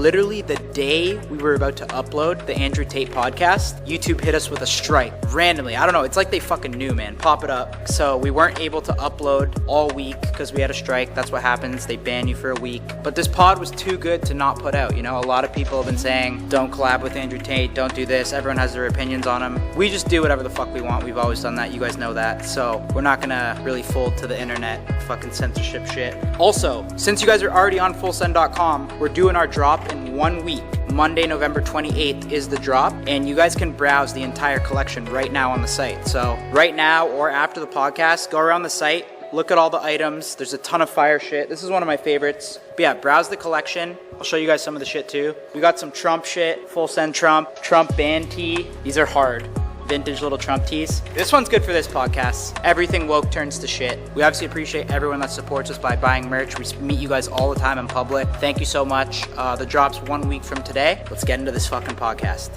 literally the day we were about to upload the Andrew Tate podcast, YouTube hit us with a strike randomly. I don't know. It's like they fucking knew, man. Pop it up. So we weren't able to upload all week because we had a strike. That's what happens. They ban you for a week. But this pod was too good to not put out. You know, a lot of people have been saying, don't collab with Andrew Tate. Don't do this. Everyone has their opinions on him. We just do whatever the fuck we want. We've always done that. You guys know that. So we're not gonna really fold to the internet fucking censorship shit. Also, since you guys are already on FULLSEND.com, we're doing our drop in 1 week. Monday, November 28th is the drop, and you guys can browse the entire collection right now on the site. So right now or after the podcast, go around the site, look at all the items. There's a ton of fire shit. This is one of my favorites. But yeah, browse the collection. I'll show you guys some of the shit too. We got some Trump shit, FULLSEND Trump band tee. These are hard. Vintage little Trump tees. This one's good for this podcast. Everything woke turns to shit. We obviously appreciate everyone that supports us by buying merch. We meet you guys all the time in public. Thank you so much. The drop's 1 week from today. Let's get into this fucking podcast.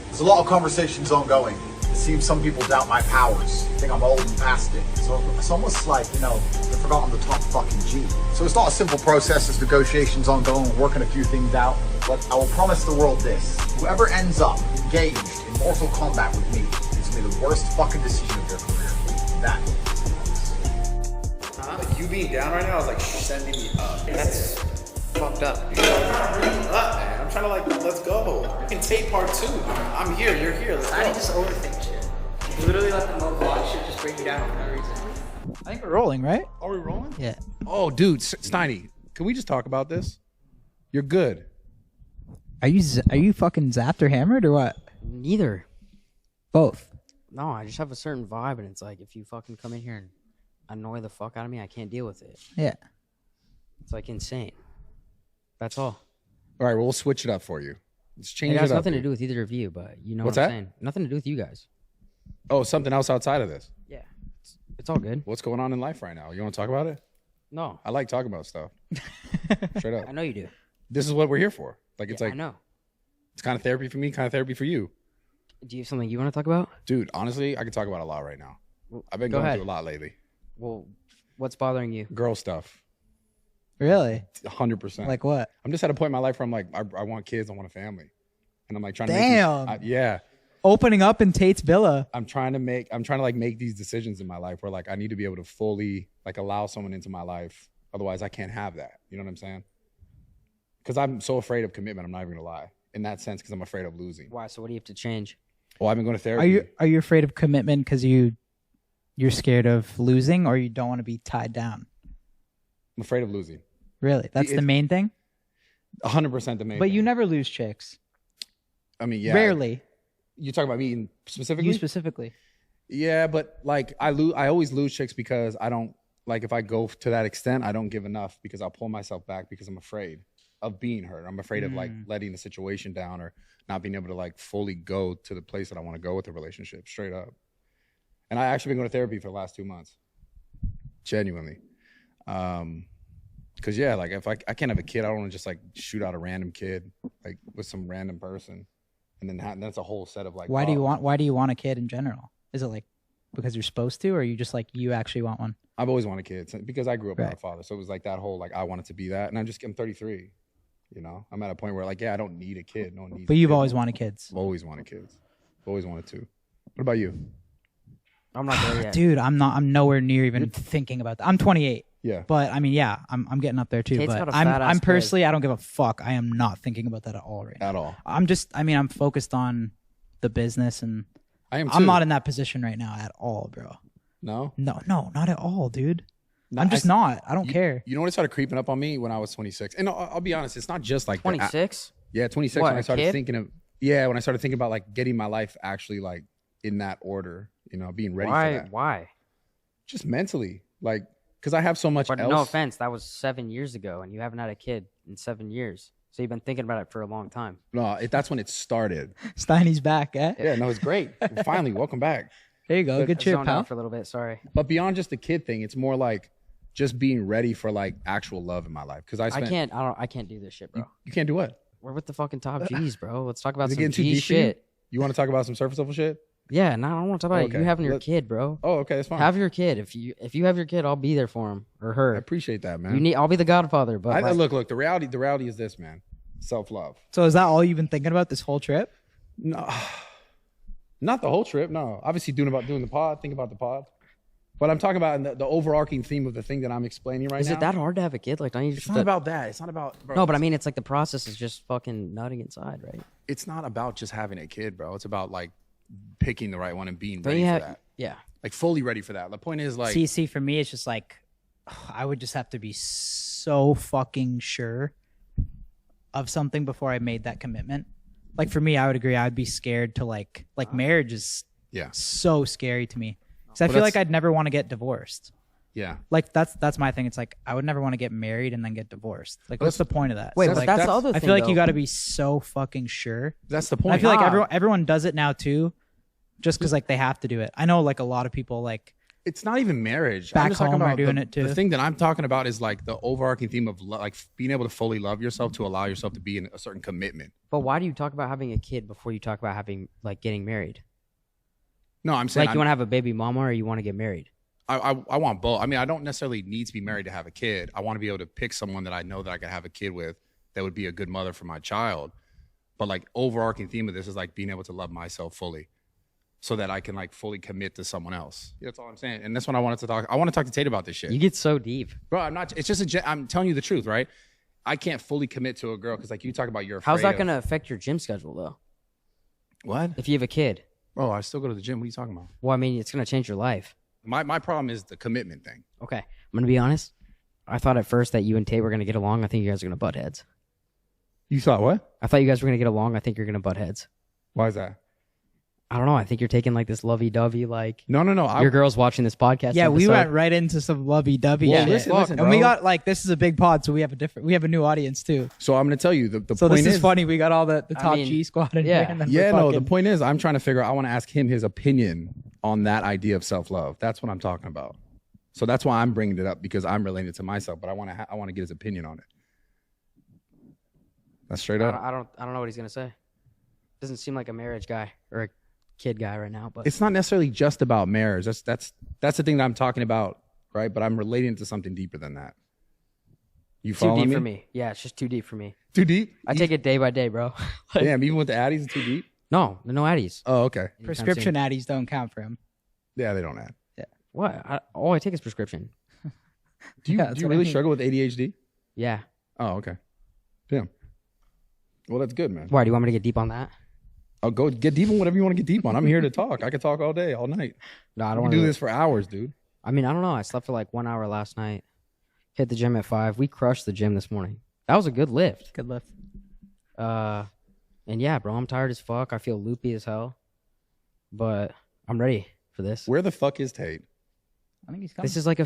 There's a lot of conversations ongoing. It seems some people doubt my powers, think I'm old and past it. So it's almost like, you know, they've forgotten the top fucking G. So it's not a simple process, there's negotiations ongoing, working a few things out. But I will promise the world this. Whoever ends up engaged in mortal combat with me is going to be the worst fucking decision of their career. That Like you being down right now is like sending me up. That's fucked up. I'm trying to bring you up, man. I'm trying to like, let's go. You can take part 2. I'm here, you're here. Let's I go. just overthink shit. You literally let the vlog shit just bring you down for no reason. I think we're rolling, right? Are we rolling? Yeah. Oh, dude, Steiny, can we just talk about this? You're good. Are you fucking zapped or hammered or what? Neither. Both. No, I just have a certain vibe, and it's like if you fucking come in here and annoy the fuck out of me, I can't deal with it. Yeah. It's like insane. That's all. All right, well, we'll switch it up for you. Let's change It it has up. nothing to dude. do with either of you, but you know What's what I'm that? saying. Nothing to do with you guys. Oh, something else outside of this. Yeah. It's all good. What's going on in life right now? You want to talk about it? No. I like talking about stuff. Straight up. I know you do. This is what we're here for. Like, it's Yeah, like, I know. it's kind of therapy for me, kind of therapy for you. Do you have something you want to talk about? Dude, honestly, I could talk about a lot right now. Well, I've been go going ahead. through a lot lately. Well, what's bothering you? Girl stuff. Really? 100%. Like what? I'm just at a point in my life where I'm like, I want kids, I want a family. And I'm like trying to Damn. make these, yeah. Opening up in Tate's villa. I'm trying to like make these decisions in my life where like I need to be able to fully like allow someone into my life. Otherwise I can't have that. You know what I'm saying? Because I'm so afraid of commitment, I'm not even gonna lie. In that sense, because I'm afraid of losing. Why? So what do you have to change? Well, I've been going to therapy. Are you afraid of commitment because you're scared of losing, or you don't want to be tied down? I'm afraid of losing. Really? That's the main thing? 100% the main But thing. you never lose chicks. I mean, yeah. Rarely. You talk about me specifically? You specifically. Yeah, but like I always lose chicks because I don't, like if I go to that extent, I don't give enough because I'll pull myself back because I'm afraid of being hurt. I'm afraid of like letting the situation down or not being able to like fully go to the place that I want to go with the relationship, straight up. And I actually been going to therapy for the last 2 months. Genuinely. Cause yeah, like if I can't have a kid, I don't want to just like shoot out a random kid like with some random person. And then that's a whole set of like, Why do you want a kid in general? Is it like because you're supposed to, or are you just like you actually want one? I've always wanted kids because I grew up without Right. a father. So it was like that whole, like, I wanted to be that. And I'm 33, you know, I'm at a point where like, yeah, I don't need a kid. No one needs But a you've kid. always wanted kids. I've always wanted kids. Always wanted to. What about you? I'm not there yet. Dude, I'm nowhere near even thinking about that. I'm 28. Yeah. But I mean, yeah, I'm getting up there too. Kate's But got a fat ass I'm kid. personally, I don't give a fuck. I am not thinking about that at all right now. At all. I'm focused on the business, and I am too. I'm not in that position right now at all, bro. No? No, not at all, dude. No, I'm just not. I don't you, care. You know what started creeping up on me when I was 26? And I'll be honest, it's not just like 26? Yeah, 26 What, when I a started kid? thinking of, when I started thinking about like getting my life actually like in that order, you know, being ready for that. Why? Just mentally. Like, because I have so much But else. no offense, that was 7 years ago, and you haven't had a kid in 7 years. So you've been thinking about it for a long time. No, that's when it started. Steiny's back, eh? Yeah, no, it's great. Finally, welcome back. There you go. But Good I cheer, zoned pal. out for a little bit. Sorry. But beyond just the kid thing, it's more like just being ready for like actual love in my life. Because I I can't do this shit, bro. You can't do what? We're with the fucking top G's, bro. Let's talk about Is it some getting too G deep for you? shit. You want to talk about some surface level shit? Yeah, no, I don't want to talk about Okay. you having your Let- kid, bro. Oh, okay, that's fine. Have your kid. If you have your kid, I'll be there for him or I her. appreciate that, man. I'll be the godfather. But like, look. The reality is this, man. Self-love. So is that all you've been thinking about this whole trip? No, not the whole trip. No, obviously doing the pod. Think about the pod. But I'm talking about the overarching theme of the thing that I'm explaining right now. is it that hard to have a kid? Like, don't you It's just not about that. It's not about. Bro, no, but I mean, it's like the process is just fucking nutting inside, right? it's not about just having a kid, bro. It's about like picking the right one and being Don't ready you for have? that. Yeah. Like fully ready for that. The point is like, See, for me, it's just like I would just have to be so fucking sure of something before I made that commitment. Like for me, I would agree. I'd be scared to like marriage is yeah, so scary to me because I Well, feel like that's- I'd never want to get divorced. yeah. Like that's my thing. It's like I would never want to get married and then get divorced. Like what's the point of that? Wait, So, but like, that's the other thing. I feel like though. you got to be so fucking sure. That's the And point. I feel like everyone does it now too, just because like they have to do it. I know like a lot of people like It's not even marriage. Back I'm just talking home are about doing the, it too. The thing that I'm talking about is like the overarching theme of like being able to fully love yourself to allow yourself to be in a certain commitment. But why do you talk about having a kid before you talk about having like getting married? No, I'm saying Like you want to have a baby mama or you want to get married? I want both. I mean, I don't necessarily need to be married to have a kid. I want to be able to pick someone that I know that I could have a kid with that would be a good mother for my child. But like overarching theme of this is like being able to love myself fully so that I can like fully commit to someone else. That's all I'm saying. And that's what I wanted to talk. I want to talk to Tate about this shit. You get so deep. Bro, I'm not, it's just I'm telling you the truth, right? I can't fully commit to a girl because like you talk about you're afraid How's that of- going to affect your gym schedule though? What? If you have a kid? Bro, I still go to the gym. What are you talking about? Well, I mean, it's going to change your life. My problem is the commitment thing. Okay. I'm going to be honest. I thought at first that you and Tate were going to get along. I think you guys are going to butt heads. You thought what? I thought you guys were going to get along. I think you're going to butt heads. Why is that? I don't know. I think you're taking like this lovey-dovey, like No. your girl's watching this podcast. yeah, we episode. went right into some lovey-dovey Well, shit. listen, and we bro. got like this is a big pod, so we have a new audience too. So I'm going to tell you the So point this is funny. We got all the top mean, G squad in yeah. here. And then Yeah, we're no, the fucking- point is I'm trying to figure out, I want to ask him his opinion on that idea of self-love. That's what I'm talking about. So that's why I'm bringing it up because I'm relating it to myself, but I want to get his opinion on it. That's straight up. I don't know what he's going to say. Doesn't seem like a marriage guy or a kid guy right now, but It's not necessarily just about marriage. That's the thing that I'm talking about, right? But I'm relating it to something deeper than that. You too following deep me? for me. Yeah, it's just too deep for me. Too deep? I take it day by day, bro. Like, Damn, even with the Addies, it's too deep? no Addies. Oh, okay. prescription addies don't count for him. Yeah, they don't add. What? All I take is prescription. Do you, Yeah, do that's you what I really mean. struggle with ADHD? Yeah. Oh, okay. Damn. Well, that's good, man. Why? Do you want me to get deep on that? I'll go get deep on whatever you want to get deep on. I'm here to talk. I can talk all day, all night. No, I I don't can want do to this for hours, dude. I mean, I don't know. I slept for like 1 hour last night. Hit the gym at 5. We crushed the gym this morning. That was a good lift. Good lift. And yeah, bro, I'm tired as fuck. I feel loopy as hell. But I'm ready for this. Where the fuck is Tate? I think he's coming. This is like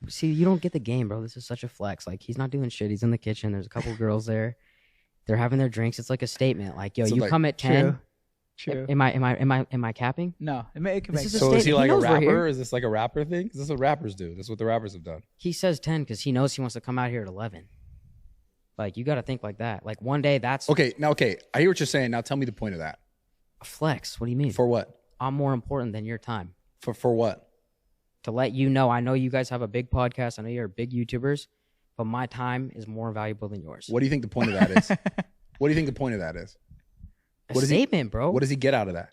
see, you don't get the game, bro. This is such a flex. Like, he's not doing shit. He's in the kitchen. There's a couple girls there. They're having their drinks. It's like a statement. Like, yo, So, you like, come at 10. True. Am I capping? No, it can This make is sense. a So is he statement. like He a knows we're here. rapper? Is this like a rapper thing? 'Cause this is what rappers do. This is what the rappers have done. He says 10 because he knows he wants to come out here at 11. Like, you got to think like that. Like, one day that's Okay. I hear what you're saying. Now tell me the point of that. a flex. What do you mean? For what? I'm more important than your time. For what? To let you know, I know you guys have a big podcast. I know you're big YouTubers, but my time is more valuable than yours. What do you think the point of that is? What do you think the point of that is? A what is he- statement, bro. What does he get out of that?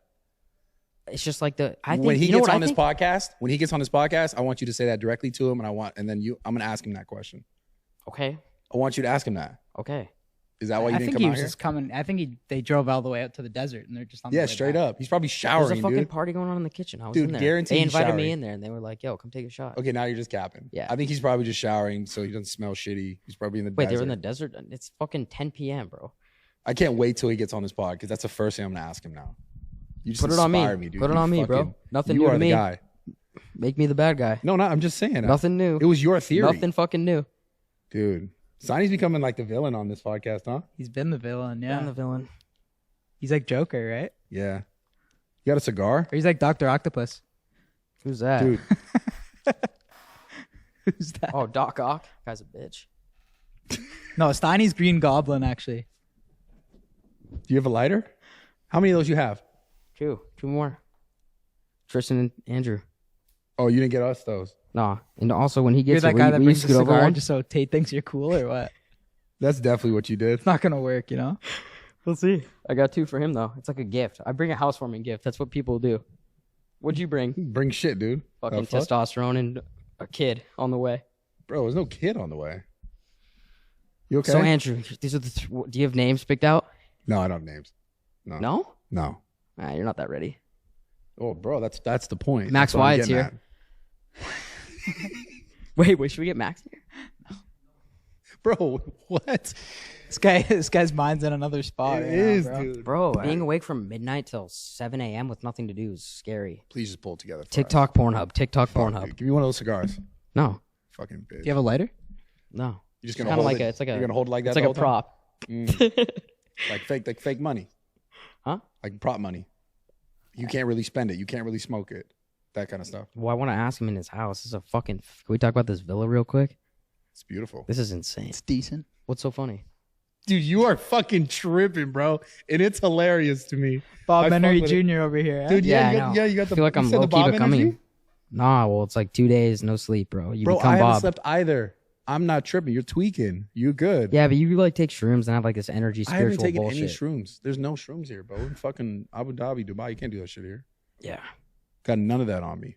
It's just like I think When he you know gets what on I this think? podcast, I want you to say that directly to him, I'm gonna ask him that question. Okay, I want you to ask him that. okay. Is that why you I didn't think come he out was here? just coming. I think they drove all the way out to the desert and they're just on the Yeah, way straight back. up. He's probably There's showering, a fucking dude. party going on in the kitchen. I was Dude, in there. guaranteed They he's invited me showering. in there, and they were like, "Yo, come take a shot." Okay, now you're just capping. Yeah. I think he's probably just showering so he doesn't smell shitty. He's probably in the Wait, desert. they were in the desert. It's fucking 10 p.m., bro. I can't wait till he gets on this pod because that's the first thing I'm gonna ask him now. You just Put it on me. inspire dude. Put it You on me, bro. fucking- Nothing you new are to the me. guy. Make me the bad guy. No, I'm just saying. Nothing new. It was your theory. Nothing fucking new. Dude. Sonny's becoming like the villain on this podcast, huh? He's been the villain. Yeah, I'm the villain. he's like Joker, right? Yeah. You got a cigar? Or he's like Dr. Octopus. Who's that? Dude. Who's that? Oh, Doc Ock. Guy's a bitch. No, Steiny's Green Goblin actually. Do you have a lighter? How many of those you have? Two more. Tristan and Andrew. Oh, you didn't get us those. Nah, and also when he You're gets that it, guy that will you brings a scoot over cigar one? just so Tate thinks you're cool or what? That's definitely what you did. It's not gonna work, you know. We'll see. I got 2 for him though. It's like a gift. I bring a housewarming gift. That's what people do. What'd you bring? Bring shit, dude. Fucking Fuck? testosterone and a kid on the way. Bro, there's no kid on the way. You okay? So Andrew, these are the. Do you have names picked out? No, I don't have names. No. No. No. Nah, you're not that ready. Oh, bro, that's the point. Max That's what I'm Wyatt's getting here. Wait, should we get Max here? at. Bro, what? This guy's mind's in another spot. It right now, is, bro. dude. Bro, being awake from midnight till 7 a.m. with nothing to do is scary. Please just pull it together. For TikTok, us. Pornhub, TikTok, Fuck, Pornhub. dude. Give me one of those cigars. No, Fucking bitch. Do you have a lighter? no. You're just It's gonna kind of hold like it. it's like You're gonna hold it like that. It's like the a whole time? prop. Like fake money. Huh? Like prop money. You can't really spend it. You can't really smoke it. That kind of stuff. Well, I want to ask him in his house. This is a fucking. Can we talk about this villa real quick? It's beautiful. This is insane. It's decent. What's so funny? Dude, you are fucking tripping, bro. And it's hilarious to me. Bob I Menery fuck with it. Jr. over here. Huh? Dude, Yeah, I you know. got, you got the I feel like you I'm said the low key Bob becoming. energy? Nah, well, it's like 2 days no sleep, bro. You Bro, become I haven't Bob. slept either. I'm not tripping. You're tweaking. You good. Yeah, but you like take shrooms and have like this energy, I haven't spiritual taken bullshit. any shrooms. There's no shrooms here, bro. We're in fucking Abu Dhabi, Dubai. You can't do that shit here. Yeah. Got none of that on me.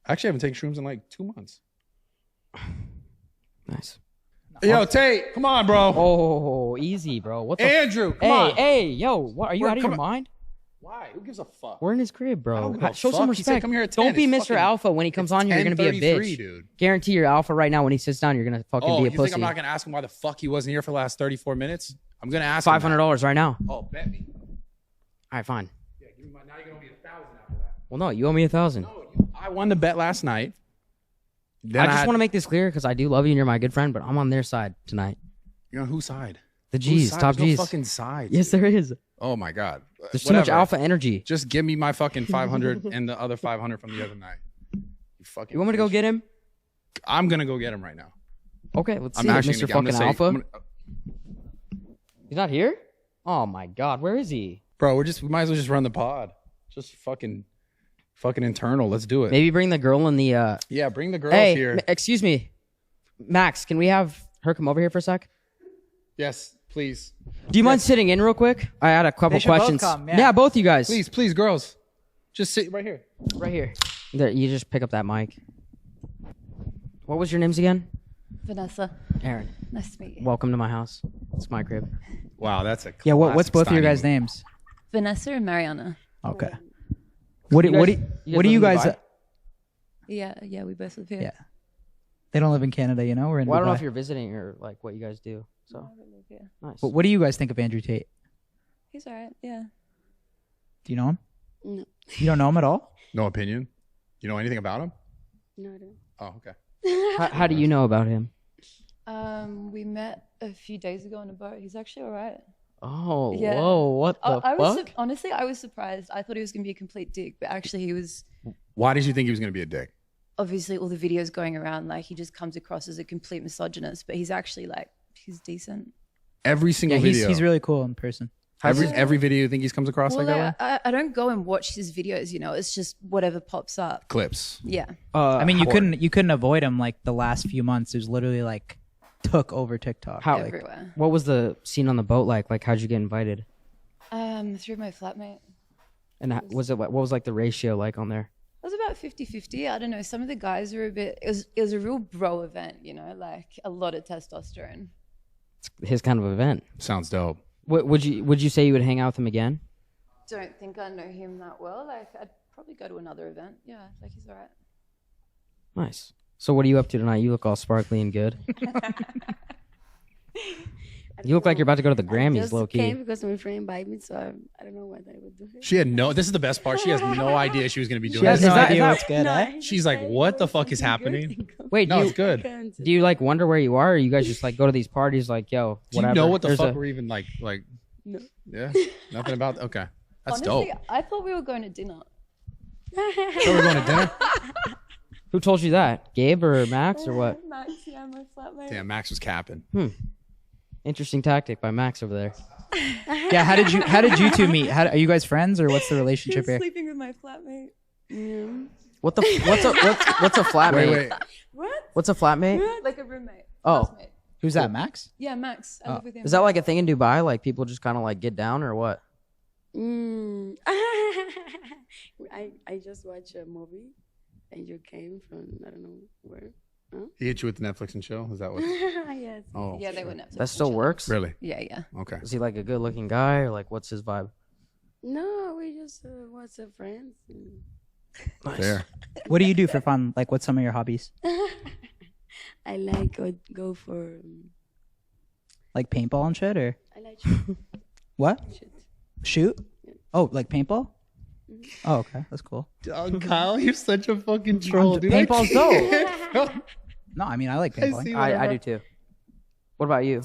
Actually, I haven't taken shrooms in like 2 months. Nice. Yo, Tate, come on, bro. Oh, easy, bro. What the? Andrew, come Hey, on. hey, yo, what? Are you We're out of your coming- mind? Why? Who gives a fuck? We're in his crib, I bro. don't give a Show fuck. some He said respect. come here at 10. Don't be It's Mr. fucking- Alpha when he comes It's on. You're gonna be a 10:33, bitch, dude. Guarantee you're alpha right now. When he sits down, you're gonna fucking Oh, be you a think pussy. I'm not gonna ask him why the fuck he wasn't here for the last 34 minutes? I'm gonna ask him. $500 right now. Oh, bet me. All right, fine. Yeah, give me my. Now you're gonna owe me 1,000 after that. Well, no, you owe me 1,000. No, I won the bet last night. Then I just want to make this clear because I do love you and you're my good friend, but I'm on their side tonight. You're on whose side? The Whose G's, side? top There's G's. No fucking side. Yes, there is. Oh my god. There's too much Whatever. alpha energy. Just give me my fucking 500 and the other 500 from the other night. You fucking. You want me to go bitch. get him? I'm gonna go get him right now. Okay, let's I'm see it, actually Mr. gonna, I'm fucking gonna say, Alpha. He's not here? Oh my God, where is he? Bro, we might as well just run the pod. Just fucking internal. Let's do it. Maybe bring the girl in the. Yeah, bring the girls Hey, here. excuse me, Max. Can we have her come over here for a sec? Yes, please. Do you mind sitting in real quick? I had a couple They should both questions. come, yeah. Both you guys. Please, girls. Just sit right here. Right here. There, you just pick up that mic. What was your names again? Vanessa, Aaron. nice to meet you. Welcome to my house. It's my crib. Wow, that's a Yeah, what's classic both of your Steiny guys' move. names? Vanessa and Mariana. Okay. What do you guys? Yeah, we both live here. Yeah. They don't live in Canada, you know. We're in. Well, I don't know Dubai. if you're visiting or like what you guys do. So We live here. nice. But what do you guys think of Andrew Tate? He's alright. Yeah. Do you know him? No, You don't know him at all? No opinion? You know anything about him? no, I don't. Oh, okay. How do you know about him? We met a few days ago on a boat. He's actually alright. Oh, Yeah. whoa! What the I was fuck? honestly, I was surprised. I thought he was gonna be a complete dick, but actually, he was. Why did you think he was going to be a dick? Obviously, all the videos going around, like he just comes across as a complete misogynist, but he's actually like he's decent. Every single Yeah, video. he's really cool in person. every video you think he comes across Well, like that way? I don't go and watch his videos. You know, it's just whatever pops up. Clips. Yeah. I mean, you How- couldn't avoid him like the last few months. It was literally like took over TikTok. How? Everywhere. What was the scene on the boat like? Like, how'd you get invited? Through my flatmate. And was it what was like the ratio like on there? It was about 50-50. I don't know. Some of the guys are a bit. It was a real bro event. You know, like a lot of testosterone. It's his kind of event. Sounds dope. Would you say you would hang out with him again? Don't think I know him that well. Like I'd probably go to another event. Yeah, like he's alright. Nice. So what are you up to tonight? You look all sparkly and good. You look like you're about to go to the Grammys, just low key. came because my friend invited me, so I don't know what I would do. She had no. This is the best part. She has no idea she was going to be doing She has this. no Is that- idea is what's good. No, eh? I She's just like, said, what the "Oh, fuck is something happening?" think of." Wait, No, do it's good. Can't. do you like wonder where you are, or you guys just like go to these parties like, yo, Do you whatever? know what the There's fuck a- we're even like? No. Yeah, nothing about. Okay, that's Honestly, dope. I thought we were going to dinner. So we're going to dinner. Who told you that? Gabe or Max or what? Max, yeah, my flatmate. Damn, Max was capping. Interesting tactic by Max over there. Yeah, how did you two meet? Are you guys friends or what's the relationship here? Sleeping with my flatmate. Yeah. What's a flatmate? Wait. What? What's a flatmate? Like a roommate. Oh. Classmate. Who's that, Max? Yeah, Max. I live with him. Is that like a thing in Dubai? Like people just kind of like get down or what? I just watched a movie, and you came from I don't know where. Huh? He hit you with the Netflix and chill? Is that what? Yes. Oh, Yeah, they were Netflix. That still works? really? Yeah, yeah. Okay. Is he like a good looking guy or like what's his vibe? No, we just was friends. Fair. What do you do for fun? Like, what's some of your hobbies? I like go for. Like paintball and shit, or I like shoot. what? Shoot. Shoot? Oh, like paintball? Oh, okay, that's cool. Oh, Kyle, you're such a fucking troll, dude. Paintball's dope. No, I mean I like paintballing. I do too. What about you?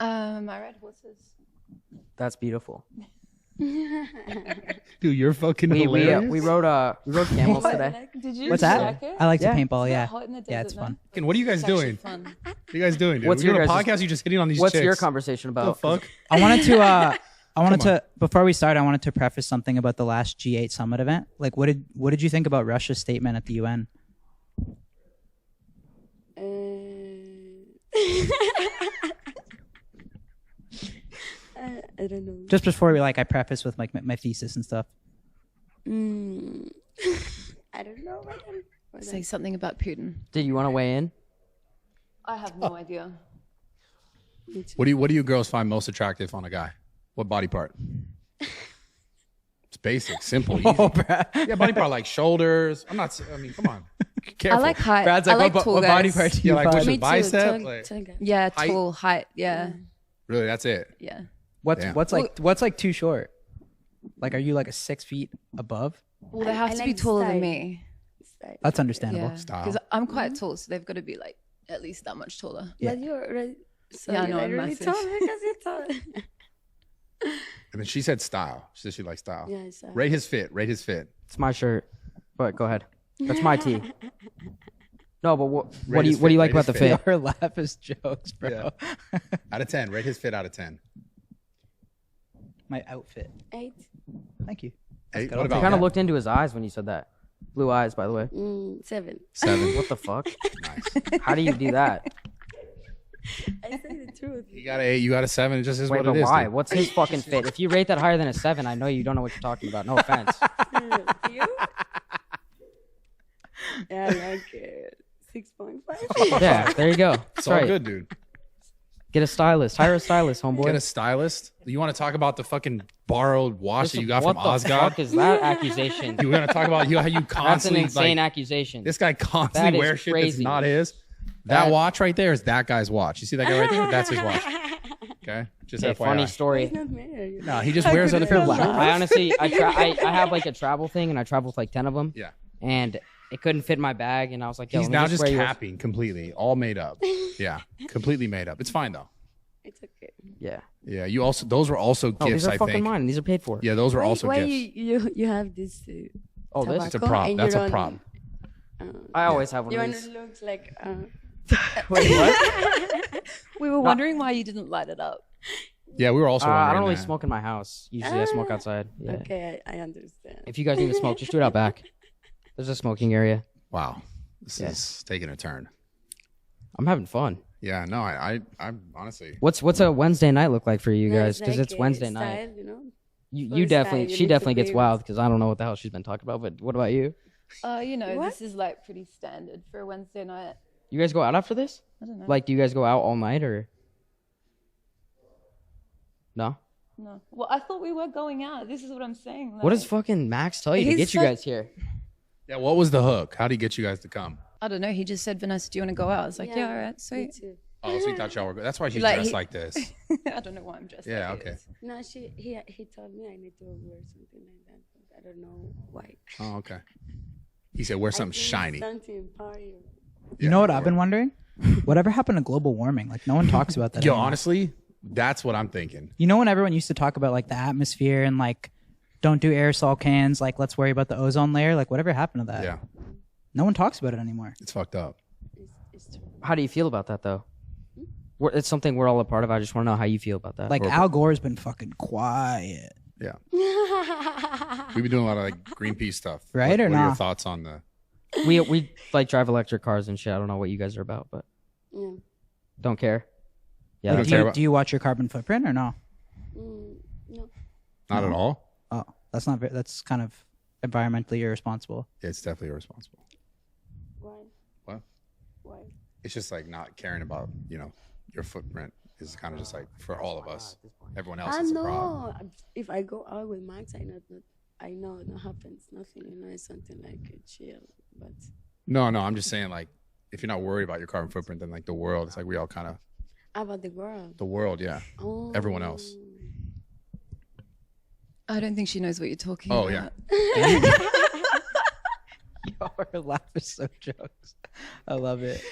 I ride horses. That's beautiful. Dude, you're fucking We hilarious. rode camels today. Did you? What's Did you that? like it? I like Yeah. the paintball. It's Yeah, not hot in the yeah, desert, it's though. fun. Fucking, what are you guys It's actually doing? fun. What are you guys doing, dude? What's We're your doing a guys' podcast. You just hitting on these What's chicks. your conversation What the about? fuck? I wanted to. I wanted Come to before we start. I wanted to preface something about the last G8 summit event. Like, what did you think about Russia's statement at the UN? I don't know. Just before we I preface with like my thesis and stuff. I don't know. Say something about Putin. Did you want to weigh in? I have no idea. What do you girls find most attractive on a guy? What body part? It's basic, simple, easy. Yeah, body part like shoulders. I mean, come on. Careful. I like height. Brad's I like, like tall what body guys. part do Yeah, you like what's find? your bicep? Like, Yeah, Height. tall, height. Yeah, really, that's it. yeah. What's like too short? Like, are you like a 6 feet above? Well, they have I to like be taller style. than me. That's understandable. Yeah, Style. because I'm quite tall, so they've got to be like at least that much taller. Yeah. But you're right. So Yeah, I you're know, I'm really massive. tall because you're tall. And then she said style. She said she likes style. Yeah, so. Rate his fit. Rate his fit. It's my shirt. But go ahead. That's my tee. No, but what Rate do his you like fit, about the rate his fit? Your laugh is jokes, bro. Yeah. Out of 10. Rate his fit out of 10. My outfit. 8. Thank you. Hey, good. what I'll about I kind of that? looked into his eyes when you said that. Blue eyes, by the way. 7. 7. What the fuck? Nice. How do you do that? I say the truth. You got an 8. You got a 7. It just is Wait, what but it is. why? dude. What's his fucking fit? If you rate that higher than a 7, I know you don't know what you're talking about. No offense. You? Yeah, like 6.5. Yeah, there you go. That's It's all right. good, dude. Get a stylist. Hire a stylist, homeboy. Get a stylist. You want to talk about the fucking borrowed watch that you got what from the Osgod? fuck is that accusation? You want to talk about how you That's an constantly insane like, accusation. this guy constantly That is wears shit that's crazy. not his. That That- watch right there is that guy's watch. You see that guy right there? That's his watch. Okay, just Okay, FYI. funny story. It's not married. No, he just wears other people's watches. I honestly, I have like a travel thing, and I travel with like 10 of them. Yeah. And it couldn't fit in my bag, and I was like, Yo, He's let me now just wear yours. capping completely, all made up. Yeah, completely made up. It's fine though. It's okay. Yeah. Yeah, you also those were also Oh, gifts. these are I fucking think. mine. These are paid for. Yeah, those were also why gifts. you have this? Oh, this? It's a tobacco prop. and That's you a don't- prop. I always have one You of want these. to look like. Wait, what? We were wondering why you didn't light it up. Yeah, we were also. I don't wondering really that. smoke in my house. Usually I smoke outside. Yeah. Okay, I understand. If you guys need to smoke, just do it out back. There's a smoking area. Wow, this is taking a turn. I'm having fun. Yeah, no, I honestly. What's a Wednesday night look like for you No, guys? Because like it's a Wednesday night. style, you know? You for definitely, style, you she need to definitely gets be- wild because I don't know what the hell she's been talking about. But what about you? You know, What? this is like pretty standard for a Wednesday night. You guys go out after this? I don't know. Like, do you guys go out all night or? No. No. Well, I thought we were going out. This is what I'm saying. What like- does fucking Max tell you to He's get you so- guys here? Yeah, what was the hook? How did he get you guys to come? I don't know. He just said, Vanessa, do you want to go out? I was like, yeah, all right, Me sweet. too. Oh, so he thought y'all were good. That's why she's Like, dressed he- like this. I don't know why I'm dressed Yeah, like okay. this. No, he told me I need to wear something like that, but I don't know why. Oh, okay. He said, wear something I think shiny. Something party. You know what I've been wondering? Whatever happened to global warming? Like no one talks about that. Yo, anymore. honestly, that's what I'm thinking. You know when everyone used to talk about like the atmosphere and like don't do aerosol cans, like let's worry about the ozone layer, like whatever happened to that? Yeah, No one talks about it anymore. it's fucked up. It's true. How do you feel about that though? it's something we're all a part of. I just want to know how you feel about that. Like Al Gore's been fucking quiet, Yeah. We've been doing a lot of like Greenpeace stuff. right What or are not? your thoughts on the? we like drive electric cars and shit. I don't know what you guys are about, but Yeah. don't care. Yeah, Don't that's- care Do you, about- do you watch your carbon footprint or no? No. Not at all. Oh, that's not. That's kind of environmentally irresponsible. Yeah, it's definitely irresponsible. Why? What? Why? It's just like not caring about your footprint is kind of just like for all of us. Everyone else I is a problem. know. If I go out with Max, I know it happens. Nothing. It's something like a chill. But No, I'm just saying like if you're not worried about your carbon footprint, then like the world, it's like we all kind of how about the world? the world, yeah. Oh. Everyone else. I don't think she knows what you're talking Oh, about. yeah. Your laugh is so jokes. I love it.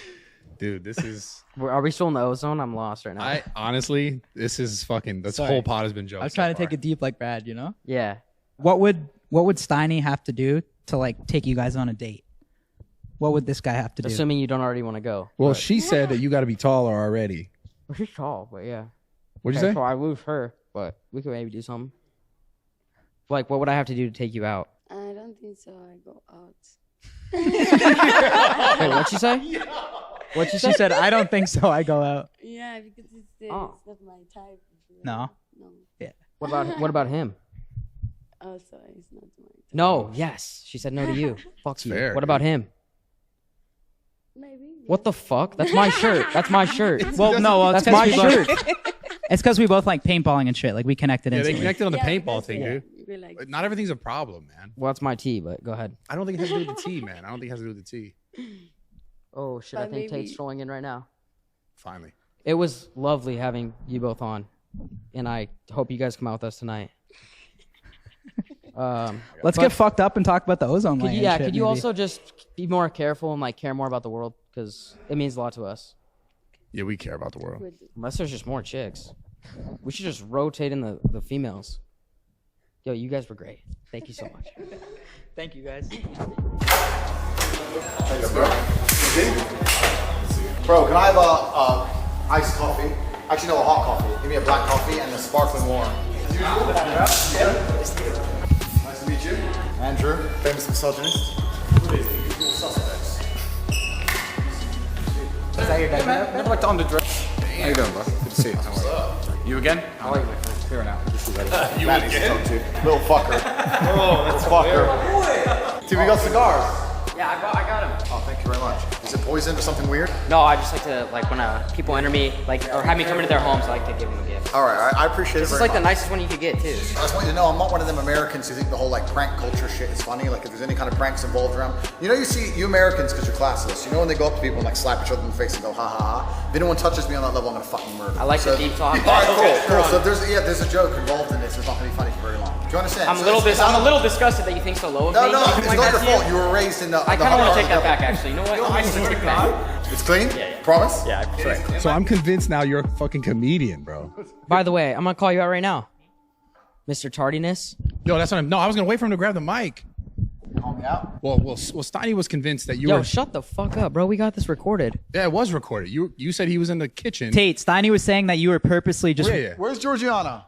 Dude, this is Are we still in the ozone? I'm lost right now. I honestly, this is fucking this Sorry. whole pod has been jokes. I was trying to take it deep like Brad, you know? yeah. What would Steiny have to do to like take you guys on a date? What would this guy have to do? Assuming you don't already want to go. Well, she said that you got to be taller already. Well, she's tall, but yeah. What'd you say? So I lose her, but we could maybe do something. Like, what would I have to do to take you out? I don't think so. I go out. Wait, what'd she say? What'd she say? She said, "I don't think so." I go out. Yeah, because it's Oh. not my type. No. No. What about him? Also, it's not my type. No. Yes. She said no to you. Fuck you. fair, What about him? Maybe. What the fuck? That's my shirt. That's my shirt. Well, no, well, That's it's 'cause my we both- shirt. It's because we both like paintballing and shit. Like we connected Yeah, they instantly. connected on the Yeah, paintball that's thing, it. dude. We like. Not everything's a problem, man. Well, that's my tea, but go ahead. I don't think it has to do with the tea, man. I don't think it has to do with the tea. Oh shit! I But think maybe- Tate's strolling in right now. Finally. It was lovely having you both on, and I hope you guys come out with us tonight. Let's get fucked up and talk about the ozone layer. and shit, Could you maybe. also just be more careful and like care more about the world because it means a lot to us. Yeah, we care about the world. Unless there's just more chicks, we should just rotate in the females. Yo, you guys were great. Thank you so much. Thank you guys. Bro, can I have a iced coffee? Actually, no, a hot coffee. Give me a black coffee and a sparkling warm. Nice to meet you. Andrew, famous misogynist. Is that your dad? Never like to underdress. How you doing, bro? Good to see you. You again? How are you, my friend? Here now. You again? Little fucker. Oh, that's fucker. Dude, we got cigars. Yeah, I got him. Oh, thank you very much. Is it poisoned or something weird? No, I just like to like when people enter me like or have me come into their homes. I like to give them a gift. All right, I appreciate it This is very like the much. nicest one you could get too. I just want you to know I'm not one of them Americans who think the whole like prank culture shit is funny. Like if there's any kind of pranks involved around, you Americans, because you're classless. You know when they go up to people and like slap each other in the face and go ha ha ha. If anyone touches me on that level, I'm gonna fucking murder. I like so, the deep talk. All right, cool. So there's a joke involved in this. It's not gonna be funny for very long. Do you understand? I'm So a little it's not- I'm a little disgusted that you think so low of No, me. no, Something it's like not that your to fault. You were raised in the. I kind of want to take that back actually. You know what? I'm gonna take it back. It's clean. Promise. Yeah, sure. So I'm convinced now you're a fucking comedian, bro. By the way, I'm gonna call you out right now, Mr. Tardiness. Yo, that's what I'm. No, I was gonna wait for him to grab the mic. Call me out. Well, Steiny was convinced that you Yo, were. shut the fuck up, bro. We got this recorded. Yeah, it was recorded. You said he was in the kitchen. Tate, Steiny was saying that you were purposely just. Yeah, yeah. Where's Georgiana?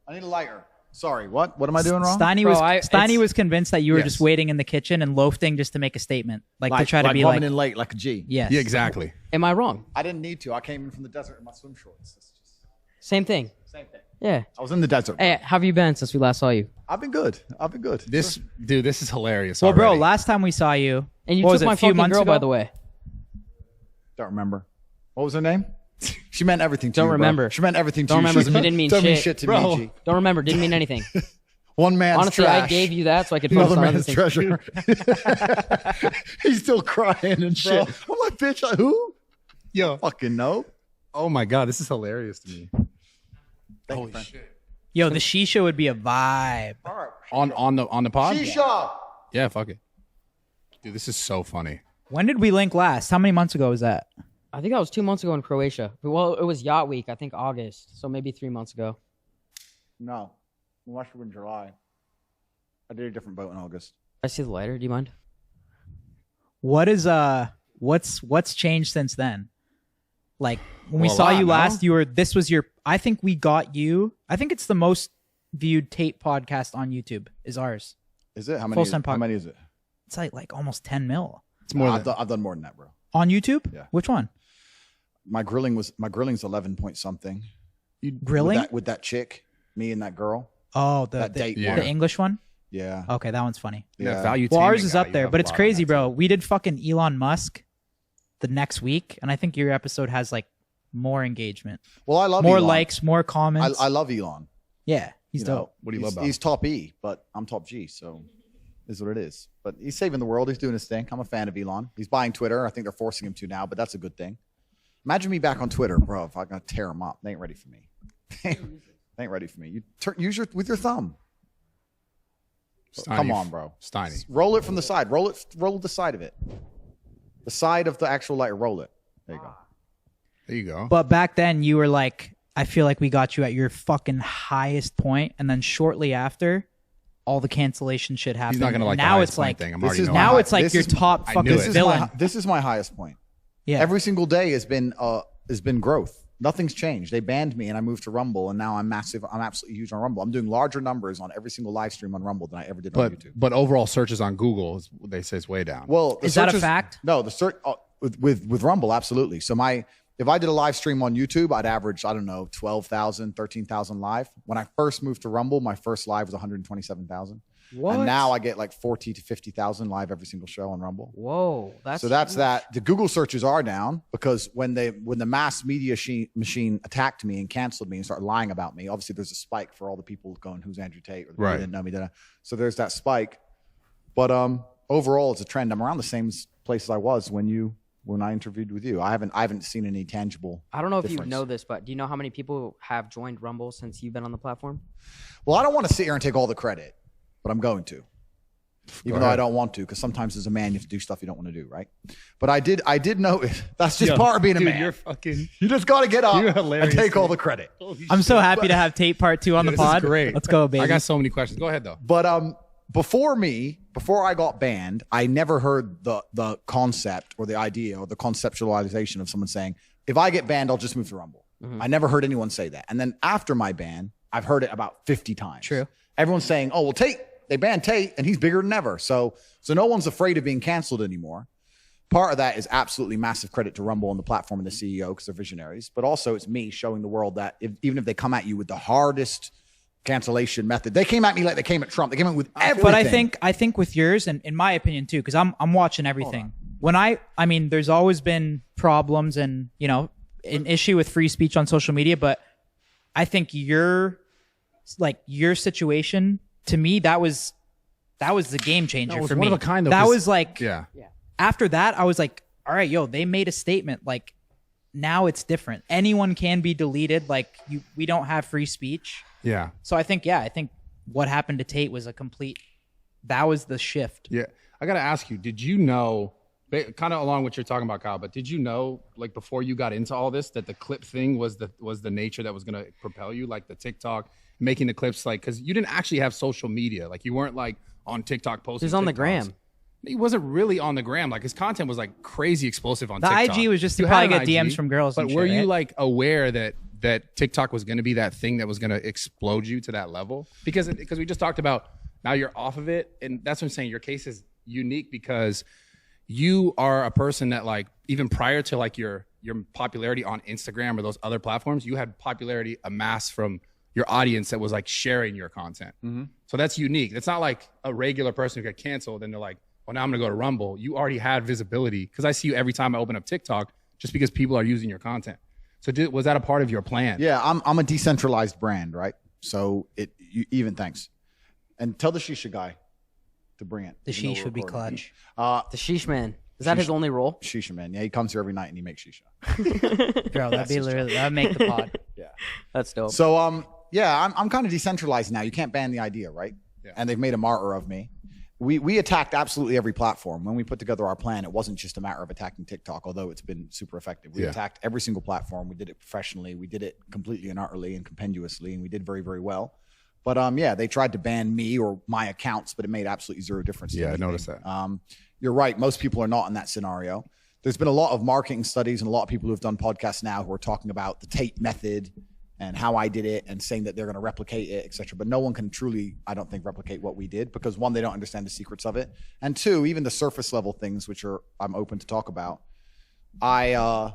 I need a lighter. Sorry, what? What am I doing wrong? Steiny Bro, was it's- was convinced that you were Yes. just waiting in the kitchen and loafing just to make a statement, like to try to be like, coming in late like a G. yes, Yeah, exactly. Am I wrong? I didn't need to. I came in from the desert in my swim shorts. That's just Same thing. same thing. Yeah. I was in the desert. Hey, how have you been since we last saw you? I've been good. This dude, this is hilarious. Well, bro, already. last time we saw you, And you what took was it, my a few fucking months girl, ago? by the way. Don't remember. What was her name? She meant everything to Don't you, bro. remember. She meant everything to Don't you. remember, She 'cause it didn't mean don't mean shit. shit to Bro. me, G. Don't remember. Didn't mean anything. One man's Honestly, trash. I gave you that so I could focus another on other man's things. treasure. He's still crying and shit. I'm like, bitch, like, who? Yo. Fucking no. Oh my god, this is hilarious to me. Holy shit. Yo, the shisha would be a vibe. On the pod. Shisha. Yeah, fuck it. Dude, this is so funny. When did we link last? How many months ago was that? I think that was 2 months ago in Croatia. Well, it was Yacht Week. I think August. So maybe 3 months ago. No. We watched it in July. I did a different boat in August. I see the lighter. Do you mind? What is what's changed since then? Like when we Well, a saw lot, you no? last, this was your, I think we got you, I think it's the most viewed Tate podcast on YouTube is ours. Is it? How many? Full-Send How pod- many is it? It's like almost 10 mil. It's more I've than done more than that, bro. On YouTube? Yeah. Which one? My grilling's 11 point something. Grilling? with that chick, me and that girl. Oh, That date Yeah. one. the English one? Yeah. Okay, that one's funny. that Yeah. value. Well, ours taming is guy, up you there, have but a it's lot on crazy, that, bro. too. We did fucking Elon Musk the next week, and I think your episode has like more engagement, Well, I love more Elon. likes, more comments. I love Elon. yeah, he's You know, dope. What do you love about He's top E, but I'm top G, so is what it is. But he's saving the world. He's doing his thing. I'm a fan of Elon. He's buying Twitter. I think they're forcing him to now, but that's a good thing. Imagine me back on Twitter, bro. If I'm gonna tear him up, they ain't ready for me. They ain't ready for me. You use with your thumb. Steiny. Come on, bro. Steiny. Roll it from the side. Roll the side of it. The side of the actual light. Roll it. There you go. There you go. But back then, you were like, I feel like we got you at your fucking highest point, and then shortly after, all the cancellation shit happened. He's not gonna like the now highest it's point like thing. I'm This already is knowing now my- it's like this your is- top I fucking knew This it. is villain. this is my highest point. Yeah, Every single day has been growth. Nothing's changed. They banned me and I moved to Rumble, and now I'm massive. I'm absolutely huge on Rumble. I'm doing larger numbers on every single live stream on Rumble than I ever did on YouTube. But overall searches on Google, they say it's way down. Well, the Is that a searches- fact? No, the search with Rumble, absolutely. So if I did a live stream on YouTube, I'd average, I don't know, 12,000, 13,000 live. When I first moved to Rumble, my first live was 127,000. What? And now I get like 40 to 50,000 live every single show on Rumble. Whoa, that's That. The Google searches are down because when the mass media machine attacked me and canceled me and started lying about me, obviously there's a spike for all the people going, "Who's Andrew Tate?" or the people Right. who didn't know me. So there's that spike. But overall, it's a trend. I'm around the same place as I was when I interviewed with you. I haven't seen any tangible. I don't know if difference. you know this, but do you know how many people have joined Rumble since you've been on the platform? Well, I don't want to sit here and take all the credit, but I'm going to. Even though I don't want to, because sometimes as a man you have to do stuff you don't want to do, right? But I did know it. That's just part of being a man. You're fucking. You just got to get up You're and hilarious, take all dude. the credit. I'm so happy to have Tate Part 2 on the This pod. is great. Let's go, baby. I got so many questions. Go ahead though. But before I got banned, I never heard the concept or the idea or the conceptualization of someone saying, if I get banned, I'll just move to Rumble. I never heard anyone say that. And then after my ban, I've heard it about 50 times. True. Everyone's saying, oh, well, Tate, they banned Tate and he's bigger than ever. So no one's afraid of being canceled anymore. Part of that is absolutely massive credit to Rumble and the platform and the CEO because they're visionaries. But also it's me showing the world that even if they come at you with the hardest cancellation method, they came at me like they came at Trump. They came at with everything. But I think with yours, and in my opinion too, because I'm watching everything. When I mean, there's always been problems and an issue with free speech on social media, but I think your situation to me that was the game changer That was for one me. of a kind, though, That 'cause- was like Yeah. after that I was like, all right, yo, they made a statement. Like now it's different. Anyone can be deleted. Like we don't have free speech. Yeah. So I think what happened to Tate was that was the shift. Yeah. I got to ask you, did you know, kind of along what you're talking about, Kyle, but did you know, like before you got into all this, that the clip thing was the nature that was going to propel you, like the TikTok, making the clips, like, because you didn't actually have social media. Like you weren't like on TikTok posting. He was on the TikToks. gram. He wasn't really on the gram. Like his content was like crazy explosive on The TikTok. IG was just to You probably had get an DMs from girls. But and were shit, you right? like aware that TikTok was going to be that thing that was going to explode you to that level? Because we just talked about now you're off of it, and that's what I'm saying. Your case is unique because you are a person that, like, even prior to like your popularity on Instagram or those other platforms, you had popularity amassed from your audience that was like sharing your content. So that's unique. It's not like a regular person who got canceled and they're like, well, now I'm gonna go to Rumble. You already had visibility because I see you every time I open up TikTok just because people are using your content. So was that a part of your plan? Yeah, I'm a decentralized brand, right? So even thanks. And tell the shisha guy to bring it. The even though sheesh we're would be recording. clutch. The sheesh man. Is that his only role? Shisha man. Yeah, he comes here every night and he makes shisha. Bro, that'd make the pod. Yeah. That's dope. So yeah, I'm kind of decentralized now. You can't ban the idea, right? Yeah. And they've made a martyr of me. We attacked absolutely every platform. When we put together our plan, it wasn't just a matter of attacking TikTok, although it's been super effective. We attacked every single platform. We did it professionally. We did it completely and utterly and compendiously, and we did very, very well. But yeah, they tried to ban me or my accounts, but it made absolutely zero difference. Yeah, I anything. noticed that. You're right. Most people are not in that scenario. there's been a lot of marketing studies and a lot of people who have done podcasts now who are talking about the TATE method and how I did it and saying that they're going to replicate it, etc. But no one can truly, I don't think, replicate what we did because one, they don't understand the secrets of it. And two, even the surface level things, which are I'm open to talk about. I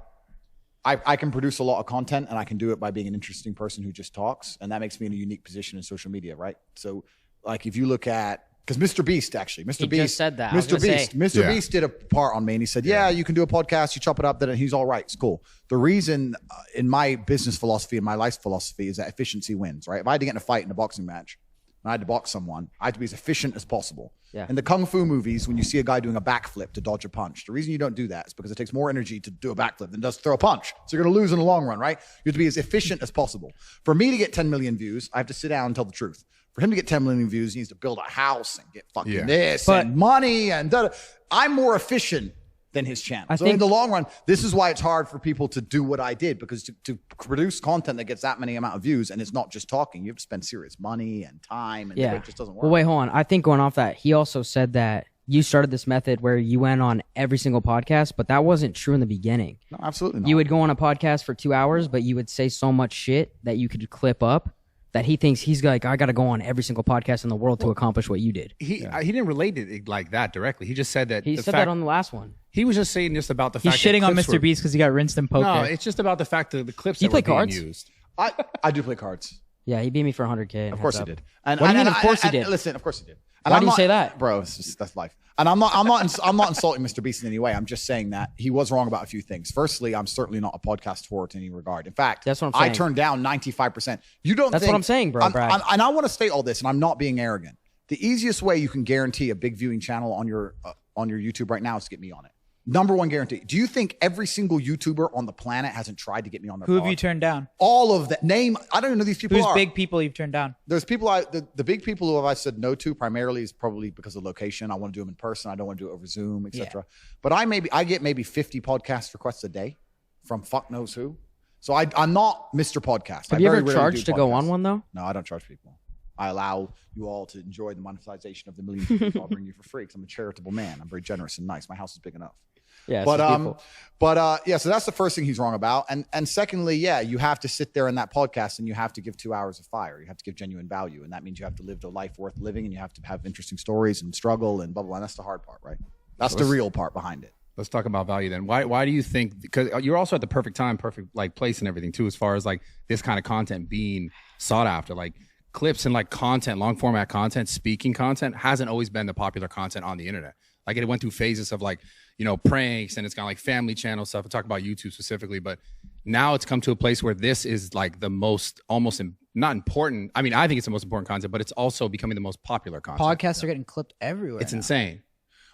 can produce a lot of content and I can do it by being an interesting person who just talks. And that makes me in a unique position in social media, right? So like if you look at, because Mr. Beast actually, Mr. Beast just said that. Mr. Beast did a part on me and he said, yeah, you can do a podcast, you chop it up, then he's all right, it's cool. The reason in my business philosophy and my life philosophy is that efficiency wins, right? If I had to get in a fight in a boxing match, and I had to box someone, I had to be as efficient as possible. Yeah. In the Kung Fu movies, when you see a guy doing a backflip to dodge a punch, the reason you don't do that is because it takes more energy to do a backflip than it does to throw a punch. So you're going to lose in the long run, right? You have to be as efficient as possible. For me to get 10 million views, I have to sit down and tell the truth. For him to get 10 million views, he needs to build a house and get fucking this and money and da-da. I'm more efficient than his channel. So in the long run, this is why it's hard for people to do what I did, because to produce content that gets that many amount of views, and it's not just talking, you have to spend serious money and time, and it just doesn't work. Well, wait, hold on. I think going off that, he also said that you started this method where you went on every single podcast, but that wasn't true in the beginning. No, absolutely not. You would go on a podcast for 2 hours, but you would say so much shit that you could clip up that he thinks he's like, I got to go on every single podcast in the world to accomplish what you did. He didn't relate it like that directly. He just said that. He said that on the last one. He was just saying just about the fact He's shitting that on Mr. Beast because he got rinsed in poker. No, it's just about the fact that the clips You that play were being cards? used. I do play cards. Yeah, he beat me for 100K. Of course he did. And, What do you mean, of course he did? Listen, of course he did. And Why I'm do you not- say that? Bro, it's just, that's life. And I'm not insulting Mr. Beast in any way. I'm just saying that he was wrong about a few things. Firstly, I'm certainly not a podcast whore in any regard. In fact, That's what I'm saying. I turned down 95%. You don't That's think, what I'm saying, bro, Brad. and I want to state all this, and I'm not being arrogant. The easiest way you can guarantee a big viewing channel on your YouTube right now is to get me on it. Number one guarantee. Do you think every single YouTuber on the planet hasn't tried to get me on their Who have pod? you turned down? All of that. Name, I don't even know who these people Who's are. big people you've turned down? There's people the big people who I said no to primarily is probably because of location. I want to do them in person. I don't want to do it over Zoom, etc. But I get maybe 50 podcast requests a day from fuck knows who. So I'm not Mr. Podcast. Have you ever charged to go on one though? No, I don't charge people. I allow you all to enjoy the monetization of the millions of people I'll bring you for free because I'm a charitable man. I'm very generous and nice. My house is big enough. Yeah, So that's the first thing he's wrong about. And secondly, you have to sit there in that podcast and you have to give 2 hours of fire. You have to give genuine value. And that means you have to live a life worth living and you have to have interesting stories and struggle and blah, blah, blah. And that's the hard part, right? That's the real part behind it. Let's talk about value then. Why do you think, because you're also at the perfect time, perfect like place and everything too, as far as like this kind of content being sought after, like clips and like content, long format content, speaking content hasn't always been the popular content on the internet. Like it went through phases of like, pranks and it's kind of like family channel stuff. I talk about YouTube specifically, but now it's come to a place where this is like the most not important. I mean, I think it's the most important content, but it's also becoming the most popular content. Podcasts are getting clipped everywhere. It's now. insane.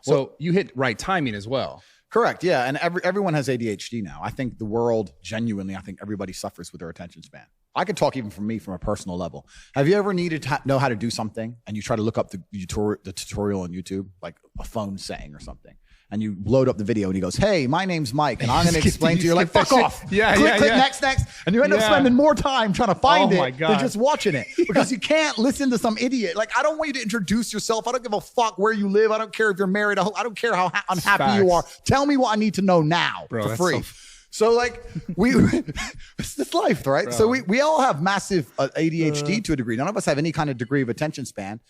So you hit right timing as well. Correct. Yeah. And everyone has ADHD now. I think the world genuinely, I think everybody suffers with their attention span. I could talk even from me from a personal level. Have you ever needed to know how to do something and you try to look up the tutorial on YouTube, like a phone saying or something, and you load up the video and he goes, hey, my name's Mike and I'm going to explain to you. You're like, fuck off. Click, next. And you end up spending more time trying to find it than just watching it because you can't listen to some idiot. Like, I don't want you to introduce yourself. I don't give a fuck where you live. I don't care if you're married. I don't care how unhappy you are. Tell me what I need to know now for free. So like it's this life, right? Bro. So we all have massive ADHD to a degree. None of us have any kind of degree of attention span.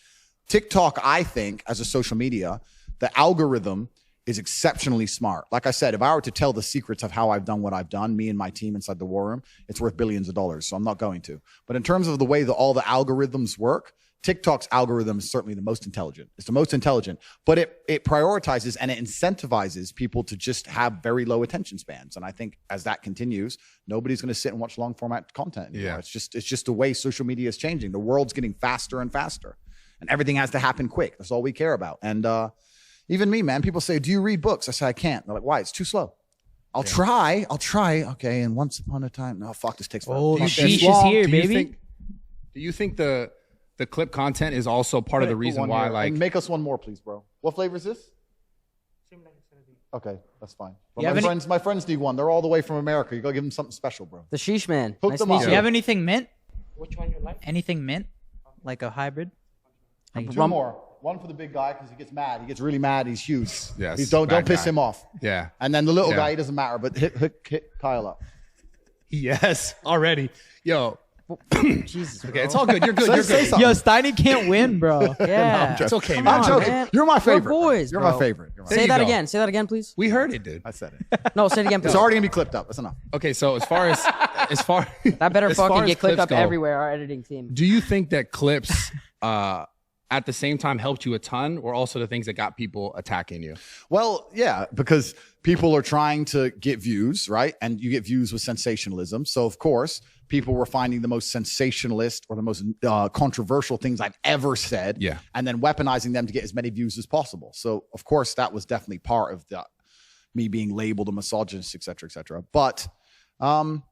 TikTok, I think, as a social media, the algorithm is exceptionally smart. Like I said, if I were to tell the secrets of how I've done what I've done, me and my team inside the war room, it's worth billions of dollars. So I'm not going to. But in terms of the way that all the algorithms work, TikTok's algorithm is certainly the most intelligent. It's the most intelligent, but it prioritizes and it incentivizes people to just have very low attention spans. And I think as that continues, nobody's going to sit and watch long format content anymore. Yeah. It's just the way social media is changing. The world's getting faster and faster and everything has to happen quick. That's all we care about. And even me, man, people say, do you read books? I say, I can't. They're like, why? It's too slow. I'll try. Okay. And once upon a time, no, fuck, this takes forever. Oh, the sheesh is here, baby. Do you think the clip content is also part of the reason why, like, and make us one more, please, bro. What flavor is this? Okay, that's fine. My friends need one. They're all the way from America. You gotta give them something special, bro. The sheesh man. Hook them up. Do you have anything mint? Which one you like? Anything mint? Like a hybrid? Two more. One for the big guy because he gets mad. He gets really mad. He's huge. Yes, Don't bad piss guy. him off. Yeah. And then the little Yeah. guy, he doesn't matter, but hit Kyle up. Yes, already. Yo. Jesus. Okay, it's all good. You're good. Say- You're say good. something. Yo, Steiny can't win, bro. Yeah. It's okay, Come man. I'm on, joking. man. You're my We're favorite. boys, You're bro. my favorite. You're my There Say you that go. again. Say that again, please. We heard it, dude. I said it. No, say it again, please. It's already gonna be clipped up. That's enough. Okay, so as far That better as far fucking as get clipped clips up go, everywhere, our editing team. Do you think that clips at the same time helped you a ton, or also the things that got people attacking you? Well, yeah, because people are trying to get views, right? And you get views with sensationalism. So, of course, people were finding the most sensationalist or the most controversial things I've ever said, Yeah. and then weaponizing them to get as many views as possible. So, of course, that was definitely part of me being labeled a misogynist, et cetera, et cetera. But I'm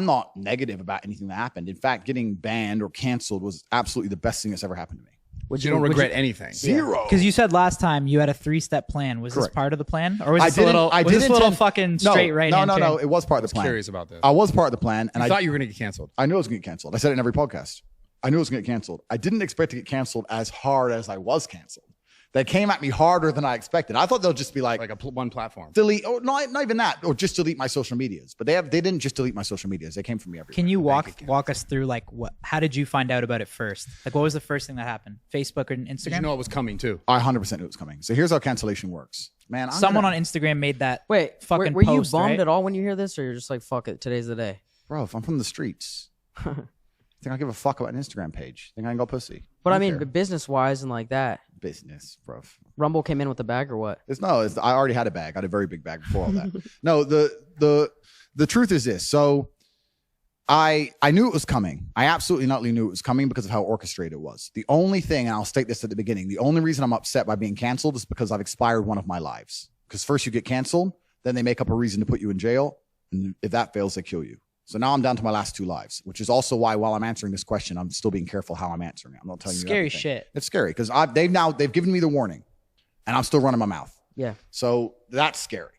not negative about anything that happened. In fact, getting banned or canceled was absolutely the best thing that's ever happened to me. You don't regret anything. Zero. Because you said last time you had a 3-step plan. Was this Correct. part of the plan, or was I this a little? didn't Was this a little intend- fucking straight right? No. It was part of the plan. Curious about this. I was part of the plan, and I I thought you were going to get canceled. I knew it was going to get canceled. I said it in every podcast. I knew it was going to get canceled. I didn't expect to get canceled as hard as I was canceled. They came at me harder than I expected. I thought they'll just be like One platform. delete, or not even that, or just delete my social medias. But they didn't just delete my social medias. They came for me everywhere. Can you walk us through like what? How did you find out about it first? Like, what was the first thing that happened? Facebook or Instagram? Did you know it was coming too? I 100% knew it was coming. So here's how cancellation works, man. Someone on Instagram made that. Wait, fucking were post, you bummed right? at all when you hear this, or you're just like, fuck it, today's the day? bro. If I'm from the streets, think I give a fuck about an Instagram page? Think I can go pussy? But I Don't mean, care. business wise and like that. Business, bro. Rumble came in with the bag or what? I already had a bag. I had a very big bag before all that. No, the truth is this. So I knew it was coming. I absolutely not knew it was coming because of how orchestrated it was. The only thing, and I'll state this at the beginning, the only reason I'm upset by being canceled is because I've expired one of my lives. Because first you get canceled, then they make up a reason to put you in jail, and if that fails, they kill you. So now I'm down to my last 2 lives, which is also why while I'm answering this question, I'm still being careful how I'm answering it. I'm not telling you Scary everything. shit. It's scary because they've given me the warning, and I'm still running my mouth. Yeah. So that's scary.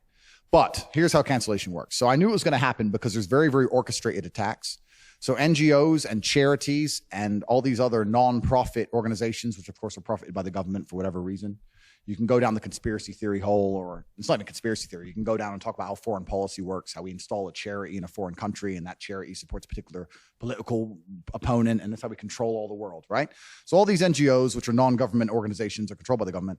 But here's how cancellation works. So I knew it was going to happen because there's very, very orchestrated attacks. So NGOs and charities and all these other non-profit organizations, which of course are profited by the government for whatever reason, you can go down the conspiracy theory hole, or it's not even conspiracy theory. You can go down and talk about how foreign policy works, how we install a charity in a foreign country and that charity supports a particular political opponent, and that's how we control all the world, right? So all these NGOs, which are non-government organizations, are controlled by the government.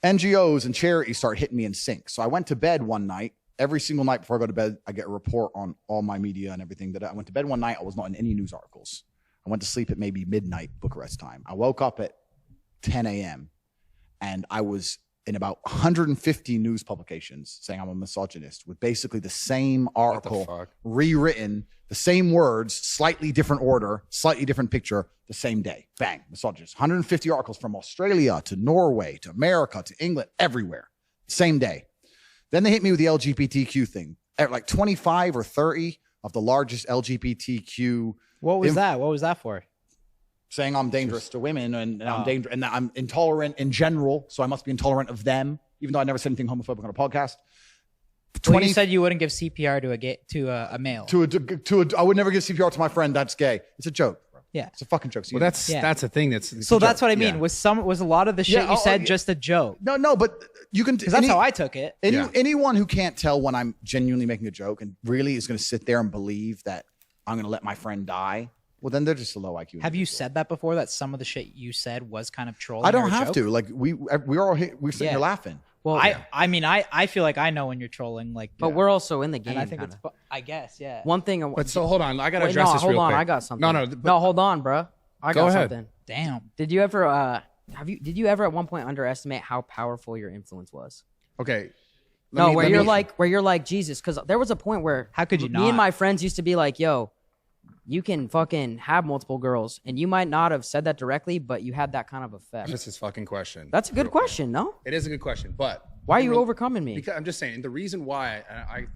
NGOs and charities start hitting me in sync. So I went to bed one night. Every single night before I go to bed, I get a report on all my media and everything. That I went to bed one night, I was not in any news articles. I went to sleep at maybe midnight Bucharest time. I woke up at 10 a.m. and I was in about 150 news publications saying I'm a misogynist with basically the same article rewritten, the same words, slightly different order, slightly different picture, the same day. Bang, misogynist. 150 articles from Australia to Norway to America to England, everywhere. Same day. Then they hit me with the LGBTQ thing. At like 25 or 30 of the largest LGBTQ. What was that? What was that for? Saying I'm dangerous to women and I'm dangerous and that I'm intolerant in general, so I must be intolerant of them, even though I never said anything homophobic on a podcast. Well, you said you wouldn't give CPR to a male. I would never give CPR to my friend that's gay. It's a joke, bro. Yeah. It's a fucking joke. Well, that's a thing. So that's what I mean. Yeah. Was a lot of the shit you said just a joke? No, but you can. Because that's how I took it. Anyone who can't tell when I'm genuinely making a joke and really is going to sit there and believe that I'm going to let my friend die, well, then they're just a low IQ. Have you said that before? That some of the shit you said was kind of trolling? I don't or a have joke? to. Like we're all we're sitting here laughing. Well, I mean, I feel like I know when you're trolling. Like, but we're also in the game. and I think kinda. it's. I guess, yeah. One thing. But so hold on, I gotta Wait, address no, this hold real on. quick. I got something. No, hold on, bro. I Go got ahead. something. Damn. Did you ever did you ever at one point underestimate how powerful your influence was? Okay. Where you're like Jesus, because there was a point where How could you me not? and my friends used to be like, yo, you can fucking have multiple girls, and you might not have said that directly, but you had that kind of effect. That's his fucking question. That's a good question, no? It is a good question, but Why are you overcoming me? Because I'm just saying the reason why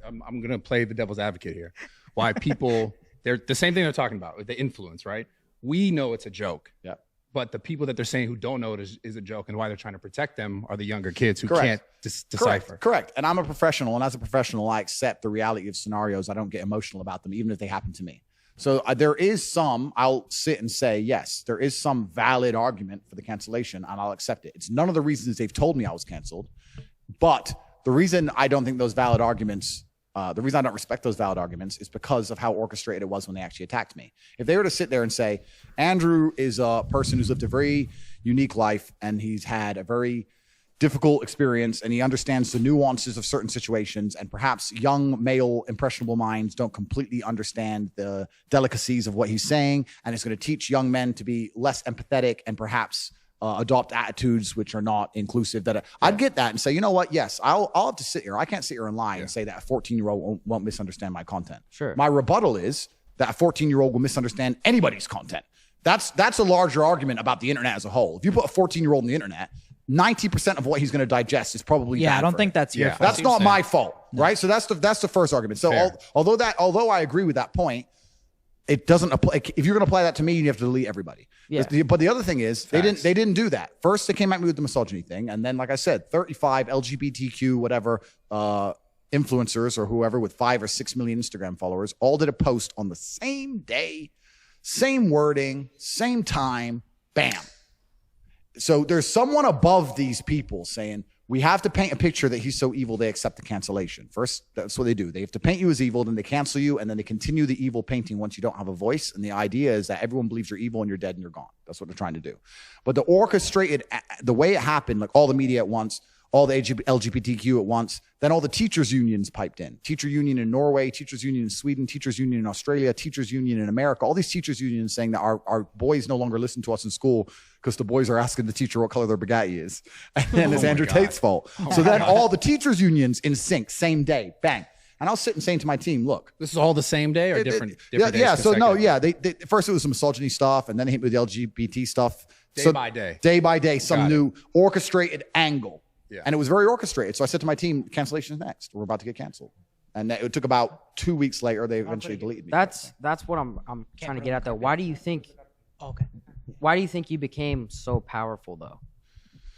I'm gonna play the devil's advocate here. Why people they're the same thing they're talking about with the influence, right? We know it's a joke. Yeah. But the people that they're saying who don't know it is a joke, and why they're trying to protect them are the younger kids who Correct. can't decipher. Correct. And I'm a professional, and as a professional, I accept the reality of scenarios. I don't get emotional about them, even if they happen to me. So there is some, I'll sit and say, yes, there is some valid argument for the cancellation, and I'll accept it. It's none of the reasons they've told me I was canceled. But the reason I don't think those valid arguments, the reason I don't respect those valid arguments is because of how orchestrated it was when they actually attacked me. If they were to sit there and say, Andrew is a person who's lived a very unique life and he's had a very difficult experience and he understands the nuances of certain situations, and perhaps young male impressionable minds don't completely understand the delicacies of what he's saying, and it's going to teach young men to be less empathetic and perhaps adopt attitudes which are not inclusive, I'd get that and say, you know what, yes, I'll have to sit here. I can't sit here and lie and say that a 14-year-old won't misunderstand my content. Sure. My rebuttal is that a 14-year-old will misunderstand anybody's content. That's a larger argument about the internet as a whole. If you put a 14-year-old on the internet, 90% of what he's going to digest is probably bad I don't for think him. that's your fault. That's not my fault, right? So that's the first argument. So although I agree with that point, it doesn't apply. If you're going to apply that to me, you have to delete everybody. Yeah. But the other thing is, they didn't do that. First, they came at me with the misogyny thing, and then, like I said, 35 LGBTQ whatever influencers or whoever with 5 or 6 million Instagram followers all did a post on the same day, same wording, same time, bam. So there's someone above these people saying, we have to paint a picture that he's so evil they accept the cancellation. First, that's what they do. They have to paint you as evil, then they cancel you, and then they continue the evil painting once you don't have a voice. And the idea is that everyone believes you're evil and you're dead and you're gone. That's what they're trying to do. But the orchestrated, the way it happened, like all the media at once, all the LGBTQ at once, then all the teachers' unions piped in. Teacher union in Norway, teachers' union in Sweden, teachers' union in Australia, teachers' union in America. All these teachers' unions saying that our boys no longer listen to us in school because the boys are asking the teacher what color their Bugatti is. And then it's Andrew Tate's fault. So then all the teachers' unions in sync, same day, bang. And I was sitting saying to my team, look. This is all the same day or different days? Yeah, so no, yeah. They first it was some misogyny stuff, and then they hit me with the LGBT stuff. Day by day. Day by day, some Got new orchestrated angle. Yeah. And it was very orchestrated. So I said to my team, cancellation is next. We're about to get canceled. And it took about 2 weeks later, they eventually deleted me. That's what I'm trying to get at though. Why do you think you became so powerful though?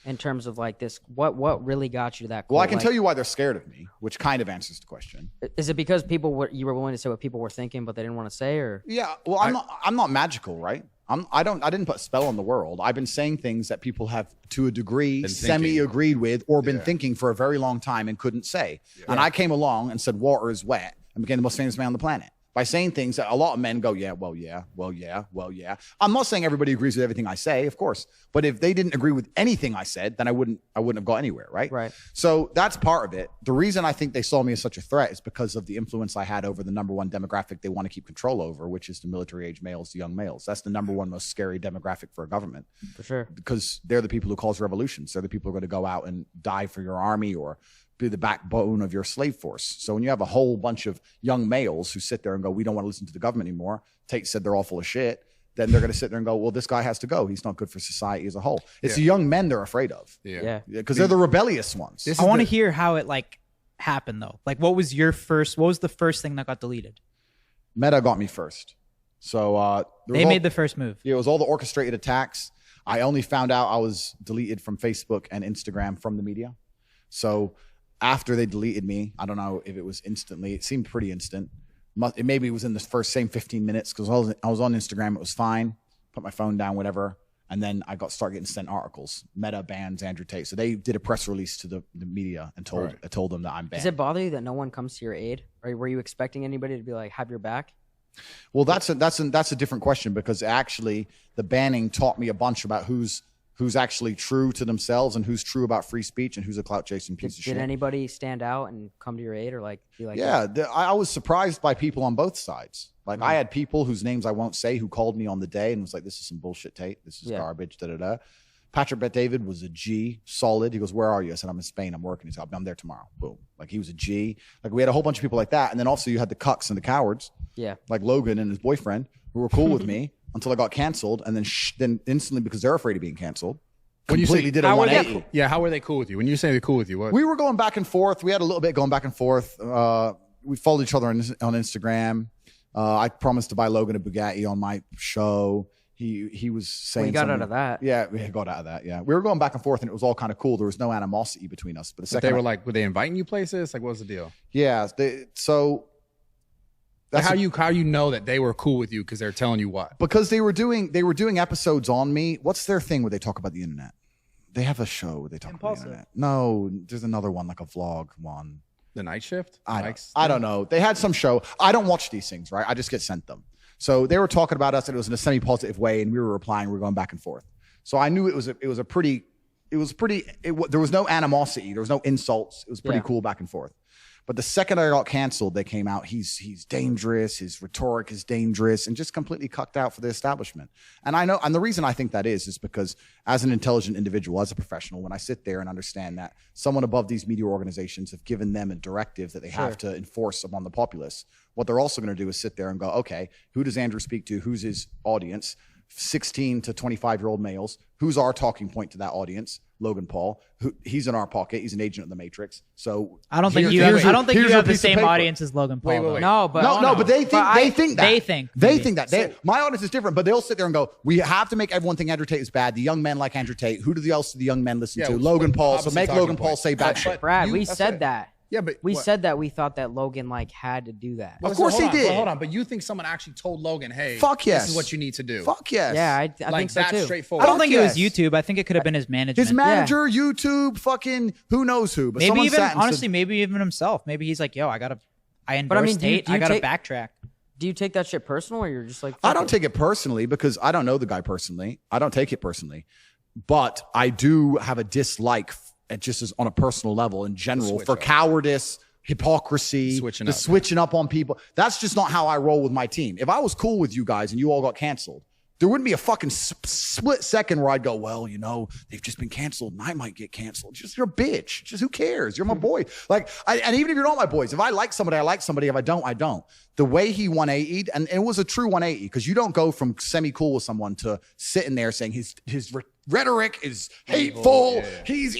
In terms of like this, what really got you to that? Well, I can tell you why they're scared of me, which kind of answers the question. Is it because you were willing to say what people were thinking, but they didn't want to say, or? Yeah, well, I'm not magical, right? I didn't put a spell on the world. I've been saying things that people have, to a degree, semi-agreed with or been thinking for a very long time and couldn't say. Yeah. And I came along and said, water is wet, and became the most famous man on the planet. By saying things that a lot of men go, yeah, well, yeah, well, yeah, well, yeah. I'm not saying everybody agrees with everything I say, of course. But if they didn't agree with anything I said, then I wouldn't have got anywhere, right? Right. So that's part of it. The reason I think they saw me as such a threat is because of the influence I had over the number one demographic they want to keep control over, which is the military-age males, the young males. That's the number one most scary demographic for a government. For sure. Because they're the people who cause revolutions. They're the people who are going to go out and die for your army or be the backbone of your slave force. So when you have a whole bunch of young males who sit there and go, we don't want to listen to the government anymore, Tate said they're all full of shit, then they're going to sit there and go, well, this guy has to go. He's not good for society as a whole. It's the young men they're afraid of. Yeah. Because they're the rebellious ones. I want to hear how it like happened though. Like what was the first thing that got deleted? Meta got me first. So they made the first move. Yeah, it was all the orchestrated attacks. I only found out I was deleted from Facebook and Instagram from the media. So after they deleted me, I don't know if it was instantly. It seemed pretty instant. Maybe it was in the first same 15 minutes because I was on Instagram. It was fine. Put my phone down, whatever. And then I started getting sent articles. Meta bans Andrew Tate. So they did a press release to the media and told them that I'm banned. Does it bother you that no one comes to your aid? Or were you expecting anybody to be like, have your back? Well, that's a different question because actually the banning taught me a bunch about who's actually true to themselves and who's true about free speech and who's a clout chasing piece of shit. Did anybody stand out and come to your aid or like be like? Yeah, I was surprised by people on both sides. Like I had people whose names I won't say who called me on the day and was like, "This is some bullshit, Tate. This is garbage." Da da da. Patrick Bet David was a G, solid. He goes, "Where are you?" I said, "I'm in Spain. I'm working." He said, "I'm there tomorrow." Boom. Like he was a G. Like we had a whole bunch of people like that, and then also you had the cucks and the cowards. Yeah. Like Logan and his boyfriend who were cool with me until I got canceled, and then instantly because they're afraid of being canceled. When you say did a 180. How were they cool with you? When you say they're cool with you, what? We were going back and forth. We had a little bit going back and forth. We followed each other on Instagram. I promised to buy Logan a Bugatti on my show. He was saying we got out of that. Yeah, we got out of that. Yeah, we were going back and forth, and it was all kind of cool. There was no animosity between us. But they were like, were they inviting you places? Like, what was the deal? Yeah. So That's how you know that they were cool with you because they're telling you what? Because they were doing episodes on me. What's their thing where they talk about the internet? They have a show where they talk about the internet. No, there's another one, like a vlog one. The Night Shift? I don't know. They had some show. I don't watch these things, right? I just get sent them. So they were talking about us, and it was in a semi-positive way, and we were replying. We were going back and forth. So I knew there was no animosity. There was no insults. It was pretty cool back and forth. But the second I got canceled, they came out, he's dangerous, his rhetoric is dangerous, and just completely cucked out for the establishment. And I know, and the reason I think that is because as an intelligent individual, as a professional, when I sit there and understand that someone above these media organizations have given them a directive that they have to enforce upon the populace, what they're also going to do is sit there and go, okay, who does Andrew speak to? Who's his audience? 16 to 25-year-old males. Who's our talking point to that audience? Logan Paul. He's in our pocket. He's an agent of the Matrix. So I don't think you have the same audience as Logan Paul. Wait. No, but they think that. My audience is different, but they'll sit there and go, we have to make everyone think Andrew Tate is bad. The young men like Andrew Tate. Who do the young men listen to? Logan Paul. So make Logan Paul say bad shit. Brad, we said that. Yeah, but we said that we thought that Logan had to do that. Of course he did. Well, hold on, but you think someone actually told Logan, "Hey, fuck yes, this is what you need to do." Fuck yes. Yeah, I think so too. Straightforward. I don't think it was YouTube. I think it could have been his management. His manager, YouTube, fucking who knows who. But maybe even himself. Maybe he's like, "Yo, I endorse Tate. I gotta backtrack." Do you take that shit personal, or you're just like? I don't take it personally because I don't know the guy personally. I don't take it personally, but I do have a dislike, just as on a personal level in general, for cowardice. Hypocrisy, switching up on people. That's just not how I roll with my team. If I was cool with you guys and you all got canceled, there wouldn't be a fucking split second where I'd go, well, they've just been canceled and I might get canceled. Just, you're a bitch. Just who cares? You're my boy. And even if you're not my boys, if I like somebody, I like somebody. If I don't, I don't. The way he 180'd, and it was a true 180, because you don't go from semi-cool with someone to sitting there saying his rhetoric is hateful. Yeah. He's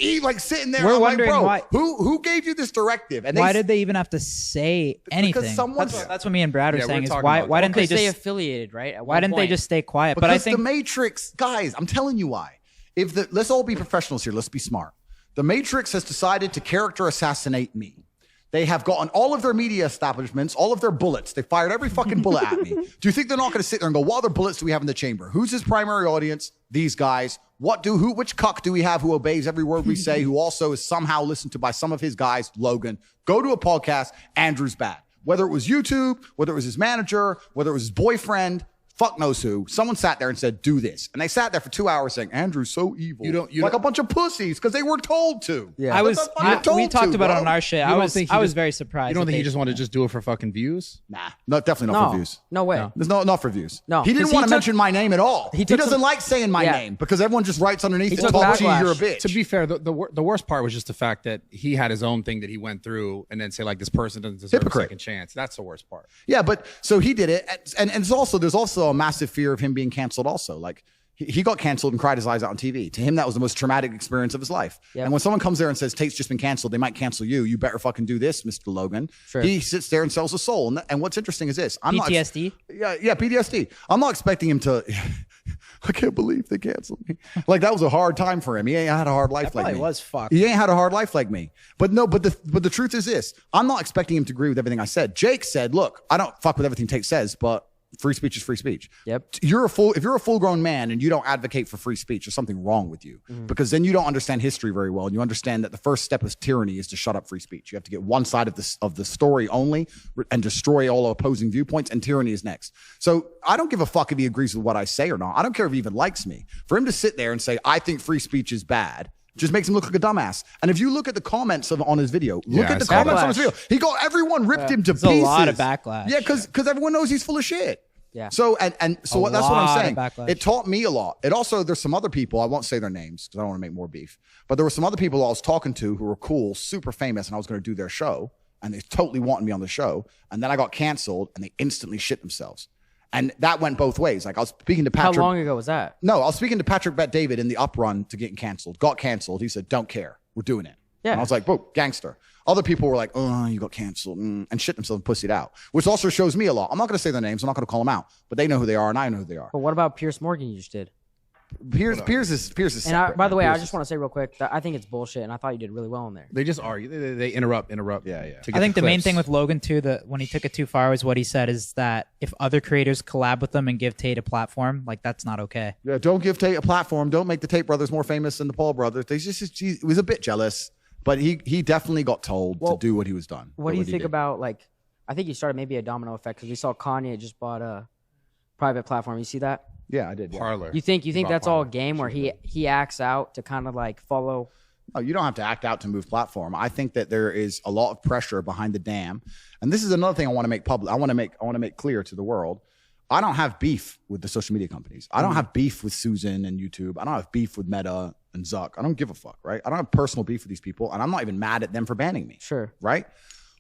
sitting there. We're wondering why. Who gave you this directive? And why did they even have to say anything? Because that's what me and Brad are saying. Is why didn't they just stay affiliated? Right? Why didn't they just stay quiet? Because I think the Matrix, guys, I'm telling you why. Let's all be professionals here. Let's be smart. The Matrix has decided to character assassinate me. They have gotten all of their media establishments, all of their bullets. They fired every fucking bullet at me. Do you think they're not going to sit there and go, what other bullets do we have in the chamber? Who's his primary audience? These guys. Which cuck do we have who obeys every word we say, who also is somehow listened to by some of his guys? Logan. Go to a podcast. Andrew's bad. Whether it was YouTube, whether it was his manager, whether it was his boyfriend, fuck knows who. Someone sat there and said, do this. And they sat there for 2 hours saying, Andrew's so evil. Like a bunch of pussies because they were told to. Yeah. We talked about it on our shit. I was very surprised. You don't think he just wanted to just do it for fucking views? Nah, definitely not for views. No way. There's not for views. No. He didn't want to mention my name at all. He doesn't like saying my name because everyone just writes underneath it, topg, you're a bitch. To be fair, the worst part was just the fact that he had his own thing that he went through and then say this person doesn't deserve a second chance. That's the worst part. Yeah, but so he did it. And there's also a massive fear of him being canceled also. He got canceled and cried his eyes out on TV. To him, that was the most traumatic experience of his life. Yep. And when someone comes there and says, Tate's just been canceled, they might cancel you. You better fucking do this, Mr. Logan. Sure. He sits there and sells a soul. And what's interesting is this. PTSD? Yeah, PTSD. I'm not expecting him to... I can't believe they canceled me. That was a hard time for him. He ain't had a hard life like me. That was fucked. He ain't had a hard life like me. But the truth is this. I'm not expecting him to agree with everything I said. Jake said, look, I don't fuck with everything Tate says, but free speech is free speech. Yep. If you're a full-grown man and you don't advocate for free speech, there's something wrong with you. Because then you don't understand history very well, and you understand that the first step of tyranny is to shut up free speech. You have to get one side of the story only and destroy all opposing viewpoints, and tyranny is next. So I don't give a fuck if he agrees with what I say or not. I don't care if he even likes me. For him to sit there and say, I think free speech is bad, just makes him look like a dumbass. And if you look at the comments on his video, comments on his video. Everyone ripped him to pieces. A lot of backlash. Yeah, because everyone knows he's full of shit. Yeah. So that's what I'm saying. It taught me a lot. It also, there's some other people, I won't say their names because I don't want to make more beef, but there were some other people I was talking to who were cool, super famous, and I was going to do their show, and they totally wanted me on the show. And then I got canceled, and they instantly shit themselves. And that went both ways. I was speaking to Patrick. How long ago was that? No, I was speaking to Patrick Bet-David in the uprun to getting canceled. Got canceled. He said, don't care. We're doing it. Yeah. And I was like, whoa, gangster. Other people were like, oh, you got canceled, and shit themselves and pussied out, which also shows me a lot. I'm not going to say their names. I'm not going to call them out, but they know who they are, and I know who they are. But what about Pierce Morgan you just did? Piers is And separate, by the man. way, I Piers just is- want to say real quick that I think it's bullshit, and I thought you did really well in there. They just argue. They interrupt. Yeah. to get I think the main clips. thing with Logan too, that when he took it too far, was what he said is that if other creators collab with them and give Tate a platform, like that's not okay. Yeah, don't give Tate a platform. Don't make the Tate brothers more famous than the Paul brothers. He was a bit jealous, but he definitely got told to do what he was done. What do you he think did. about, like, I think you started maybe a domino effect because we saw Kanye just bought a private platform. You see that? Yeah, I did. Yeah. Parlor. You think He bought that's all a Parler. game where he acts out to kind of like follow? Oh, you don't have to act out to move platform. I think that there is a lot of pressure behind the dam, and this is another thing I want to make public. I want to make clear to the world. I don't have beef with the social media companies. I don't have beef with Susan and YouTube. I don't have beef with Meta and Zuck. I don't give a fuck, right? I don't have personal beef with these people, and I'm not even mad at them for banning me. Sure. Right?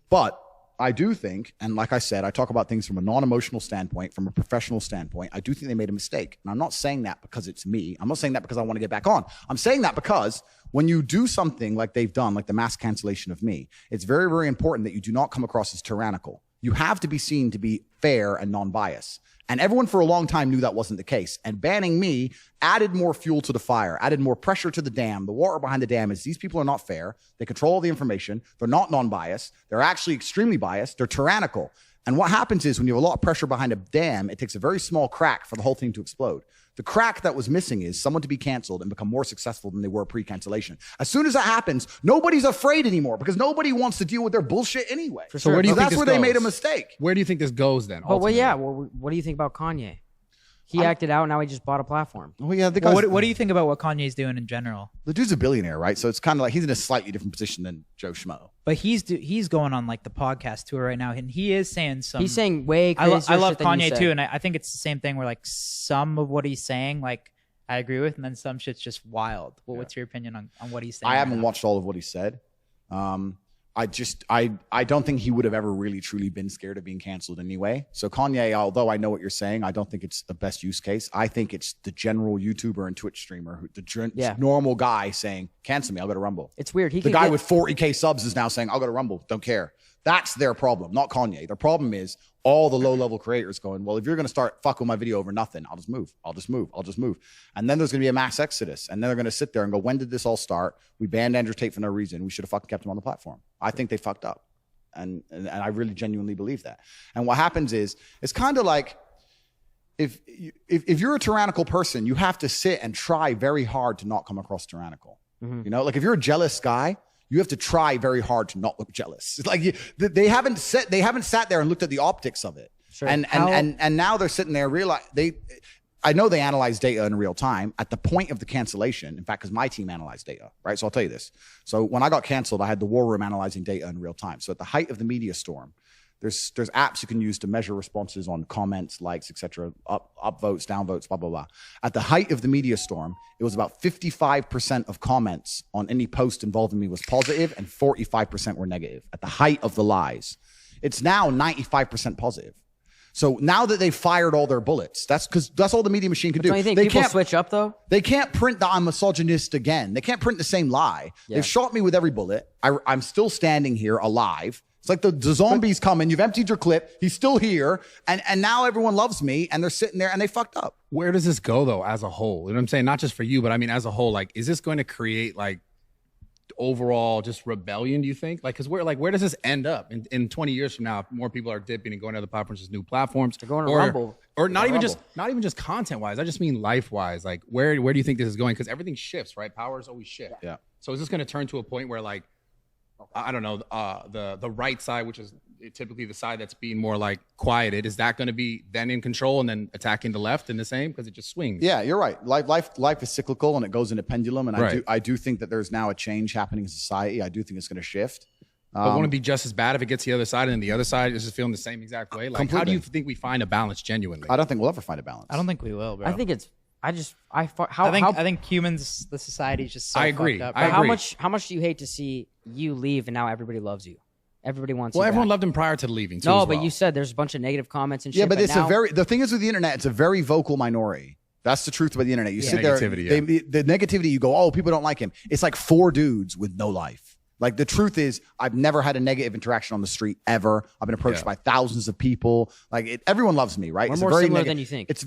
But I do think, and like I said, I talk about things from a non-emotional standpoint, from a professional standpoint. I do think they made a mistake. And I'm not saying that because it's me. I'm not saying that because I want to get back on. I'm saying that because when you do something like they've done, like the mass cancellation of me, it's very, very important that you do not come across as tyrannical. You have to be seen to be fair and non-biased. And everyone for a long time knew that wasn't the case. And banning me added more fuel to the fire, added more pressure to the dam. The water behind the dam is these people are not fair. They control all the information. They're not non-biased. They're actually extremely biased. They're tyrannical. And what happens is when you have a lot of pressure behind a dam, it takes a very small crack for the whole thing to explode. The crack that was missing is someone to be canceled and become more successful than they were pre-cancellation. As soon as that happens, nobody's afraid anymore because nobody wants to deal with their bullshit anyway. So where do you think that's this where they made a goes? mistake. Where do you think this goes then? But well, ultimately? yeah. Well, what do you think about Kanye? He acted out. Now he just bought a platform. Oh yeah, the Well, guy's, what do you think about what Kanye's doing in general? the dude's a billionaire, right? So it's kind of like he's in a slightly different position than Joe Schmo. But he's going on like the podcast tour right now, and he is saying some. He's saying way I, crazier I love shit than you Kanye said. too, and I think it's the same thing where like some of what he's saying, like I agree with, and then some shit's just wild. Well, what's your opinion on what he's saying? I haven't right now? watched all of what he said. I don't think he would have ever really truly been scared of being canceled anyway. So Kanye, although I know what you're saying, I don't think it's the best use case. I think it's the general YouTuber and Twitch streamer, normal guy saying, cancel me, I'll go to Rumble. It's weird. The guy with 40K subs is now saying, I'll go to Rumble, don't care. That's their problem, not Kanye. Their problem is all the low-level creators going, well, if you're going to start fucking my video over nothing, I'll just move. And then there's going to be a mass exodus. And then they're going to sit there and go, when did this all start? We banned Andrew Tate for no reason. We should have fucking kept him on the platform. I think they fucked up. And I really genuinely believe that. And what happens is, it's kind of like, if you're a tyrannical person, you have to sit and try very hard to not come across tyrannical. You know, like if you're a jealous guy, you have to try very hard to not look jealous. It's like they haven't sat there and looked at the optics of it. Sure. And now they're sitting there I know they analyze data in real time at the point of the cancellation. In fact, because my team analyzed data, right? So I'll tell you this. So when I got canceled, I had the war room analyzing data in real time. So at the height of the media storm, there's apps you can use to measure responses on comments, likes, etc., up votes, down votes, blah, blah, blah. At the height of the media storm, it was about 55% of comments on any post involving me was positive and 45% were negative at the height of the lies. It's now 95% positive. So now that they've fired all their bullets, that's all the media machine can do. Don't you think They people can't switch up though? They can't print that I'm misogynist again. They can't print the same lie. Yeah. They've shot me with every bullet. I'm still standing here alive. It's like the zombies coming. You've emptied your clip. He's still here. And now everyone loves me and they're sitting there and they fucked up. Where does this go though, as a whole? You know what I'm saying? Not just for you, but I mean, as a whole, like, is this going to create like overall just rebellion, do you think? Like, cause where does this end up in 20 years from now? If more people are dipping and going to other platforms, just new platforms. They're going to Rumble. Or not even Rumble. just content wise. I just mean life wise. Like where do you think this is going? Cause everything shifts, right? Powers always shift. Yeah. So is this going to turn to a point where like, I don't know, the right side, which is typically the side that's being more like quieted, is that going to be then in control and then attacking the left in the same? Because it just swings. Yeah, you're right. Life is cyclical and it goes in a pendulum. And Right. I do think that there's now a change happening in society. I do think it's going to shift. But won't it be just as bad if it gets the other side and then the other side is just feeling the same exact way? Like, how do Completely. you think we find a balance genuinely? I don't think we'll ever find a balance. I don't think we will, bro. I think it's. I think humans, the society is just so I agree. fucked up. I But agree. how much do you hate to see you leave and now everybody loves you? Everybody wants Well, you everyone back. loved him prior to leaving too. No, as but well. you said there's a bunch of negative comments and shit. Yeah, but it's now, the thing is with the internet, it's a very vocal minority. That's the truth about the internet. You sit there, Negativity, yeah. the negativity, you go, oh, people don't like him. It's like 4 dudes with no life. Like the truth is, I've never had a negative interaction on the street ever. I've been approached by thousands of people. Like everyone loves me, right? We're It's more a very similar than you think. It's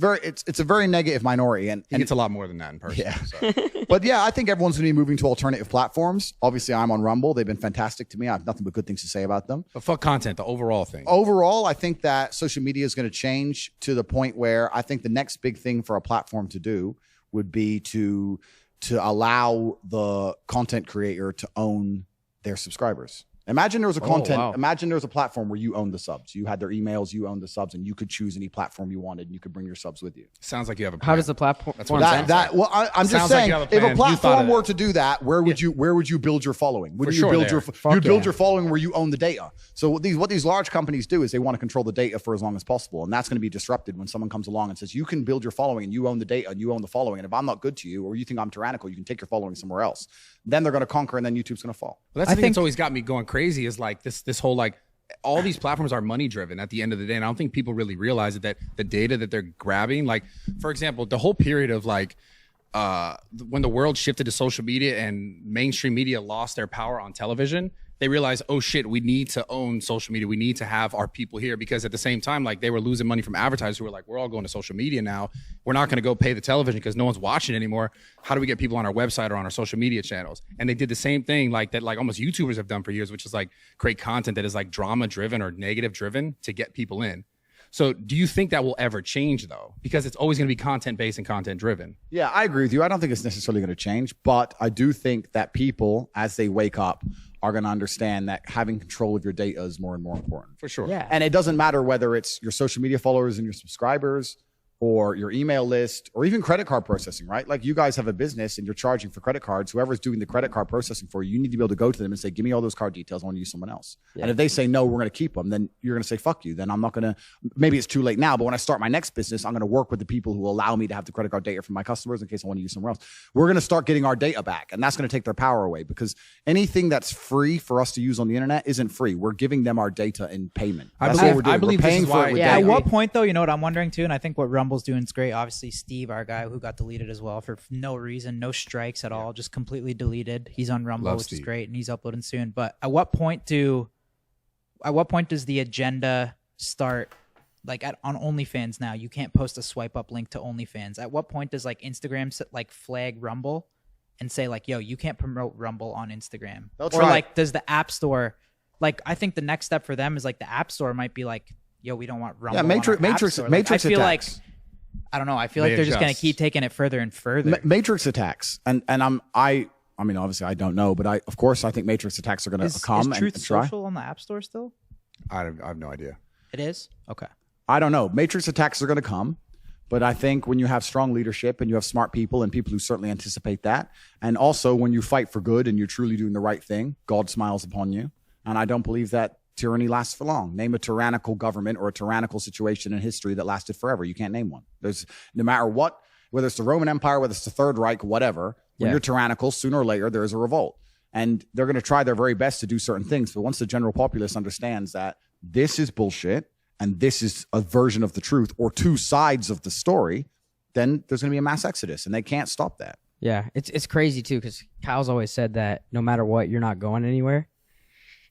a very negative minority, and It's a lot more than that in person. Yeah. So. But yeah, I think everyone's going to be moving to alternative platforms. Obviously, I'm on Rumble. They've been fantastic to me. I have nothing but good things to say about them. But fuck content, the overall thing. Overall, I think that social media is going to change to the point where I think the next big thing for a platform to do would be to allow the content creator to own their subscribers. Imagine there was imagine there was a platform where you owned the subs. You had their emails, you owned the subs, and you could choose any platform you wanted, and you could bring your subs with you. Sounds like you have a plan. How does the platform? That's what I'm saying. Well, I'm just Sounds like saying, you have a if plan. a You thought of platform that. were to do that, where would you build your following? Wouldn't For you sure build there. your build your following where you own the data? So what these large companies do is they want to control the data for as long as possible, and that's going to be disrupted when someone comes along and says you can build your following and you own the data and you own the following, and if I'm not good to you or you think I'm tyrannical, you can take your following somewhere else. Then they're going to conquer, and then YouTube's going to fall. Well, that's the thing that's always got me going crazy is like this whole like all these platforms are money driven at the end of the day. And I don't think people really realize that the data that they're grabbing, like for example, the whole period of like when the world shifted to social media and mainstream media lost their power on television, they realized, oh shit, we need to own social media. We need to have our people here, because at the same time, like they were losing money from advertisers who were like, we're all going to social media now. We're not going to go pay the television because no one's watching anymore. How do we get people on our website or on our social media channels? And they did the same thing like that, like almost YouTubers have done for years, which is like create content that is like drama driven or negative driven to get people in. So do you think that will ever change though? Because it's always going to be content based and content driven. Yeah, I agree with you. I don't think it's necessarily going to change, but I do think that people, as they wake up, are going to understand that having control of your data is more and more important. For sure. Yeah. And it doesn't matter whether it's your social media followers and your subscribers or your email list or even credit card processing, right? Like you guys have a business and you're charging for credit cards. Whoever's doing the credit card processing for you, you need to be able to go to them and say, give me all those card details. I want to use someone else. Yeah. And if they say, no, we're going to keep them, then you're going to say, fuck you. Then I'm not going to, maybe it's too late now, but when I start my next business, I'm going to work with the people who allow me to have the credit card data from my customers in case I want to use somewhere else. We're going to start getting our data back, and that's going to take their power away, because anything that's free for us to use on the internet isn't free. We're giving them our data in payment. That's what we're doing. I believe we're paying this is for why- it with Yeah, data. at what point though, you know what I'm wondering too, and I think what Rumble's doing is great. Obviously, Steve, our guy who got deleted as well for no reason, no strikes at all, just completely deleted. He's on Rumble, Love which Steve. is great, and he's uploading soon. But at what point does the agenda start? Like on OnlyFans now, you can't post a swipe up link to OnlyFans. At what point does like Instagram like flag Rumble and say like, yo, you can't promote Rumble on Instagram? They'll Or try. like, does the App Store, like, I think the next step for them is like the App Store might be like, yo, we don't want Rumble. Yeah, on Matrix- our App Matrix- Store. Matrix I feel attacks. like, I don't know. I feel like They they're just going to adjust. keep taking it further and further. Matrix attacks, and I mean, obviously, I don't know, but I think Matrix attacks are going to come is Truth and try. Social on the App Store still? I have no idea. It is? Okay. I don't know. Matrix attacks are going to come, but I think when you have strong leadership and you have smart people and people who certainly anticipate that, and also when you fight for good and you're truly doing the right thing, God smiles upon you. And I don't believe that tyranny lasts for long. Name a tyrannical government or a tyrannical situation in history that lasted forever. You can't name one. There's no matter what, whether it's the Roman Empire, whether it's the Third Reich, whatever, when you're tyrannical, sooner or later, there is a revolt. And they're going to try their very best to do certain things. But once the general populace understands that this is bullshit and this is a version of the truth or two sides of the story, then there's going to be a mass exodus, and they can't stop that. Yeah, it's crazy too, because Kyle's always said that no matter what, you're not going anywhere.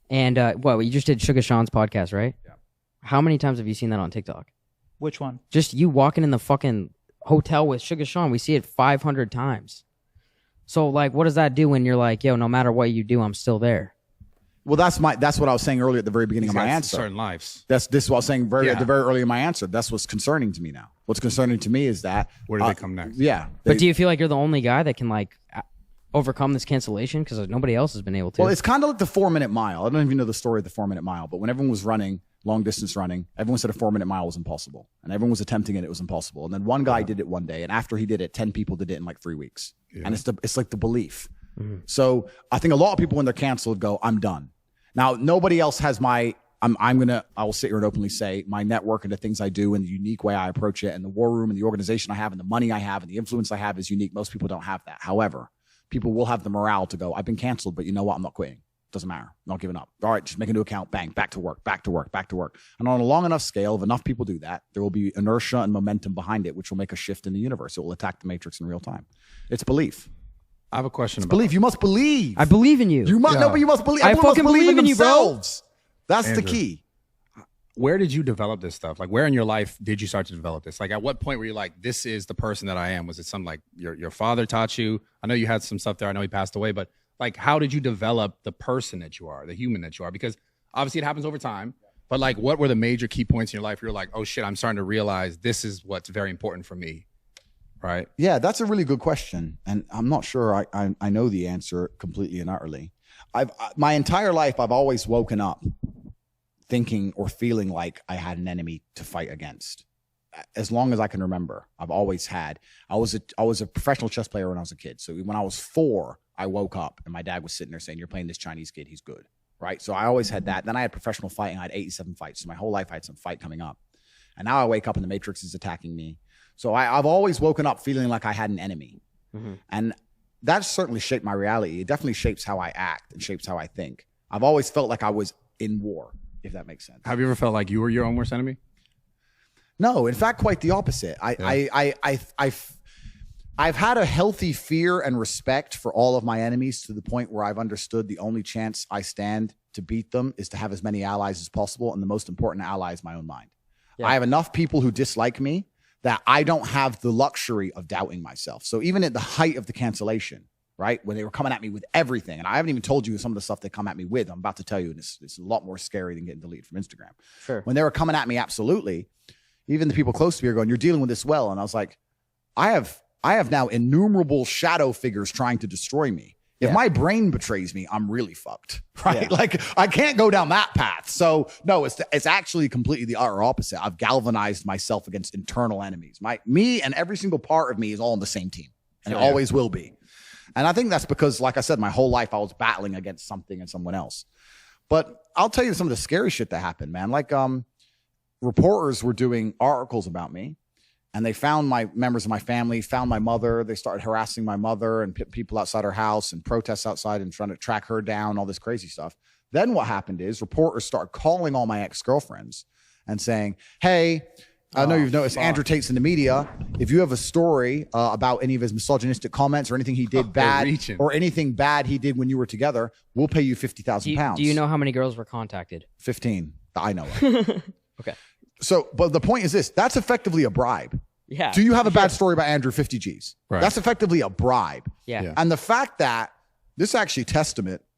And you just did Sugar Sean's podcast, right? Yeah. How many times have you seen that on TikTok? Which one? Just you walking in the fucking hotel with Sugar Sean. We see it 500 times. So like, what does that do when you're like, yo, no matter what you do, I'm still there? Well, that's what I was saying earlier at the very beginning of my answer. Certain lives. This is what I was saying at the very early in my answer. That's what's concerning to me now. What's concerning to me is that Where do they come next? Yeah, But do you feel like you're the only guy that can like overcome this cancellation? Because nobody else has been able to. Well, it's kind of like the 4-minute mile. I don't even know the story of the 4-minute mile, but when everyone was running long distance running, everyone said a 4-minute mile was impossible, and everyone was attempting it. It was impossible. And then one guy did it one day, and after he did it, 10 people did it in like 3 weeks. Yeah. And it's like the belief. Mm-hmm. So I think a lot of people when they're canceled go, I'm done. Now, nobody else has I will sit here and openly say my network and the things I do and the unique way I approach it and the war room and the organization I have and the money I have and the influence I have is unique. Most people don't have that. However, people will have the morale to go, I've been canceled, but you know what? I'm not quitting. Doesn't matter. I'm not giving up. All right, just make a new account. Bang, back to work, back to work, back to work. And on a long enough scale, if enough people do that, there will be inertia and momentum behind it, which will make a shift in the universe. It will attack the matrix in real time. It's belief. I have a question about Believe. You must believe. I believe in you. You must no, but you must believe. I Everyone must fucking believe in you, bro. themselves. That's the Andrew. key. where did you develop this stuff? Like, where in your life did you start to develop this? Like, at what point were you like, this is the person that I am? Was it something like your father taught you? I know you had some stuff there. I know he passed away, but like, how did you develop the person that you are, the human that you are? Because obviously it happens over time, but like, what were the major key points in your life where you're like, oh shit, I'm starting to realize this is what's very important for me, right? Yeah, that's a really good question. And I'm not sure I know the answer completely and utterly. My entire life, I've always woken up thinking or feeling like I had an enemy to fight against. As long as I can remember, I've always had. I was a professional chess player when I was a kid. So when I was 4, I woke up and my dad was sitting there saying, "You're playing this Chinese kid. He's good." Right? So I always had that. Then I had professional fighting. I had 87 fights. So my whole life I had some fight coming up. And now I wake up and the Matrix is attacking me. So I've always woken up feeling like I had an enemy. Mm-hmm. And that's certainly shaped my reality. It definitely shapes how I act and shapes how I think. I've always felt like I was in war, if that makes sense. Have you ever felt like you were your own worst enemy? No, in fact, quite the opposite. I've had a healthy fear and respect for all of my enemies to the point where I've understood the only chance I stand to beat them is to have as many allies as possible. And the most important ally is my own mind. Yeah. I have enough people who dislike me that I don't have the luxury of doubting myself. So even at the height of the cancellation, right, when they were coming at me with everything, and I haven't even told you some of the stuff they come at me with, I'm about to tell you, and it's a lot more scary than getting deleted from Instagram. Sure. When they were coming at me, absolutely, even the people close to me are going, "You're dealing with this well." And I was like, I have now innumerable shadow figures trying to destroy me. If my brain betrays me, I'm really fucked, right? Yeah. Like, I can't go down that path. So no, it's actually completely the utter opposite. I've galvanized myself against internal enemies. Me and every single part of me is all on the same team, and it always will be. And I think that's because, like I said, my whole life I was battling against something and someone else. But I'll tell you some of the scary shit that happened, man. Like, reporters were doing articles about me. And they found my members of my family, found my mother. They started harassing my mother and people outside her house and protests outside and trying to track her down, all this crazy stuff. Then what happened is reporters started calling all my ex-girlfriends and saying, "Hey, I know you've noticed Andrew Tate's in the media. If you have a story about any of his misogynistic comments or anything he did bad or anything bad he did when you were together, we'll pay you £50,000. Do you know how many girls were contacted? 15 that I know of. Okay. So, but the point is this, that's effectively a bribe. Yeah. Do you have a bad story about Andrew, 50 G's? Right. That's effectively a bribe. Yeah. And the fact that this is actually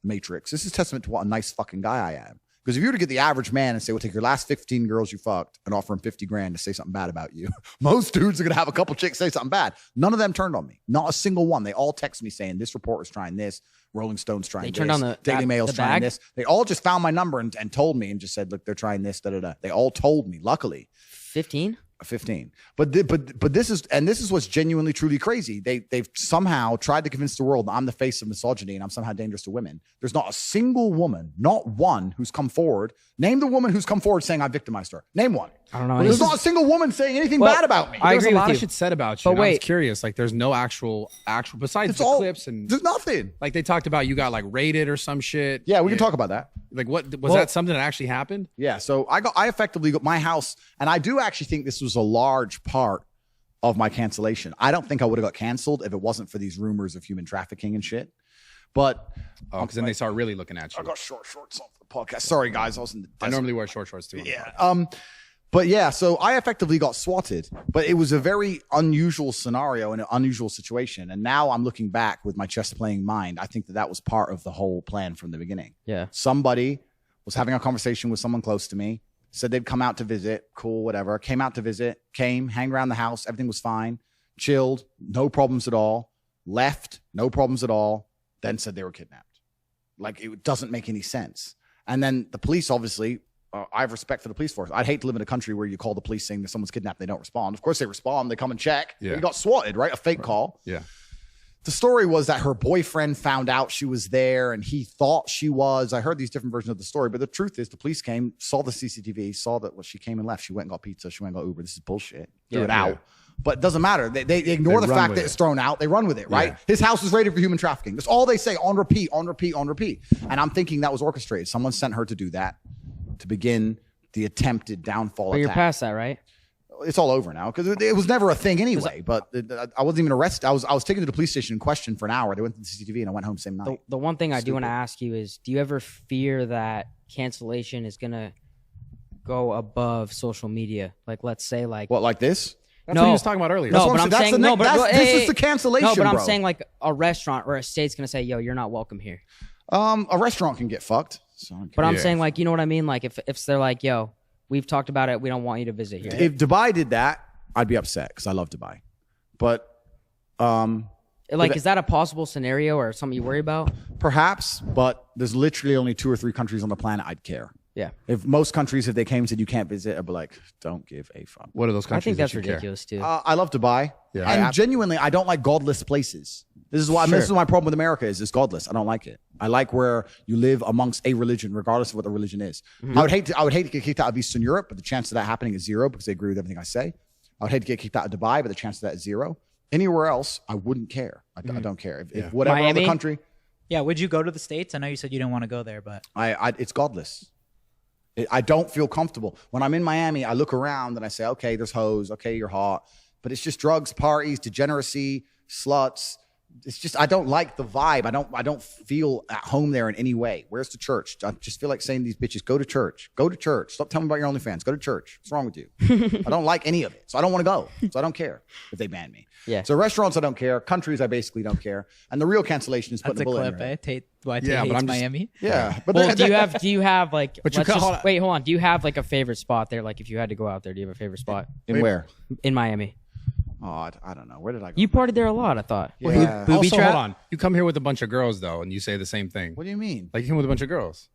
Matrix, this is testament to what a nice fucking guy I am. Because if you were to get the average man and say, "We'll take your last 15 girls you fucked and offer them 50 grand to say something bad about you," most dudes are going to have a couple chicks say something bad. None of them turned on me. Not a single one. They all text me saying, "This reporter's trying this. Rolling Stone's trying this. Turned on the Daily Mail's trying this." They all just found my number and told me and just said, "Look, they're trying this, da-da-da." They all told me, luckily. 15? 15. But this is what's genuinely truly crazy. They've somehow tried to convince the world that I'm the face of misogyny and I'm somehow dangerous to women. There's not a single woman, not one, who's come forward. Name the woman who's come forward saying I victimized her. Name one. I don't know. There's not a single woman saying anything bad about me. I agree There's a lot with of you. shit said about you. But I was wait. curious. Like, there's no actual besides It's the all clips and there's nothing. like they talked about you got like raided or some shit. Yeah, we can talk about that. Like, what was that something that actually happened? Yeah, so I effectively got my house, and I do actually think this was a large part of my cancellation. I don't think I would have got canceled if it wasn't for these rumors of human trafficking and shit. But Because then they start really looking at you. I got short shorts on the podcast. Sorry, guys, I was in the desert. I normally wear short shorts too. Yeah. But yeah, so I effectively got swatted, but it was a very unusual scenario and an unusual situation. And now I'm looking back with my chess playing mind. I think that was part of the whole plan from the beginning. Yeah. Somebody was having a conversation with someone close to me, said they'd come out to visit, cool, whatever, came out to visit, hang around the house. Everything was fine, chilled, no problems at all, left, no problems at all, then said they were kidnapped. Like, it doesn't make any sense. And then the police, obviously, I have respect for the police force. I'd hate to live in a country where you call the police saying that someone's kidnapped, they don't respond. Of course they respond. They come and check. Yeah. You got swatted, right? A fake call. Yeah. The story was that her boyfriend found out she was there and he thought she was. I heard these different versions of the story, but the truth is the police came, saw the CCTV, saw that she came and left. She went and got pizza. She went and got Uber. This is bullshit. Threw it out. But it doesn't matter. They ignore the fact that it's thrown out. They run with it, right? Yeah. His house was raided for human trafficking. That's all they say on repeat, on repeat, on repeat. And I'm thinking that was orchestrated. Someone sent her to do that to begin the attempted downfall But you're attack. past that, right? It's all over now because it was never a thing anyway. But I wasn't even arrested. I was taken to the police station in question for an hour. They went to the CCTV and I went home same night. The one thing I do want to ask you is, do you ever fear that cancellation is gonna go above social media? Like, let's say, like what, like this? That's what he was talking about earlier. No, but I'm saying no. But this is the cancellation. No, but I'm bro. saying like a restaurant or a state's gonna say, "Yo, you're not welcome here." A restaurant can get fucked. So but I'm saying, like, you know what I mean? Like, if they're like, "Yo, we've talked about it. We don't want you to visit here." If Dubai did that, I'd be upset because I love Dubai. But like, is that a possible scenario or something you worry about? Perhaps, but there's literally only 2 or 3 countries on the planet I'd care. Yeah. If most countries, if they came and said you can't visit, I'd be like, don't give a fuck. What are those countries? I think that's that you ridiculous too. I love Dubai. Yeah. And genuinely, I don't like godless places. This is why this is my problem with America is it's godless. I don't like it. I like where you live amongst a religion, regardless of what the religion is. I would hate to get kicked out of Eastern Europe, but the chance of that happening is 0 because they agree with everything I say. I would hate to get kicked out of Dubai, but the chance of that is 0. Anywhere else, I wouldn't care. I don't care. If whatever Miami? other country. Yeah, would you go to the States? I know you said you didn't want to go there, but It's godless. I don't feel comfortable. When I'm in Miami, I look around and I say, okay, there's hoes. Okay, you're hot. But it's just drugs, parties, degeneracy, sluts. It's just, I don't like the vibe. I don't feel at home there in any way. Where's the church? I just feel like saying to these bitches, go to church. Go to church. Stop telling me about your OnlyFans. Go to church. What's wrong with you? I don't like any of it. So I don't want to go. So I don't care if they ban me. Yeah. So restaurants, I don't care. Countries, I basically don't care. And the real cancellation is putting that's a a bullet in clip, your eh? head. Tate, why Tate Yeah, but hates I'm just- Miami? Yeah. But Well, do you have like? But you let's can't- just- hold on. wait, hold on. Do you have like a favorite spot there? Like, if you had to go out there, do you have a favorite spot in where? in Miami? Oh, I don't know. Where did I go? You partied there a lot, I thought. Yeah. Booby Also, trap? hold on. You come here with a bunch of girls though, and you say the same thing. What do you mean? Like you come with a bunch of girls.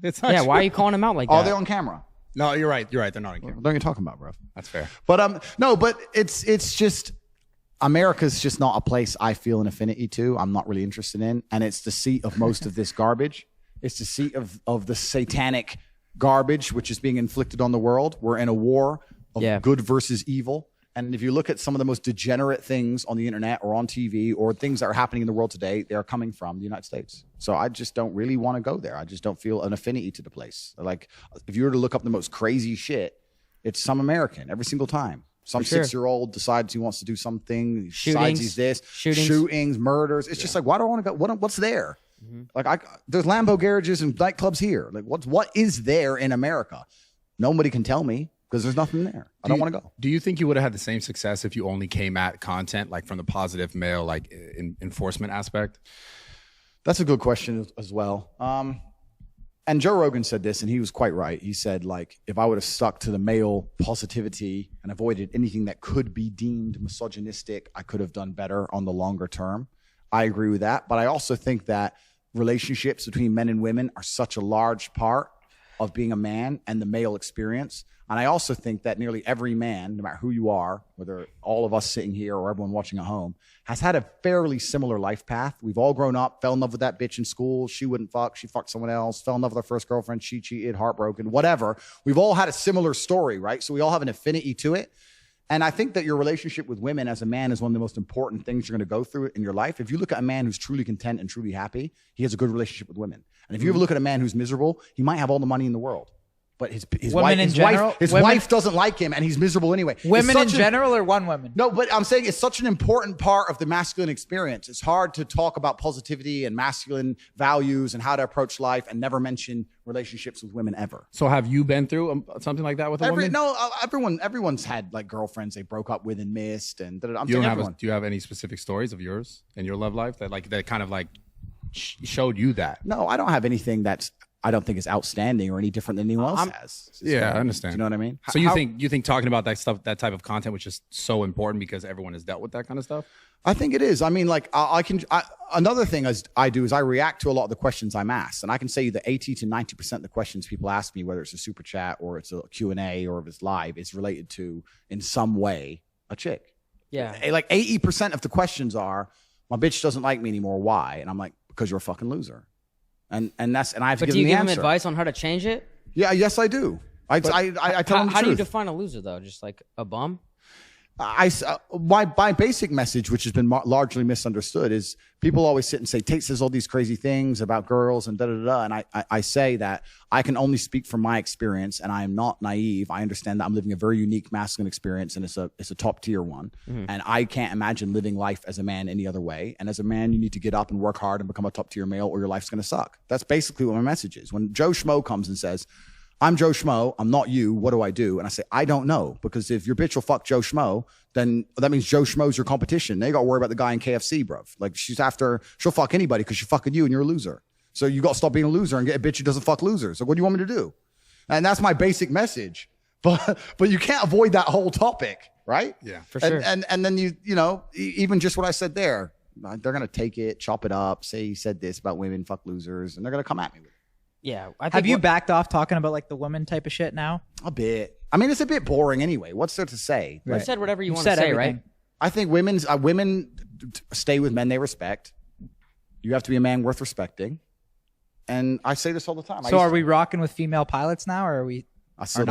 It's not Yeah, true. why are you calling him out like Oh, that? they're on camera. No, you're right. You're right. They're not on camera. What are you talking about, bro? That's fair. But no, but it's just America's just not a place I feel an affinity to. I'm not really interested in, and it's the seat of most of this garbage. It's the seat of the satanic garbage which is being inflicted on the world. We're in a war of good versus evil. And if you look at some of the most degenerate things on the internet or on TV or things that are happening in the world today, they are coming from the United States. So I just don't really want to go there. I just don't feel an affinity to the place. Like, if you were to look up the most crazy shit, it's some American every single time. Some 6-year-old decides he wants to do something. He decides he's this. Shootings, murders. It's just like, why do I want to go? What's there? Like, there's Lambo garages and nightclubs here. Like, what is there in America? Nobody can tell me. Because there's nothing there. I don't want to go. Do you think you would have had the same success if you only came at content like from the positive male like enforcement aspect? That's a good question as well. And Joe Rogan said this, and he was quite right. He said, like, if I would have stuck to the male positivity and avoided anything that could be deemed misogynistic, I could have done better on the longer term. I agree with that. But I also think that relationships between men and women are such a large part of being a man and the male experience. And I also think that nearly every man, no matter who you are, whether all of us sitting here or everyone watching at home, has had a fairly similar life path. We've all grown up, fell in love with that bitch in school. She wouldn't fuck. She fucked someone else. Fell in love with her first girlfriend. She cheated, heartbroken, whatever. We've all had a similar story, right? So we all have an affinity to it. And I think that your relationship with women as a man is one of the most important things you're going to go through in your life. If you look at a man who's truly content and truly happy, he has a good relationship with women. And if you ever look at a man who's miserable, he might have all the money in the world. But his wife doesn't like him, and he's miserable anyway. Women in general or one woman? No, but I'm saying it's such an important part of the masculine experience. It's hard to talk about positivity and masculine values and how to approach life and never mention relationships with women ever. So have you been through something like that with a woman? No, everyone's had like girlfriends they broke up with and missed. And I'm do saying you have any specific stories of yours in your love life that kind of like showed you that? No, I don't have anything that's I don't think is outstanding or any different than anyone else has. Yeah, I understand. Do you know what I mean? So you think talking about that stuff, that type of content, which is so important because everyone has dealt with that kind of stuff? I think it is. I mean, like another thing I do is I react to a lot of the questions I'm asked, and I can say that 80 to 90% of the questions people ask me, whether it's a super chat or it's a Q&A or if it's live, it's related to in some way a chick. Yeah. Like 80% of the questions are, my bitch doesn't like me anymore. Why? And I'm like, because you're a fucking loser. And I have to give them the answer. But do you give them advice on how to change it? Yeah, yes, I do. I tell them the How do you truth. define a loser though? Just like a bum? My basic message, which has been largely misunderstood, is people always sit and say, Tate says all these crazy things about girls and da-da-da. And I say that I can only speak from my experience, and I am not naive. I understand that I'm living a very unique masculine experience, and it's a top tier one. And I can't imagine living life as a man any other way. And as a man, you need to get up and work hard and become a top tier male, or your life's going to suck. That's basically what my message is. When Joe Schmo comes and says, I'm Joe Schmo, I'm not you, what do I do? And I say, I don't know, because if your bitch will fuck Joe Schmo, then that means Joe Schmo's your competition. Now you got to worry about the guy in KFC, bruv. Like, she'll fuck anybody because she's fucking you and you're a loser. So you got to stop being a loser and get a bitch who doesn't fuck losers. So what do you want me to do? And that's my basic message. But you can't avoid that whole topic, right? Yeah, for sure. And then you know, even just what I said there, they're going to take it, chop it up, say he said this about women, fuck losers, and they're going to come at me with it. Yeah. I think Have you backed off talking about like the woman type of shit now? A bit. I mean, it's a bit boring anyway. What's there to say? You said whatever you want said to say, everything. right? I think women stay with men they respect. You have to be a man worth respecting. And I say this all the time. So are we rocking with female pilots now, or are we? I still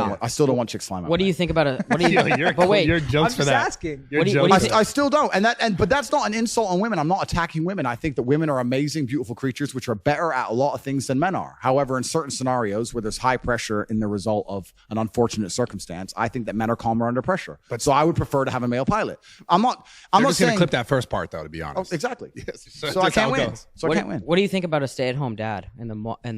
don't want chicks flying my What do plane. you think about it? What do you? But wait, Your I'm jokes for just that. asking. Your What do you jokes- think? I still don't. But that's not an insult on women. I'm not attacking women. I think that women are amazing, beautiful creatures, which are better at a lot of things than men are. However, in certain scenarios where there's high pressure in the result of an unfortunate circumstance, I think that men are calmer under pressure. So I would prefer to have a male pilot. I'm not You're just saying gonna clip that first part though, to be honest. exactly. So So I that's how can't it win. goes. So I can't win. What do you think about a stay-at-home dad and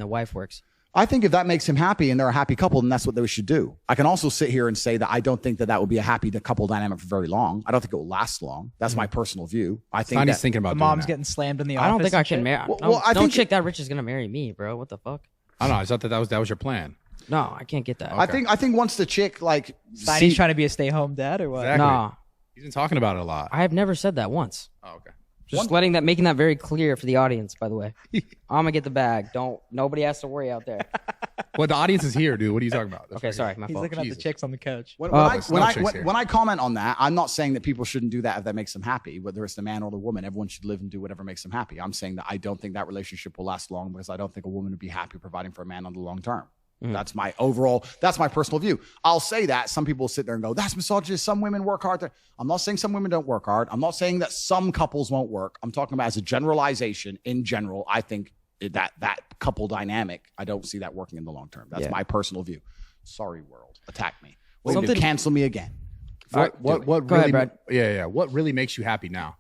the wife works? I think if that makes him happy and they're a happy couple, then that's what they should do. I can also sit here and say that I don't think that would be a happy couple dynamic for very long. I don't think it will last long. That's my personal view. I think Sonny's that, thinking about The doing mom's that. getting slammed in the office. I don't think I and can shit? marry. Well, I no think- chick that rich is gonna marry me, bro. What the fuck? I don't know. I thought that was your plan. No, I can't get that. I think once the chick like Sonny's trying to be a stay-home dad, or what? Exactly. Nah, He's been talking about it a lot. I have never said that once. Oh, okay. Just making that very clear for the audience. By the way, I'm gonna get the bag. Nobody has to worry out there. Well, the audience is here, dude. What are you talking about? That's Okay, right. sorry, my He's fault. looking at the Jesus. chicks on the couch. when no chicks here. I comment on that, I'm not saying that people shouldn't do that if that makes them happy, whether it's the man or the woman. Everyone should live and do whatever makes them happy. I'm saying that I don't think that relationship will last long because I don't think a woman would be happy providing for a man on the long term. That's my personal view. I'll say that some people will sit there and go, that's misogynist. Some women work hard. I'm not saying some women don't work hard. I'm not saying that some couples won't work. I'm talking about as a generalization. In general, I think that couple dynamic, I don't see that working in the long term. That's my personal view. Sorry, world. Attack me. Wait to cancel me again. What Go really? ahead, Brad. Yeah. What really makes you happy now?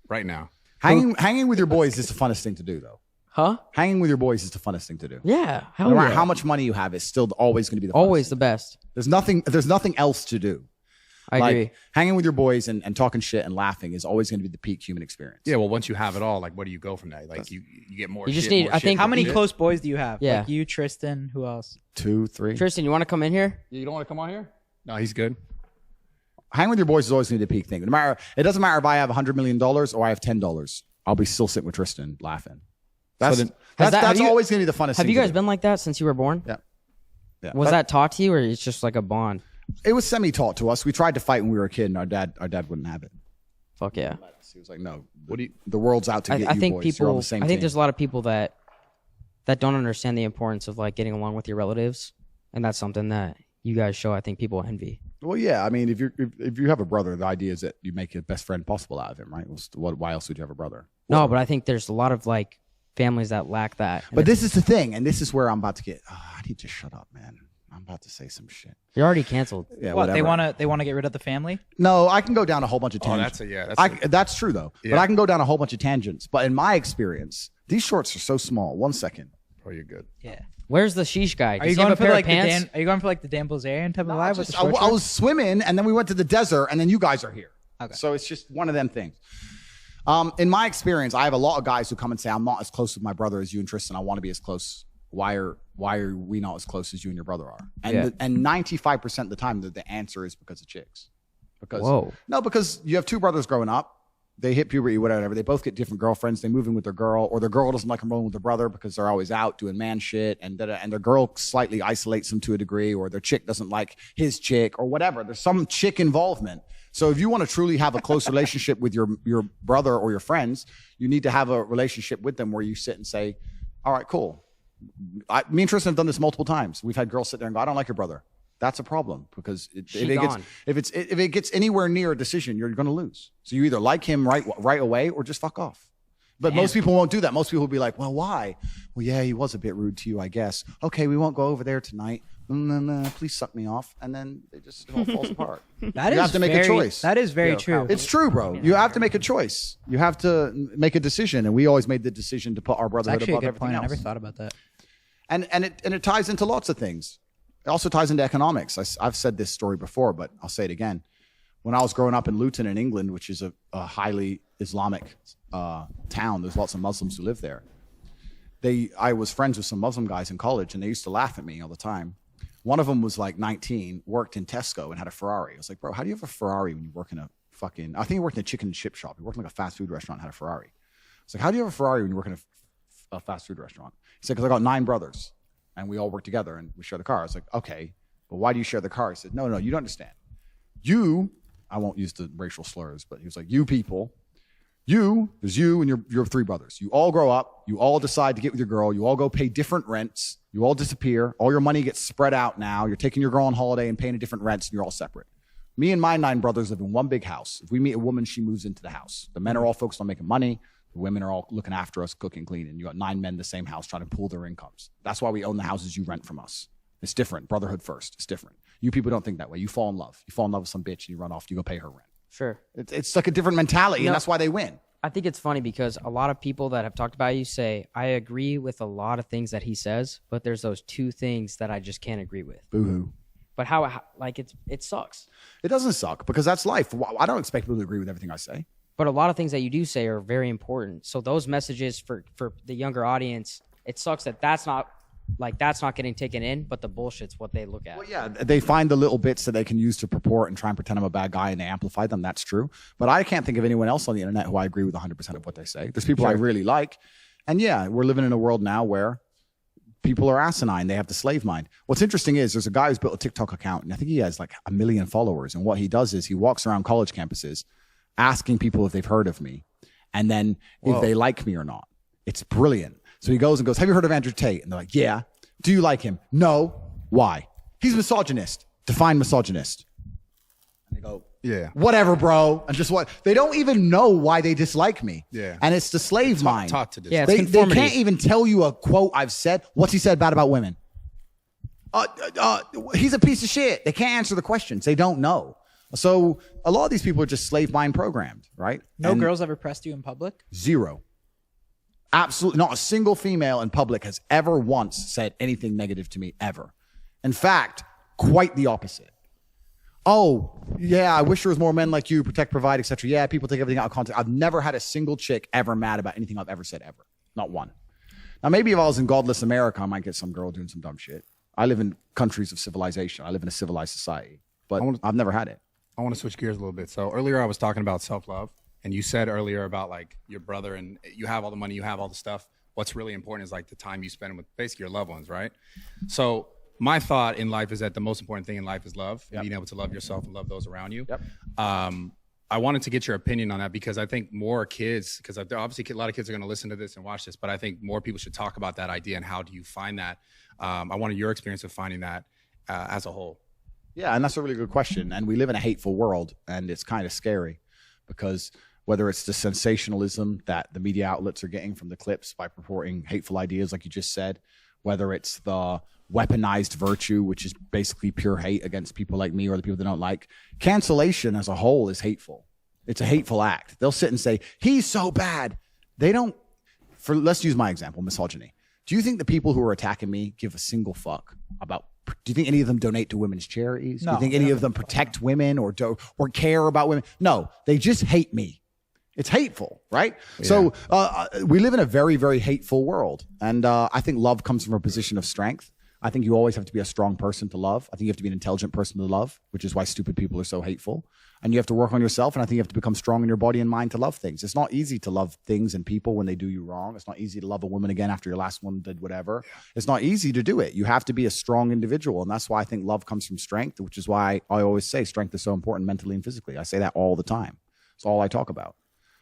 Right now. Hanging with your boys is the funnest thing to do, though. Huh? Hanging with your boys is the funnest thing to do. Yeah. Hell No matter yeah. how much money you have, it's still always going to be the funnest Always thing. the best. There's nothing else to do. I Like, agree. hanging with your boys and talking shit and laughing is always going to be the peak human experience. Yeah. Well, once you have it all, like, where do you go from that? Like, you get more. You just shit, need- more I shit, think- more How many shit. close boys do you have? Yeah. Like you, Tristan. Who else? 2, 3. Tristan, you want to come in here? You don't want to come on here? No, he's good. Hanging with your boys is always going to be the peak thing. It doesn't matter if I have $100 million or I have $10. I'll be still sitting with Tristan laughing. That's Have you- always going to be the funnest Have thing you guys to do. been like that since you were born? Yeah. Yeah. Was that taught to you, or it's just like a bond? It was semi-taught to us. We tried to fight when we were a kid, and our dad wouldn't have it. Fuck yeah. He was like, "No, the world's out to get I you think boys. You're on people. the same I think team." there's a lot of people that don't understand the importance of like getting along with your relatives, and that's something that you guys show. I think people envy. Well, yeah. I mean, if you have a brother, the idea is that you make your best friend possible out of him, right? Why else would you have a brother? No, but I think there's a lot of like families that lack that. And But this is the thing, and this is where I'm about to get. I need to shut up, man. I'm about to say some shit. you're already canceled. Yeah, What whatever. they want to get rid of the family? No, I can go down a whole bunch of Oh, tangents. that's That's true though. Yeah. But I can go down a whole bunch of tangents. But in my experience, these shorts are so small. 1 second. Oh, you're good. Yeah. Where's the sheesh guy? Are Does you he have going a for pair like of pants? Are you going for like the Dan Bilzerian type of vibe with the I short was swimming, and then we went to the desert, and then you guys are here. Okay. So it's just one of them things. In my experience, I have a lot of guys who come and say, "I'm not as close with my brother as you and Tristan. I want to be as close. Why are we not as close as you and your brother are?" And and 95% of the time, the answer is because of chicks. Because you have two brothers growing up. They hit puberty, whatever. They both get different girlfriends. They move in with their girl, or their girl doesn't like them rolling with their brother because they're always out doing man shit, and their girl slightly isolates them to a degree, or their chick doesn't like his chick, or whatever. There's some chick involvement. So if you want to truly have a close relationship with your brother or your friends, you need to have a relationship with them where you sit and say, "All right, cool." Me and Tristan have done this multiple times. We've had girls sit there and go, "I don't like your brother." That's a problem because She gone. if it gets anywhere near a decision, you're going to lose. So you either like him right away or just fuck off. But most people won't do that. Most people will be like, well, why? Well, yeah, he was a bit rude to you, I guess. Okay, we won't go over there tonight. Please suck me off. And then it just all falls apart. You have to make a choice. That is very true. It's true, bro. You have to make a choice. You have to make a decision. And we always made the decision to put our brotherhood above everything else. I never thought about that. And it ties into lots of things. It also ties into economics. I've said this story before, but I'll say it again. When I was growing up in Luton in England, which is a highly Islamic town, there's lots of Muslims who live there. I was friends with some Muslim guys in college, and they used to laugh at me all the time. One of them was like 19, worked in Tesco and had a Ferrari. I was like, bro, how do you have a Ferrari when you work in I think he worked in a chicken and chip shop. He worked in like a fast food restaurant and had a Ferrari. I was like, how do you have a Ferrari when you work in a fast food restaurant? He said, because I got 9 brothers. And we all work together and we share the car. I was like, okay, but why do you share the car? He said, no, you don't understand. I won't use the racial slurs, but he was like, you people, there's you and your 3 brothers. You all grow up. You all decide to get with your girl. You all go pay different rents. You all disappear. All your money gets spread out now. You're taking your girl on holiday and paying a different rents, and you're all separate. Me and my 9 brothers live in one big house. If we meet a woman, she moves into the house. The men are all focused on making money. The women are all looking after us, cooking, cleaning. You got 9 men in the same house trying to pool their incomes. That's why we own the houses you rent from us. It's different. Brotherhood first. It's different. You people don't think that way. You fall in love. You fall in love with some bitch and you run off. You go pay her rent. Sure. It's like a different mentality, and that's why they win. I think it's funny because a lot of people that have talked about you say, I agree with a lot of things that he says, but there's those 2 things that I just can't agree with. Boo-hoo. But how it sucks. It doesn't suck because that's life. I don't expect people to agree with everything I say. But a lot of things that you do say are very important. So those messages for the younger audience, it sucks that that's not getting taken in, but the bullshit's what they look at. Well, yeah, they find the little bits that they can use to purport and try and pretend I'm a bad guy, and they amplify them. That's true. But I can't think of anyone else on the internet who I agree with 100% of what they say. There's people I really like. And yeah, we're living in a world now where people are asinine. They have the slave mind. What's interesting is there's a guy who's built a TikTok account, and I think he has like 1 million followers. And what he does is he walks around college campuses asking people if they've heard of me, and then if they like me or not. It's brilliant. So he goes and goes, have you heard of Andrew Tate? And they're like, yeah. Do you like him? No. Why? He's a misogynist. Define misogynist. And they go, yeah. Whatever, bro. And just what? They don't even know why they dislike me. Yeah. And it's the slave mind. Taught to dislike. Yeah, they can't even tell you a quote I've said. What's he said bad about women? He's a piece of shit. They can't answer the questions. They don't know. So a lot of these people are just slave mind programmed, right? No girls ever pressed you in public? 0. Absolutely not a single female in public has ever once said anything negative to me, ever. In fact, quite the opposite. Oh, yeah, I wish there was more men like you, protect, provide, etc. Yeah, people take everything out of context. I've never had a single chick ever mad about anything I've ever said, ever. Not one. Now, maybe if I was in godless America, I might get some girl doing some dumb shit. I live in countries of civilization. I live in a civilized society, but I've never had it. I want to switch gears a little bit. So earlier I was talking about self-love. And you said earlier about like your brother and you have all the money, you have all the stuff. What's really important is like the time you spend with basically your loved ones, right? So my thought in life is that the most important thing in life is love, being able to love yourself and love those around you. Yep. I wanted to get your opinion on that because I think more kids, because obviously a lot of kids are going to listen to this and watch this, but I think more people should talk about that idea and how do you find that? I wanted your experience of finding that as a whole. Yeah, and that's a really good question. And we live in a hateful world, and it's kind of scary because whether it's the sensationalism that the media outlets are getting from the clips by purporting hateful ideas, like you just said, whether it's the weaponized virtue, which is basically pure hate against people like me or the people they don't like. Cancellation as a whole is hateful. It's a hateful act. They'll sit and say, he's so bad. They don't, let's use my example, misogyny. Do you think the people who are attacking me give a single fuck about, do you think any of them donate to women's charities? No, do you think any of them protect women or care about women? No, they just hate me. It's hateful, right? Yeah. So we live in a very, very hateful world. And I think love comes from a position of strength. I think you always have to be a strong person to love. I think you have to be an intelligent person to love, which is why stupid people are so hateful. And you have to work on yourself. And I think you have to become strong in your body and mind to love things. It's not easy to love things and people when they do you wrong. It's not easy to love a woman again after your last one did whatever. Yeah. It's not easy to do it. You have to be a strong individual. And that's why I think love comes from strength, which is why I always say strength is so important mentally and physically. I say that all the time. It's all I talk about.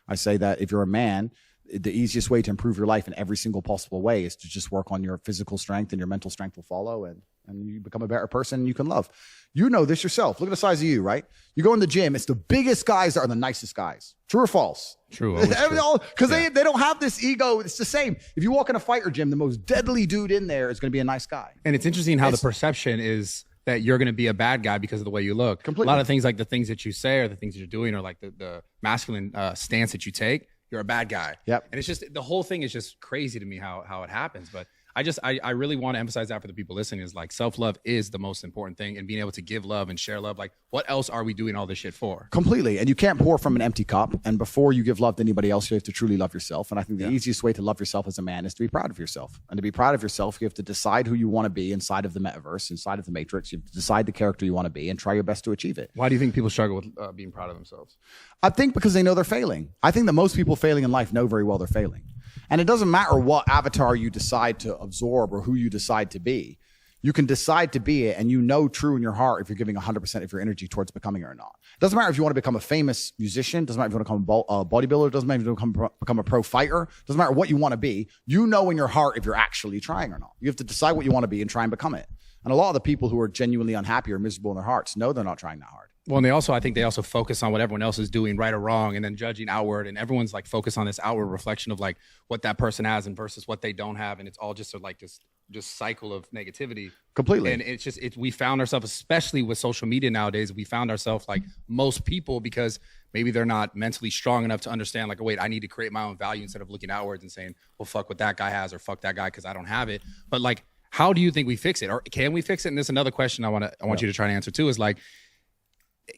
I say that if you're a man, the easiest way to improve your life in every single possible way is to just work on your physical strength, and your mental strength will follow, and you become a better person and you can love. You know this yourself. Look at the size of you, right? You go in the gym, it's the biggest guys that are the nicest guys. True or false? True. Because they don't have this ego. It's the same. If you walk in a fighter gym, the most deadly dude in there is going to be a nice guy. And it's interesting how the perception is that you're going to be a bad guy because of the way you look. Completely. A lot of things, like the things that you say or the things that you're doing, or like the masculine stance that you take, you're a bad guy. Yep. And it's just, the whole thing is just crazy to me how it happens. But I really want to emphasize that for the people listening, is like self-love is the most important thing, and being able to give love and share love. Like, what else are we doing all this shit for? Completely. And you can't pour from an empty cup. And before you give love to anybody else, you have to truly love yourself. And I think the easiest way to love yourself as a man is to be proud of yourself. And to be proud of yourself, you have to decide who you want to be inside of the metaverse, inside of the matrix. You have to decide the character you want to be and try your best to achieve it. Why do you think people struggle with being proud of themselves? I think because they know they're failing. I think that most people failing in life know very well they're failing. And it doesn't matter what avatar you decide to absorb or who you decide to be. You can decide to be it, and you know true in your heart if you're giving 100% of your energy towards becoming it or not. It doesn't matter if you want to become a famous musician. It doesn't matter if you want to become a bodybuilder. It doesn't matter if you want to become a pro fighter. It doesn't matter what you want to be. You know in your heart if you're actually trying or not. You have to decide what you want to be and try and become it. And a lot of the people who are genuinely unhappy or miserable in their hearts know they're not trying that hard. Well, and I think they also focus on what everyone else is doing, right or wrong, and then judging outward. And everyone's like focused on this outward reflection of like what that person has and versus what they don't have. And it's all just like this just cycle of negativity. Completely. And it's just, we found ourselves, especially with social media nowadays, we found ourselves like most people, because maybe they're not mentally strong enough to understand like, oh, wait, I need to create my own value instead of looking outwards and saying, well, fuck what that guy has, or fuck that guy because I don't have it. But like, how do you think we fix it? Or can we fix it? And there's another question I want you to try to answer too, is like,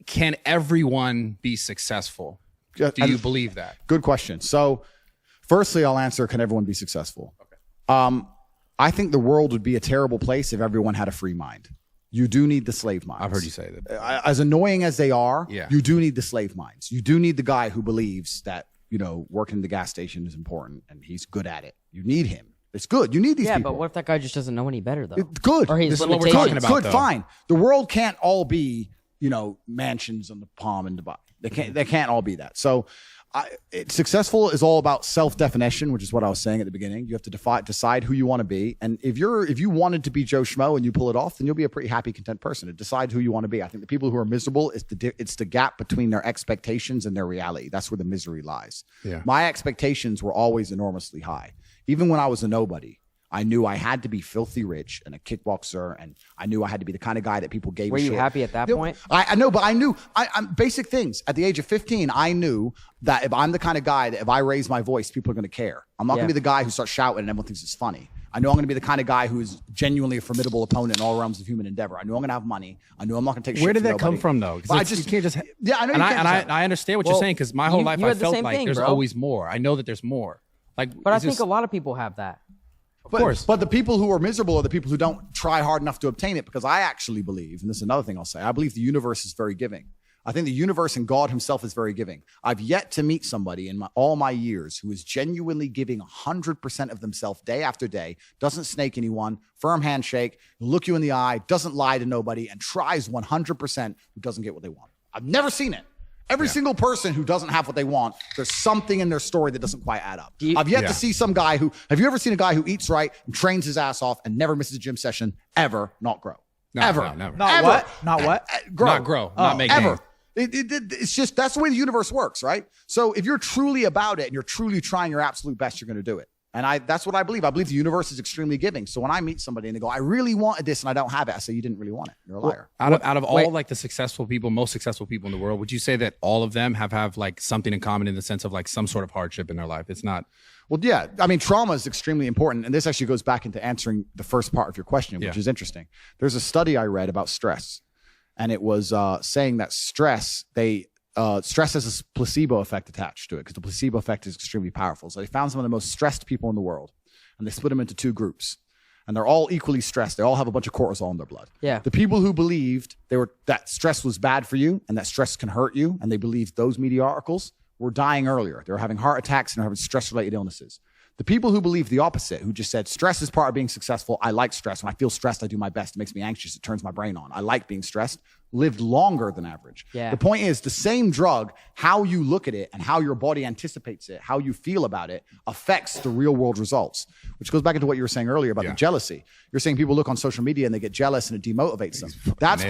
can everyone be successful? Do you believe that? Good question. So firstly, I'll answer, can everyone be successful? Okay. I think the world would be a terrible place if everyone had a free mind. You do need the slave minds. I've heard you say that. As annoying as they are, yeah, you do need the slave minds. You do need the guy who believes that, you know, working the gas station is important and he's good at it. You need him. It's good. You need these people. Yeah, but what if that guy just doesn't know any better, though? Good. Or his This is what we're limitations. talking about, Good, though. fine. The world can't all be, you know, mansions on the Palm in Dubai. They can't all be that. So successful is all about self-definition, which is what I was saying at the beginning. You have to decide who you want to be. And if you wanted to be Joe Schmo and you pull it off, then you'll be a pretty happy, content person. Decide who you want to be. I think the people who are miserable, it's the gap between their expectations and their reality. That's where the misery lies. Yeah. My expectations were always enormously high. Even when I was a nobody, I knew I had to be filthy rich and a kickboxer, and I knew I had to be the kind of guy that people gave a shit. Were you happy at that point? I know, but I knew I'm basic things. At the age of 15, I knew that if I'm the kind of guy that if I raise my voice, people are going to care. I'm not going to be the guy who starts shouting and everyone thinks it's funny. I know I'm going to be the kind of guy who is genuinely a formidable opponent in all realms of human endeavor. I know I'm going to have money. I know I'm not going to take shit. Where did from that come nobody. from, though? But You can't just. Yeah, I know. I understand what you're saying, because my whole life you I had the felt same like thing, there's bro. always more. I know that there's more. Like, But I it's think just- a lot of people have that. Of course. But the people who are miserable are the people who don't try hard enough to obtain it, because I actually believe, and this is another thing I'll say, I believe the universe is very giving. I think the universe and God himself is very giving. I've yet to meet somebody in all my years who is genuinely giving 100% of themselves day after day, doesn't snake anyone, firm handshake, look you in the eye, doesn't lie to nobody, and tries 100% who doesn't get what they want. I've never seen it. Every single person who doesn't have what they want, there's something in their story that doesn't quite add up. I've yet to see some guy who, have you ever seen a guy who eats right and trains his ass off and never misses a gym session, ever not grow? No, ever. no, never. Not Ever. what? Not what? Grow. Not grow. Not make ever. gains. It's just, that's the way the universe works, right? So if you're truly about it and you're truly trying your absolute best, you're going to do it. And that's what I believe. I believe the universe is extremely giving. So when I meet somebody and they go, I really wanted this and I don't have it, I say, you didn't really want it. You're a liar. Out of all like the successful people, most successful people in the world, would you say that all of them have like something in common in the sense of like some sort of hardship in their life? It's not. Well, yeah. I mean, trauma is extremely important. And this actually goes back into answering the first part of your question, which is interesting. There's a study I read about stress. And it was saying that stress has a placebo effect attached to it, because the placebo effect is extremely powerful. So they found some of the most stressed people in the world, and they split them into two groups. And they're all equally stressed. They all have a bunch of cortisol in their blood. Yeah. The people who believed that stress was bad for you and that stress can hurt you, and they believed those media articles, were dying earlier. They were having heart attacks and they were having stress-related illnesses. The people who believe the opposite, who just said stress is part of being successful. I like stress. When I feel stressed, I do my best. It makes me anxious. It turns my brain on. I like being stressed. Lived longer than average. Yeah. The point is, the same drug, how you look at it and how your body anticipates it, how you feel about it, affects the real world results, which goes back into what you were saying earlier about the jealousy. You're saying people look on social media and they get jealous and it demotivates them. That's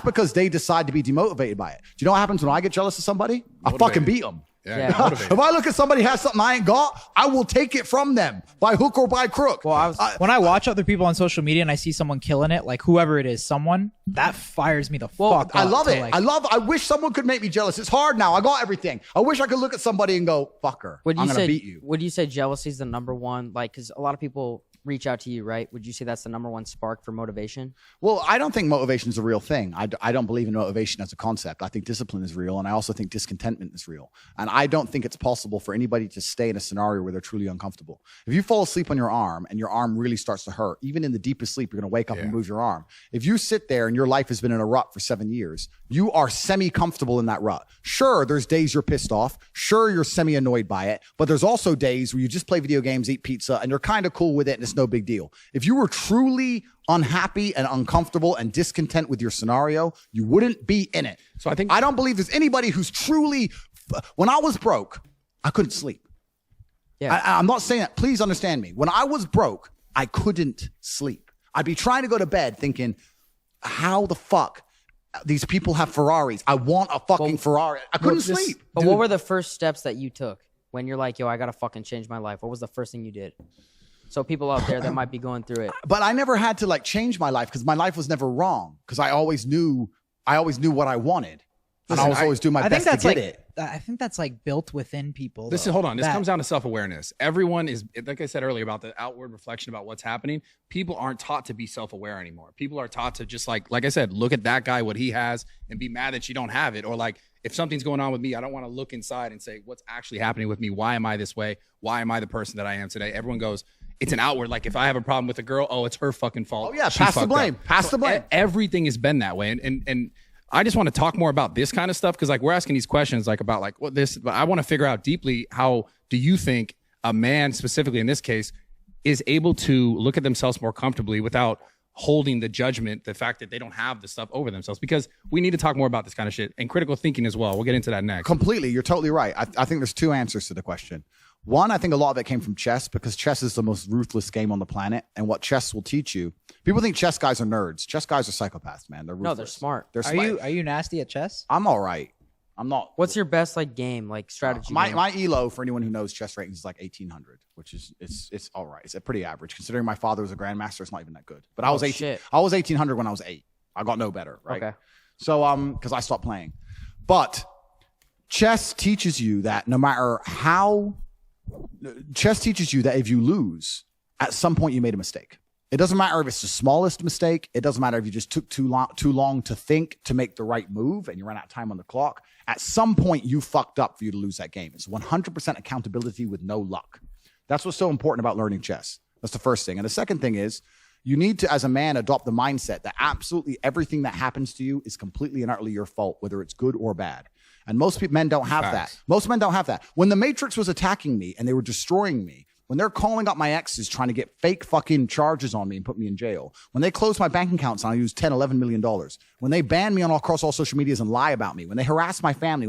because they decide to be demotivated by it. Do you know what happens when I get jealous of somebody? I fucking beat them. Yeah. If I look at somebody who has something I ain't got, I will take it from them by hook or by crook. Well, when I watch other people on social media and I see someone killing it, like whoever it is, someone that fires me the fuck up. I love it. I wish someone could make me jealous. It's hard now. I got everything. I wish I could look at somebody and go, fucker, I'm going to beat you. Would you say jealousy is the number one? Like, because a lot of people reach out to you, right? Would you say that's the number one spark for motivation? Well, I don't think motivation is a real thing. I don't believe in motivation as a concept. I think discipline is real, and I also think discontentment is real. And I don't think it's possible for anybody to stay in a scenario where they're truly uncomfortable. If you fall asleep on your arm and your arm really starts to hurt, even in the deepest sleep, you're going to wake up and move your arm. If you sit there and your life has been in a rut for 7 years, you are semi-comfortable in that rut. Sure, there's days you're pissed off. Sure, you're semi-annoyed by it. But there's also days where you just play video games, eat pizza, and you're kind of cool with it, and it's no big deal. If you were truly unhappy and uncomfortable and discontent with your scenario, you wouldn't be in it. So I don't believe there's anybody who's truly, when I was broke, I couldn't sleep. Yeah. I'm not saying that. Please understand me. When I was broke, I couldn't sleep. I'd be trying to go to bed thinking, how the fuck these people have Ferraris? I want a fucking Ferrari. I couldn't sleep. But what were the first steps that you took when you're like, yo, I got to fucking change my life? What was the first thing you did? So people out there that might be going through it. But I never had to like change my life because my life was never wrong because I always knew what I wanted. And I was always doing my best to get it. I think that's like built within people. Hold on. This comes down to self-awareness. Everyone is, like I said earlier about the outward reflection about what's happening. People aren't taught to be self-aware anymore. People are taught to just like I said, look at that guy, what he has, and be mad that you don't have it. Or like, if something's going on with me, I don't want to look inside and say, what's actually happening with me? Why am I this way? Why am I the person that I am today? Everyone goes, it's an outward. Like if I have a problem with a girl, oh, it's her fucking fault. Oh yeah, She pass the fucked blame. up. Pass the blame. Everything has been that way. And I just want to talk more about this kind of stuff because like we're asking these questions like about like what this, but I want to figure out deeply how do you think a man specifically in this case is able to look at themselves more comfortably without holding the judgment, the fact that they don't have the stuff over themselves, because we need to talk more about this kind of shit and critical thinking as well. We'll get into that next. Completely. You're totally right. I think there's two answers to the question. One, I think a lot of it came from chess because chess is the most ruthless game on the planet. And what chess will teach you, people think chess guys are nerds. Chess guys are psychopaths, man. They're ruthless. No, they're smart. They're smart. Are you nasty at chess? I'm all right. I'm not. What's your best like game, like strategy? My elo for anyone who knows chess ratings is like 1800, which is it's all right. It's a pretty average considering my father was a grandmaster. It's not even that good. But I was 1800 when I was 8. I got no better, right? Okay. So because I stopped playing, but chess teaches you that no matter how. Chess teaches you that if you lose, at some point you made a mistake. It doesn't matter if it's the smallest mistake. It doesn't matter if you just took too long to think to make the right move and you ran out of time on the clock. At some point you fucked up for you to lose that game. It's 100% accountability with no luck. That's what's so important about learning chess. That's the first thing. And the second thing is you need to, as a man, adopt the mindset that absolutely everything that happens to you is completely and utterly your fault, whether it's good or bad. And most men don't have that. Most men don't have that. When the Matrix was attacking me and they were destroying me, when they're calling up my exes trying to get fake fucking charges on me and put me in jail, when they closed my bank accounts and I used $10, $11 million, when they banned me across all social medias and lie about me, when they harassed my family,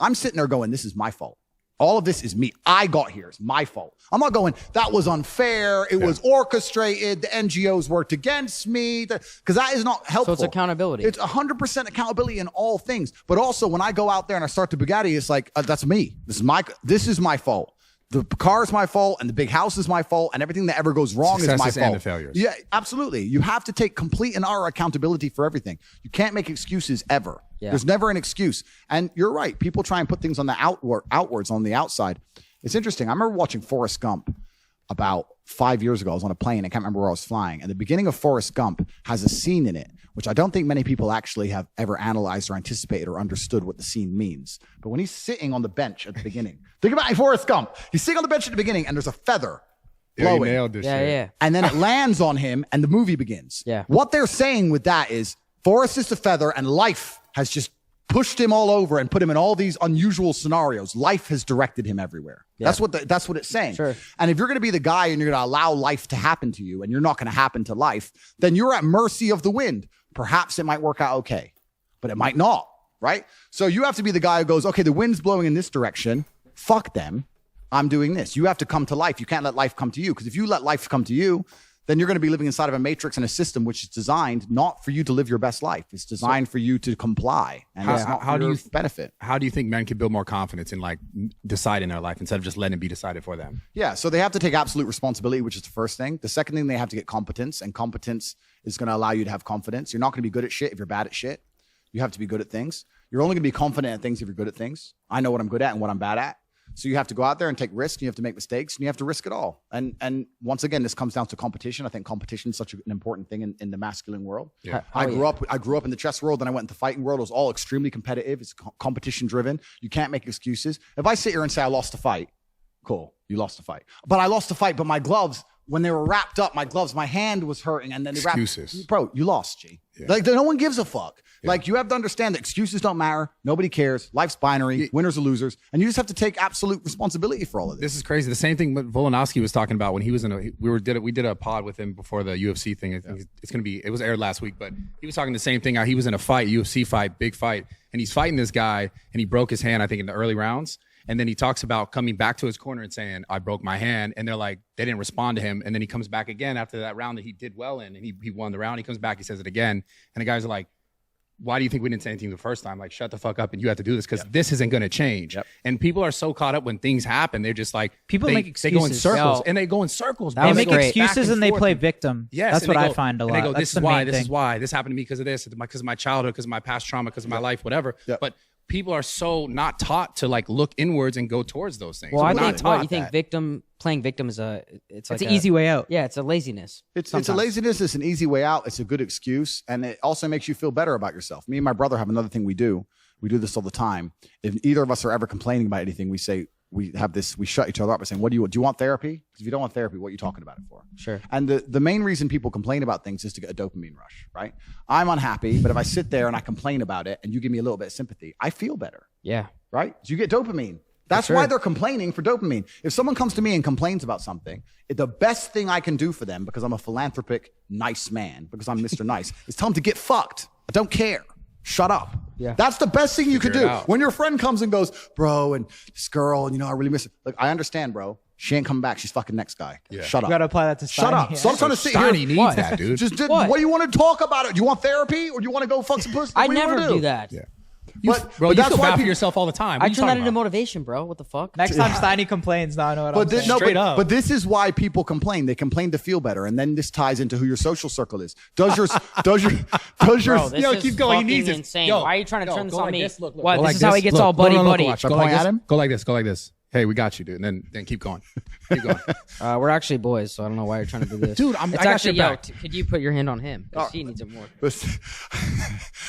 I'm sitting there going, this is my fault. All of this is me. I got here. It's my fault. I'm not going, that was unfair. It was orchestrated. The NGOs worked against me. Because that is not helpful. So it's accountability. It's 100% accountability in all things. But also when I go out there and I start to Bugatti, it's like, that's me. This is my fault. The car is my fault and the big house is my fault and everything that ever goes wrong is my fault. And the failures. Yeah, absolutely. You have to take complete and utter accountability for everything. You can't make excuses ever. Yeah. There's never an excuse. And you're right. People try and put things on the outwards on the outside. It's interesting. I remember watching Forrest Gump about 5 years ago. I was on a plane. I can't remember where I was flying. And the beginning of Forrest Gump has a scene in it, which I don't think many people actually have ever analyzed or anticipated or understood what the scene means. But when he's sitting on the bench at the beginning, think about Forrest Gump. He's sitting on the bench at the beginning and there's a feather blowing. You nailed this shit. Yeah. And then it lands on him and the movie begins. Yeah. What they're saying with that is Forrest is the feather and life has just pushed him all over and put him in all these unusual scenarios. Life has directed him everywhere. Yeah. That's what it's saying. Sure. And if you're going to be the guy and you're going to allow life to happen to you and you're not going to happen to life, then you're at mercy of the wind. Perhaps it might work out okay, but it might not, right? So you have to be the guy who goes, okay, the wind's blowing in this direction. Fuck them. I'm doing this. You have to come to life. You can't let life come to you, because if you let life come to you, then you're going to be living inside of a matrix and a system which is designed not for you to live your best life. It's designed for you to comply, and it's not for your benefit. How do you think men can build more confidence in like deciding their life instead of just letting it be decided for them? Yeah, so they have to take absolute responsibility, which is the first thing. The second thing, they have to get competence, and competence is going to allow you to have confidence. You're not going to be good at shit if you're bad at shit. You have to be good at things. You're only going to be confident at things if you're good at things. I know what I'm good at and what I'm bad at. So you have to go out there and take risks, and you have to make mistakes, and you have to risk it all. And once again, this comes down to competition. I think competition is such an important thing in the masculine world. Yeah. I grew up in the chess world, and I went into the fighting world. It was all extremely competitive. It's competition driven. You can't make excuses. If I sit here and say I lost a fight, cool, you lost a fight. But I lost a fight, but my gloves, when they were wrapped up, my hand was hurting, and then they excuses. Bro, you lost, G. Yeah. Like, no one gives a fuck. Yeah. Like, you have to understand that excuses don't matter. Nobody cares. Life's binary. Winners or losers. And you just have to take absolute responsibility for all of this. This is crazy. The same thing Volkanovski was talking about when he was we did a pod with him before the UFC thing. I think it was aired last week, but he was talking the same thing. How he was in a fight, UFC fight, big fight, and he's fighting this guy, and he broke his hand, I think, in the early rounds. And then he talks about coming back to his corner and saying, I broke my hand. And they're like, they didn't respond to him. And then he comes back again after that round that he did well in, and he won the round. He comes back, he says it again. And the guys are like, why do you think we didn't say anything the first time? Like, shut the fuck up, and you have to do this, because this isn't going to change. Yep. And people are so caught up when things happen. They're just like, make excuses. They go in circles, and they go in circles. They make excuses and they play victim. Yes, that's what I find a lot. And they go, this is why, this happened to me because of this, because of my childhood, because of my past trauma, because of my life, whatever. Yep. But people are so not taught to like look inwards and go towards those things. Well, I think playing victim is it's an easy way out. Yeah, it's a laziness. It's a laziness. It's an easy way out. It's a good excuse, and it also makes you feel better about yourself. Me and my brother have another thing we do. We do this all the time. If either of us are ever complaining about anything, we say, we shut each other up by saying, do you want therapy? Because if you don't want therapy, what are you talking about it for? Sure. And the main reason people complain about things is to get a dopamine rush, right? I'm unhappy, but if I sit there and I complain about it and you give me a little bit of sympathy, I feel better. Yeah. Right? So you get dopamine. That's why they're complaining for dopamine. If someone comes to me and complains about something, the best thing I can do for them, because I'm a philanthropic, nice man, because I'm Mr. Nice, is tell them to get fucked. I don't care. Shut up. Yeah. That's the best thing you could do. When your friend comes and goes, bro, and this girl, and I really miss her. Like, I understand, bro. She ain't coming back. She's fucking next guy. Yeah. Shut up. You gotta apply that to Steiny. Shut up. Yeah. So I'm trying to sit Steiny here. needs that, dude. What do you want to talk about it? Do you want therapy, or do you want to go fuck some pussy? I never do that. Yeah. Bro, you feel bad for yourself all the time. I turn that into motivation, bro. What the fuck? Next time Steiny complains, now I know what I'm saying. Straight up. But this is why people complain. They complain to feel better, and then this ties into who your social circle is. Does your Bro, this is going. He needs fucking it. insane. Yo, Why are you trying to turn this on me? What? This is how he gets all buddy. Go like this. Hey, we got you, dude. And then keep going. Keep going. We're actually boys, so I don't know why you're trying to do this. Dude, I got your back. Could you put your hand on him? He needs it more.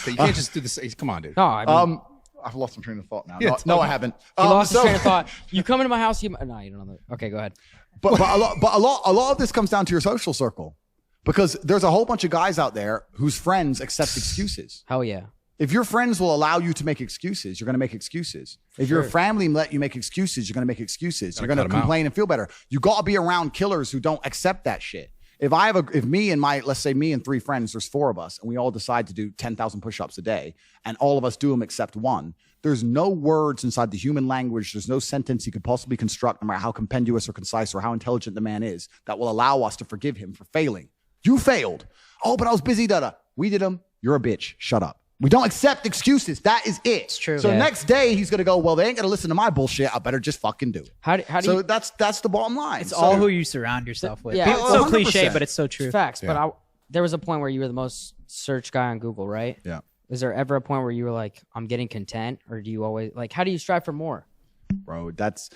You can't just do this. Come on, dude. No, I mean, I've lost my train of thought now. Yeah, no, I haven't. You lost your train of thought. You come into my house. No, you don't know that. Okay, go ahead. But a lot of this comes down to your social circle, because there's a whole bunch of guys out there whose friends accept excuses. Hell yeah. If your friends will allow you to make excuses, you're going to make excuses. If your family let you make excuses, you're going to make excuses. You're going to complain and feel better. You got to be around killers who don't accept that shit. If me and let's say me and 3 friends, there's 4 of us, and we all decide to do 10,000 push-ups a day, and all of us do them except one, there's no words inside the human language, there's no sentence you could possibly construct, no matter how compendious or concise or how intelligent the man is, that will allow us to forgive him for failing. You failed. Oh, but I was busy, We did them. You're a bitch. Shut up. We don't accept excuses. That is it. It's true. So next day he's gonna go, well, they ain't gonna listen to my bullshit. I better just fucking do it. How do so you, that's the bottom line. It's all who you surround yourself with. Yeah, It's so 100%. cliche, but it's so true. Facts. Yeah. But there was a point where you were the most searched guy on Google, right? Yeah. Was there ever a point where you were like, I'm getting content, or do you always how do you strive for more? Bro, that's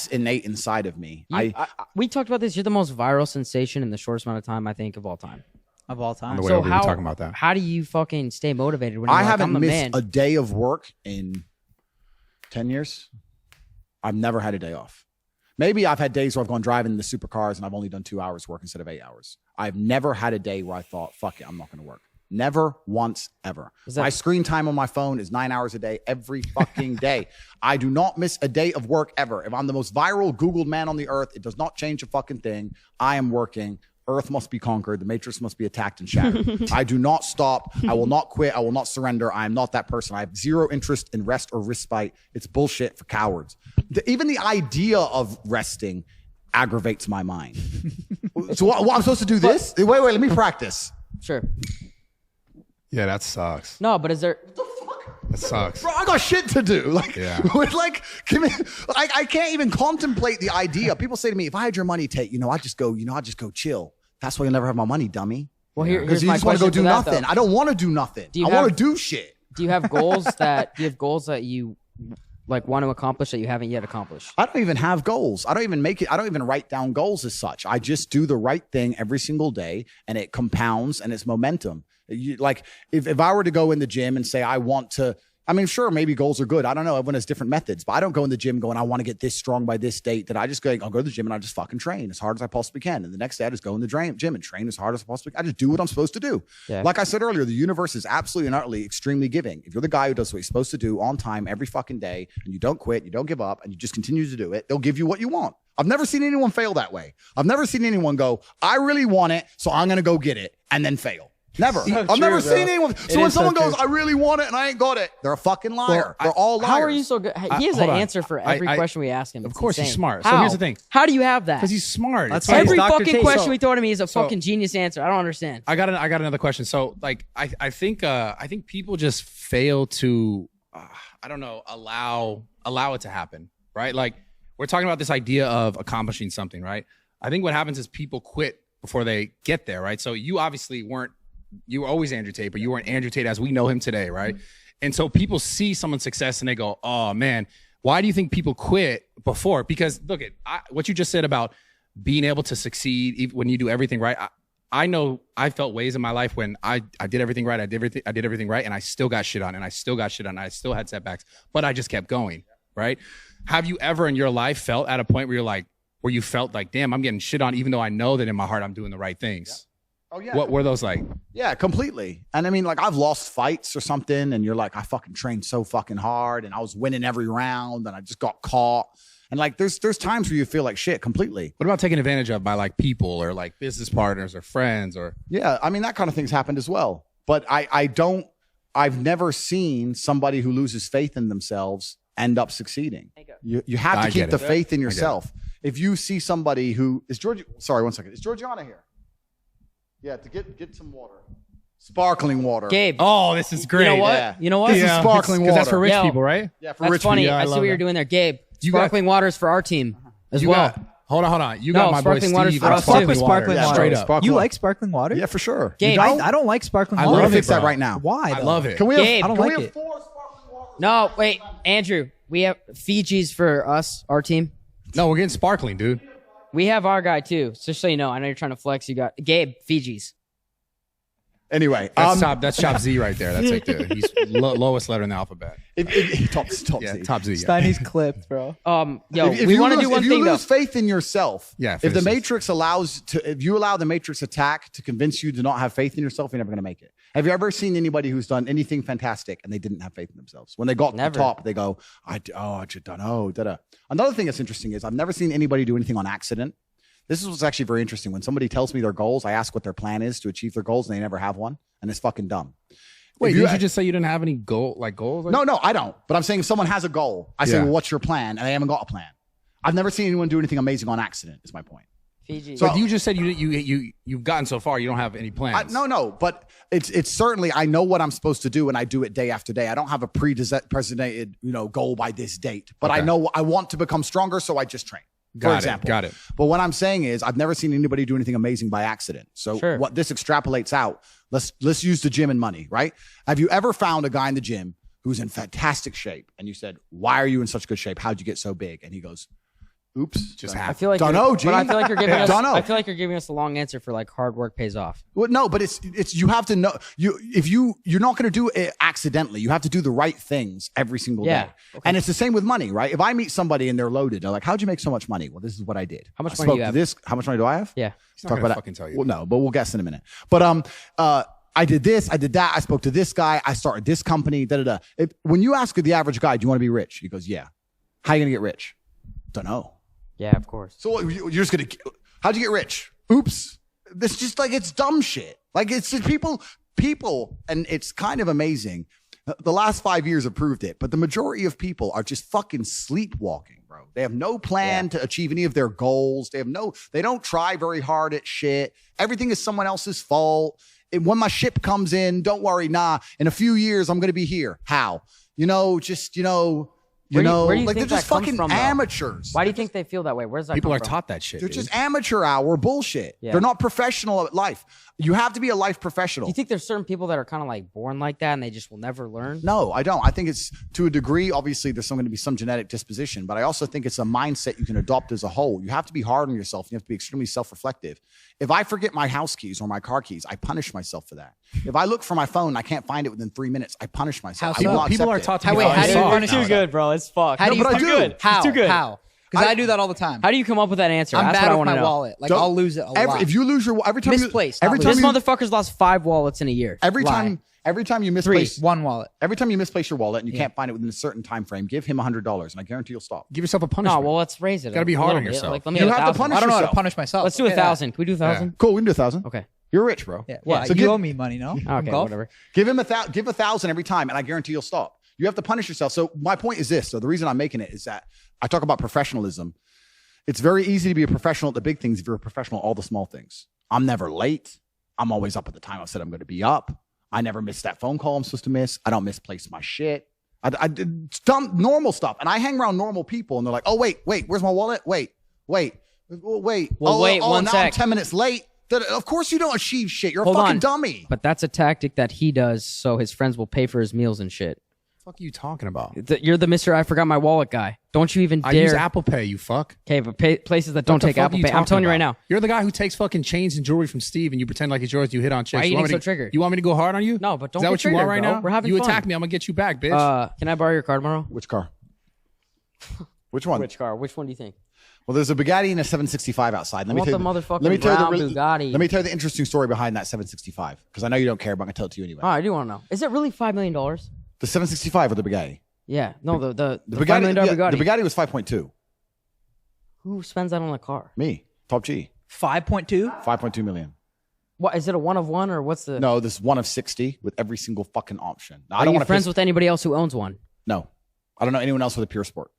innate inside of me. We talked about this. You're the most viral sensation in the shortest amount of time, I think, of all time. Of all time. On the way over, we were talking about that. How do you fucking stay motivated when you're I haven't I'm the missed man? a day of work in 10 years. I've never had a day off. Maybe I've had days where I've gone driving in the supercars and I've only done 2 hours work instead of 8 hours. I've never had a day where I thought, fuck it, I'm not going to work. Never once ever. My screen time on my phone is 9 hours a day, every fucking day. I do not miss a day of work ever. If I'm the most viral Googled man on the earth, it does not change a fucking thing. I am working. Earth must be conquered. The Matrix must be attacked and shattered. I do not stop. I will not quit. I will not surrender. I am not that person. I have zero interest in rest or respite. It's bullshit for cowards. Even the idea of resting aggravates my mind. So what I'm supposed to do this? Wait, let me practice. Sure. Yeah, that sucks. No, but is there? That sucks. Bro, I got shit to do. Like, Yeah. I can't even contemplate the idea. People say to me, if I had your money, Tate, I'd just go chill. That's why you'll never have my money, dummy. Well, Because here's you my just want to go question do for that, nothing. though. I don't want to do nothing. I want to do shit. Do you have goals that you like want to accomplish that you haven't yet accomplished? I don't even have goals. I don't even write down goals as such. I just do the right thing every single day, and it compounds and it's momentum. Like if I were to go in the gym and say I want to, I mean, sure, maybe goals are good. I don't know. Everyone has different methods, but I don't go in the gym going, I want to get this strong by this date. That I just go, I'll go to the gym and I just fucking train as hard as I possibly can. And the next day I just go in the gym and train as hard as I possibly can. I just do what I'm supposed to do. Yeah. Like I said earlier, the universe is absolutely and utterly extremely giving. If you're the guy who does what you're supposed to do on time every fucking day, and you don't quit, you don't give up, and you just continue to do it, they'll give you what you want. I've never seen anyone fail that way. I've never seen anyone go, I really want it, so I'm going to go get it, and then fail. Never. I've never seen anyone. So when someone goes, I really want it and I ain't got it, they're a fucking liar. They're all liars. How are you so good? He has an hold on. answer for every question we ask him. Of It's course he's insane. smart. How? So here's the thing. How do you have that? Because he's smart. That's It's why like- he's every Dr. fucking Tate. question So- we throw to me is a fucking genius answer. I don't understand. I got another question. So like I think people just fail to I don't know, allow it to happen, right? Like we're talking about this idea of accomplishing something, right? I think what happens is people quit before they get there, right? So you obviously you were always Andrew Tate, but you weren't Andrew Tate as we know him today, right? And so people see someone's success and they go, oh man, why do you think people quit before? Because look at what you just said about being able to succeed when you do everything right. I know I felt ways in my life when I did everything right. I did everything right. And I still got shit on and I still had setbacks, but I just kept going. Right. Have you ever in your life felt at a point where you felt like, damn, I'm getting shit on, even though I know that in my heart, I'm doing the right things. Yeah. Oh yeah. What were those like? Yeah, completely. And I mean, like I've lost fights or something and you're like, I fucking trained so fucking hard and I was winning every round and I just got caught. And like, there's times where you feel like shit completely. What about taking advantage of by like people or like business partners or friends or? Yeah. I mean, that kind of thing's happened as well. But I've never seen somebody who loses faith in themselves end up succeeding. You have to keep the faith in yourself. If you see somebody who is sorry, 1 second. Is Georgiana here? Yeah, to get some water. Sparkling water. Gabe. Oh, this is great. You know what? Yeah. You know what? This is sparkling water. That's for rich Yo, people, right? Yeah, for That's rich funny. people. Yeah, I I see love what you're that. doing there, Gabe. You got- Sparkling water is for our team as You well. got, hold on. You No, got my boy sparkling water's Steve. for us, too. Fuck with sparkling water. Straight Yeah, up. sparkling You water. like sparkling water? Yeah, for sure. Gabe, You don't? I don't like sparkling I water. We're love gonna it, fix that bro. right now. Why? I though? love it. Can we have, Gabe, I don't can we like have it. 4 sparkling waters? No, wait, Andrew. We have Fiji's for us, our team. No, we're getting sparkling, dude. We have our guy too. Just so you know, I know you're trying to flex. You got Gabe, Fiji's. Anyway, That's top Z right there. That's like he's lowest letter in the alphabet. top Yeah, Z. top Z. Yeah. Steiny's clipped, bro. Yo, If we you want to lose- do one if thing you though. lose faith in yourself, Yeah, if the finish this. Matrix if you allow the Matrix attack to convince you to not have faith in yourself, you're never going to make it. Have you ever seen anybody who's done anything fantastic and they didn't have faith in themselves? When they got to Never. the top, they go, I just don't know. Da-da. Another thing that's interesting is I've never seen anybody do anything on accident. This is what's actually very interesting. When somebody tells me their goals, I ask what their plan is to achieve their goals, and they never have one, and it's fucking dumb. Wait, If did you just say you didn't have any goals? No, I don't. But I'm saying if someone has a goal, I say, Yeah. well, what's your plan? And they haven't got a plan. I've never seen anyone do anything amazing on accident, is my point. Fiji. So you just said you've gotten so far. You don't have any plans. No, but it's certainly, I know what I'm supposed to do and I do it day after day. I don't have a pre-designated, goal by this date, but I Okay. know I want to become stronger, so I just train. For example. Got it. But what I'm saying is I've never seen anybody do anything amazing by accident. So Sure. what this extrapolates out, let's use the gym and money, right? Have you ever found a guy in the gym who's in fantastic shape and you said, why are you in such good shape? How'd you get so big? And he goes, oops. Just I happened. feel like Don't you're- know, but Gene. I feel like you're giving us. Don't know. I feel like you're giving us the long answer for like hard work pays off. Well, no, but it's you have to know you're not going to do it accidentally. You have to do the right things every single Yeah. day. And it's the same with money, right? If I meet somebody and they're loaded, they're like, "How'd you make so much money?" Well, this is what I did. How much I money do spoke you to have? This. How much money do I have? Yeah. He's not gonna fucking tell you. Well, no, but we'll guess in a minute. But I did this, I did that, I spoke to this guy, I started this company, da-da-da. When you ask the average guy, do you want to be rich? He goes, yeah. How are you going to get rich? Don't know. Yeah, of course. So you're just going to, how'd you get rich? Oops. This just like, it's dumb shit. Like it's just people, and it's kind of amazing. The last 5 years have proved it, but the majority of people are just fucking sleepwalking, bro. They have no plan to achieve any of their goals. They don't try very hard at shit. Everything is someone else's fault. And when my ship comes in, don't worry. Nah, in a few years, I'm going to be here. How? Where do you like they're think just that comes fucking from, though? amateurs. Why do you think they feel that way? Where's that People come are from? taught that shit. They're dude. just amateur hour bullshit. Yeah. They're not professional at life. You have to be a life Do professional. you think there's certain people that are kind of like born like that and they just will never learn? No, I don't. I think it's to a degree. Obviously, there's going to be some genetic disposition, but I also think it's a mindset you can adopt as a whole. You have to be hard on yourself. You have to be extremely self-reflective. If I forget my house keys or my car keys, I punish myself for that. If I look for my phone and I can't find it within 3 minutes, I punish myself. How I will so? not People are accept taught it. to be How do you soft. punish Too yourself? good, bro. It's fucked. How do you but I too do. good? How? Too good. How? Because I do that all the time. How do you come up with that answer? I'm That's bad what I with want to my know. wallet. Like Don't- I'll lose it a lot. If you lose your every time Misplaced, every not time This you, motherfucker's lost 5 wallets in a year. every Lie. time you 3, misplace 1 wallet. every time you misplace your wallet and you can't find it within a certain time frame, give him $100 and I guarantee you'll stop. Give yourself a No, punishment. well, let's raise it. Gotta be a hard little on bit. yourself. Like, let me You get have to 1,000. punish I don't know how to yourself. punish myself. Let's do Okay, 1,000. Can we do 1,000? Cool, we can do 1,000. Okay. You're rich, bro. Yeah. Well, So you give- owe me money, no? Okay, Golf? whatever. Give him give 1,000 every time, and I guarantee you'll stop. You have to punish yourself. So my point is this. So the reason I'm making it is that I talk about professionalism. It's very easy to be a professional at the big things if you're a professional at all the small things. I'm never late. I'm always up at the time I've said I'm going to be up. I never miss that phone call I'm supposed to miss. I don't misplace my shit. I did dumb, normal stuff. And I hang around normal people, and they're like, oh, wait, where's my wallet? Wait. Well, oh, wait oh, one now sec. I'm 10 minutes late. Of course you don't achieve shit. You're Hold a fucking on. dummy. But that's a tactic that he does so his friends will pay for his meals and shit. What the fuck are you talking about? You're the Mr. I forgot my wallet guy. Don't you even I dare. use Apple Pay, you fuck. Okay, but places that don't What the take fuck Apple are you Pay. I'm talking telling you right about? now. You're the guy who takes fucking chains and jewelry from Steve and you pretend like it's yours. You hit on chicks. Why are you want getting me so triggered? You want me to go hard on you? No, but don't Is that get what you want triggered, right bro. now? We're having You fun. attack me, I'm gonna get you back, bitch. Can I borrow your card tomorrow? Which car? Which one? Which car? Which one do you think? Well, there's a Bugatti and a 765 outside. Let me want tell the you, motherfucking let me tell you brown Bugatti. Let me tell you the interesting story behind that 765 because I know you don't care, but I'm gonna tell it to you anyway. Oh, I do want to know. Is it really $5 million? The 765 or the Bugatti? Yeah. No, the $5 Bugatti, million yeah, Bugatti. the Bugatti was 5.2. Who spends that on a car? Me, Top G, 5.2? 5.2 million. What is it? A one of one or what's the? No, this is one of 60 with every single fucking option. Now, I Are don't you want to friends with anybody else who owns one? No, I don't know anyone else with a Pure Sport.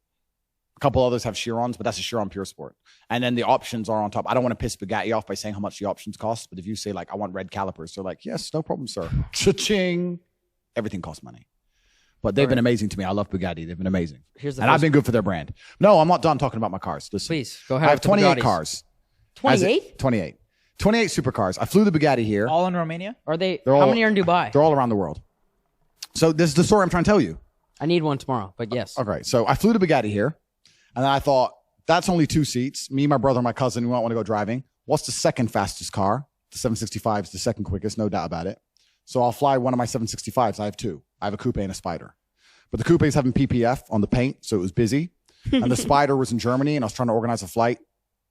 A couple others have Chirons, but that's a Chiron Pure Sport. And then the options are on top. I don't want to piss Bugatti off by saying how much the options cost, but if you say like, I want red calipers, they're like, yes, no problem, sir. Cha-ching. Everything costs money. But they've been amazing to me. I love Bugatti. They've been amazing. Here's the and I've first- been good for their brand. No, I'm not done talking about my cars. Listen, Please, go ahead I have with the 28 Bugattis. cars. 28? 28. 28 supercars. I flew the Bugatti here. All in Romania? Are they? They're How all- many are in Dubai? They're all around the world. So this is the story I'm trying to tell you. I need one tomorrow, but yes. Okay, so I flew the Bugatti here, and then I thought, that's only 2 seats. Me, my brother, and my cousin, we might want to go driving. What's the second fastest car? The 765 is the second quickest, no doubt about it. So I'll fly one of my 765s. I have 2. I have a coupe and a Spider. But the coupe is having PPF on the paint, so it was busy. And the Spider was in Germany, and I was trying to organize a flight.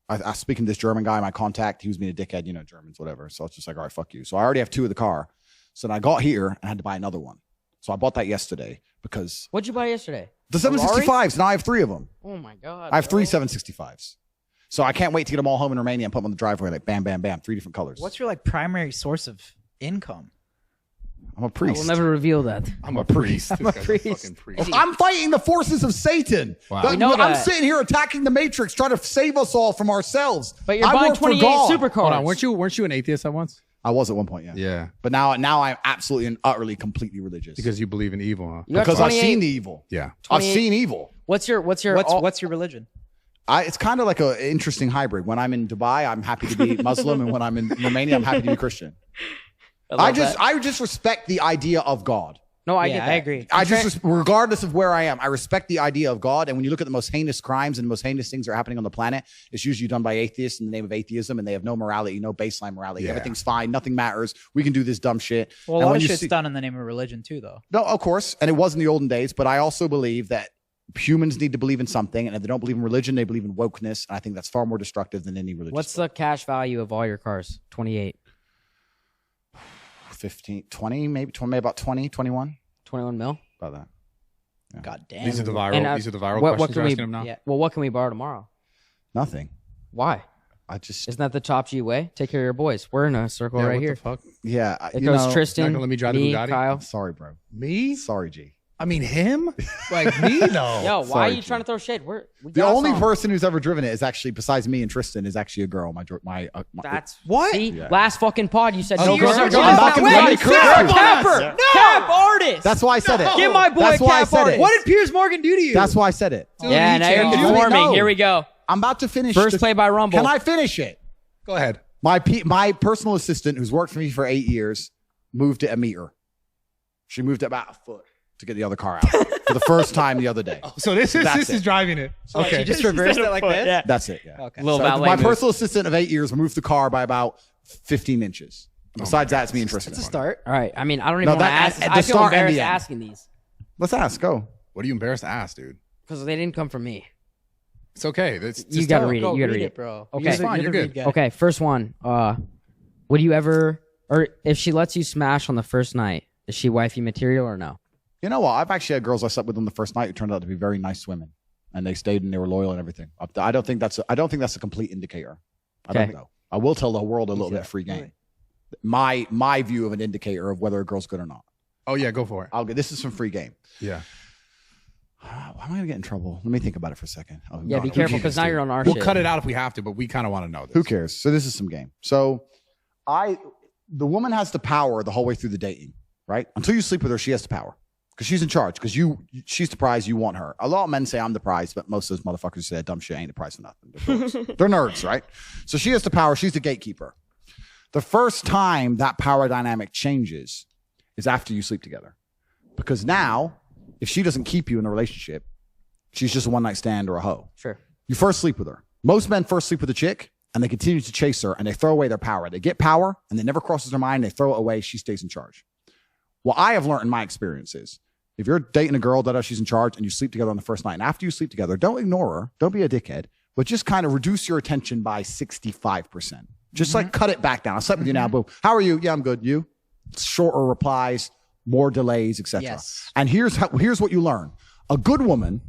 I was speaking to this German guy, my contact. He was being a dickhead, you know, Germans, whatever. So I was just like, all right, fuck you. So I already have 2 of the car. So then I got here and I had to buy another one. So I bought that yesterday because What'd you buy yesterday? the 765s, now I have 3 of them. Oh my god. I have 3 bro. 765s. So I can't wait to get them all home in Romania and put them on the driveway like bam, bam, bam, 3 different colors. What's your like primary source of income? I'm a I priest. will never reveal that. I'm a priest. I'm a priest. I'm fighting the forces of Satan. Wow. We know I'm that. sitting here attacking the Matrix, trying to save us all from ourselves. But you're I buying work for 28 God. supercars. Hold on, weren't you an atheist at once? I was at one point, yeah. Yeah. But now I'm absolutely and utterly, completely religious. Because you believe in evil, huh? You got Because I've 28 seen the evil. Yeah. I've 28 seen evil. What's your What's your religion? It's kind of like an interesting hybrid. When I'm in Dubai, I'm happy to be Muslim, and when I'm in Romania, I'm happy to be Christian. I just respect the idea of God. No, I Yeah, get that. I agree. Regardless of where I am, I respect the idea of God. And when you look at the most heinous crimes and the most heinous things that are happening on the planet, it's usually done by atheists in the name of atheism, and they have no morality, no baseline morality. Yeah. Everything's fine, nothing matters. We can do this dumb shit. Well, a And lot when of you shit's see- done in the name of religion too, though. No, of course, and it was in the olden days. But I also believe that humans need to believe in something, and if they don't believe in religion, they believe in wokeness. And I think that's far more destructive than any religion. What's the cash value of all your cars? 28. 15, 20, maybe about 20, 21. 21 mil. About that. God damn. These are the viral. And, these are the viral what questions can you're we? asking him now. Yeah. Well, what can we borrow tomorrow? Nothing. Why? I just Isn't that the top G way? Take care of your boys. We're in a circle Yeah, right what here. the fuck? yeah. It you goes know, Tristan, You're not gonna let me drive the me, Bugatti? Kyle. Sorry, bro. Me? Sorry, G. I mean him? Like me? No. Yo, why Sorry, are you G. trying to throw shade? We The got only some. person who's ever driven it is actually, besides me and Tristan, is actually a girl. That's What? See, Yeah. last fucking pod you said Oh, no you're girls. so I'm back in the Wait, Monday Crew. Capper, cap artist. That's why I said it. Give my boy That's a why I cap said artist. it. What did Piers Morgan do to you? That's why I said it. Yeah, now you're changed it. conforming. No. Here we go. I'm about to finish. First play by Rumble. Can I finish it? Go ahead. My personal assistant, who's worked for me for 8 years, moved it a meter. She moved it about a foot to get the other car out for the first time the other day. So this is That's this it. is driving it. Okay. You just reversed it like this? Yeah. That's it. Yeah. Okay. Little So valet my move. personal assistant of 8 years moved the car by about 15 inches. Besides that, it's me and Tristan. It's a start. All right. I mean, I don't even No, want to that- ask. at I the feel start and embarrassed the end. asking these Let's ask. Go. What are you embarrassed to ask, dude? because they didn't come from me. It's okay. It's You just gotta tell. read it. Go You gotta read read it, it. bro. Okay. You're It's fine, the you're read good. guy. Okay. First one. Would you ever, or if she lets you smash on the first night, is she wifey material or no? You know what? I've actually had girls I slept with on the first night who turned out to be very nice women, and they stayed and they were loyal and everything. I don't think that's a complete indicator. I don't Okay. know. I will tell the world a little bit free game. My view of an indicator of whether a girl's good or not. Oh yeah, go for it. This is some free game. Yeah. Why am I gonna get in trouble? Let me think about it for a second. Oh, Yeah, no, be who careful cares, because now dude? you're on our We'll shit. cut it out if we have to, but we kind of want to know this. Who cares? So this is some game. So the woman has the power the whole way through the dating, right? Until you sleep with her, she has the power because she's in charge. Because she's the prize, you want her. A lot of men say I'm the prize, but most of those motherfuckers who say that dumb shit ain't the prize for nothing. They're dorks. They're nerds, right? So she has the power. She's the gatekeeper. The first time that power dynamic changes is after you sleep together, because now if she doesn't keep you in a relationship, she's just a one night stand or a hoe. Sure. You first sleep with her. Most men first sleep with a chick and they continue to chase her and they throw away their power. They get power and it never crosses their mind. They throw it away. She stays in charge. What I have learned in my experience is if you're dating a girl that she's in charge and you sleep together on the first night, and after you sleep together, don't ignore her. Don't be a dickhead, but just kind of reduce your attention by 65%. Just like cut it back down. I slept with you now. Boom. How are you? Yeah, I'm good. You? Shorter replies, more delays, etc. Yes. And here's what you learn. A good woman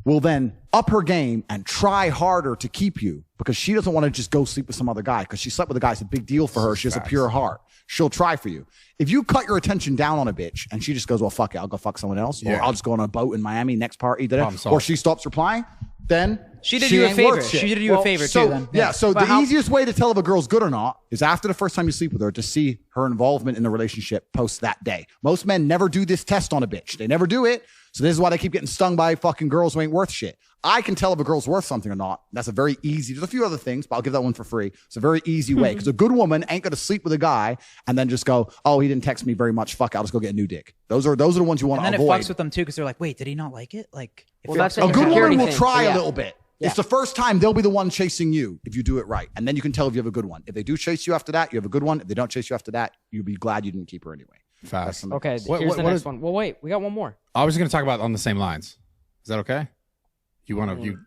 will then up her game and try harder to keep you because she doesn't want to just go sleep with some other guy because she slept with a guy. It's a big deal for her. She has a pure heart. She'll try for you. If you cut your attention down on a bitch and she just goes, well, fuck it, I'll go fuck someone else, or I'll just go on a boat in Miami, next party, or she stops replying, then She did you a ain't favor. worth shit. She did you a favor so, too. Then Yeah. So But the how- easiest way to tell if a girl's good or not is after the first time you sleep with her to see her involvement in the relationship post that day. Most men never do this test on a bitch. They never do it. So this is why they keep getting stung by fucking girls who ain't worth shit. I can tell if a girl's worth something or not. That's a very easy, there's a few other things, but I'll give that one for free. It's a very easy way because a good woman ain't going to sleep with a guy and then just go, oh, he didn't text me very much. Fuck, I'll just go get a new dick. Those are the ones you want and to then avoid. it fucks with them too because they're like, wait, did he not like it? Like, if Well, you're- that's A good insecurity woman will thing, try so a yeah. little bit. Yeah. It's the first time they'll be the one chasing you if you do it right. And then you can tell if you have a good one. If they do chase you after that, you have a good one. If they don't chase you after that, you'll be glad you didn't keep her anyway. Fast. Okay. What- here's what- the what next is- one. Well, wait. We got one more. I was just gonna talk about on the same lines. Is that okay? You want to?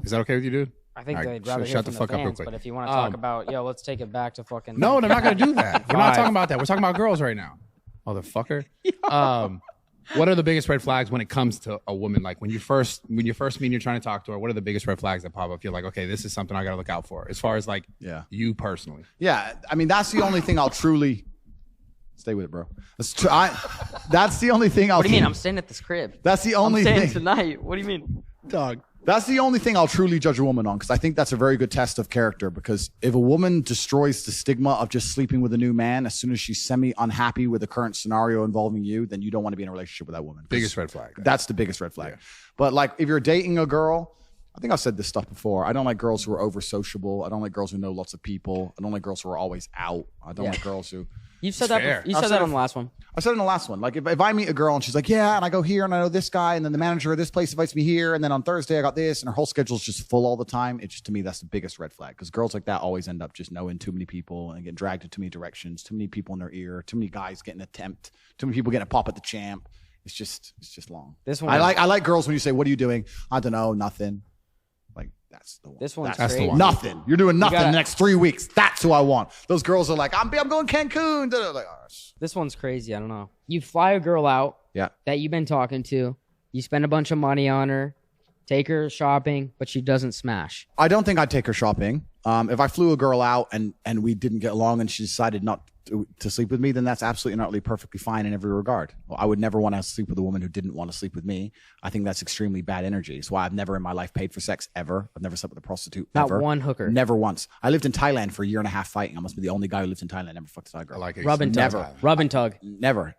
Is that okay with you, dude? I think All right, they'd rather hear shut from the fuck up real fans, quick. but if you want to talk about, let's take it back to fucking. No, they're not gonna do that. We're not Five. talking about that. We're talking about girls right now, motherfucker. What are the biggest red flags when it comes to a woman? Like when you first meet and you're trying to talk to her, what are the biggest red flags that pop up? You're like, okay, this is something I gotta look out for. As far as like, you personally. Yeah, I mean that's the only thing I'll truly stay with it, bro. That's the only thing I'll. What do you mean? I'm staying at this crib. That's the only I'm staying thing. tonight. What do you mean? Dog. That's the only thing I'll truly judge a woman on because I think that's a very good test of character. Because if a woman destroys the stigma of just sleeping with a new man as soon as she's semi-unhappy with the current scenario involving you, then you don't want to be in a relationship with that woman. Biggest red flag. That's the biggest red flag. But like if you're dating a girl, I think I've said this stuff before. I don't like girls who are over sociable. I don't like girls who know lots of people. I don't like girls who are always out. I don't like girls who. You've said fair. that. You said that on the last one. I said in the last one, like if I meet a girl and she's like, yeah, and I go here and I know this guy and then the manager of this place invites me here and then on Thursday I got this and her whole schedule's just full all the time. It's just, to me, that's the biggest red flag because girls like that always end up just knowing too many people and getting dragged in too many directions, too many people in their ear, too many guys getting a tempt, too many people getting a pop at the champ. It's just long. This one. I like girls when you say, what are you doing? I don't know, nothing. Like, that's the one. This one's That's the crazy. one. Nothing. You're doing nothing gotta- the next 3 weeks. That's who I want. Those girls are like, I'm going Cancun. Like, oh, This one's crazy. I don't know. You fly a girl out yeah. that you've been talking to. You spend a bunch of money on her, take her shopping, but she doesn't smash. I don't think I'd take her shopping. If I flew a girl out and we didn't get along and she decided not to sleep with me, then that's absolutely and utterly perfectly fine in every regard. Well, I would never want to sleep with a woman who didn't want to sleep with me. I think that's extremely bad energy. It's why I've never in my life paid for sex ever. I've never slept with a prostitute. Not ever. one hooker. Never once. I lived in Thailand for a year and a half fighting. I must be the only guy who lived in Thailand never fucked a Thai girl. I like it. Rub and tug. Never. Rub and tug. Never.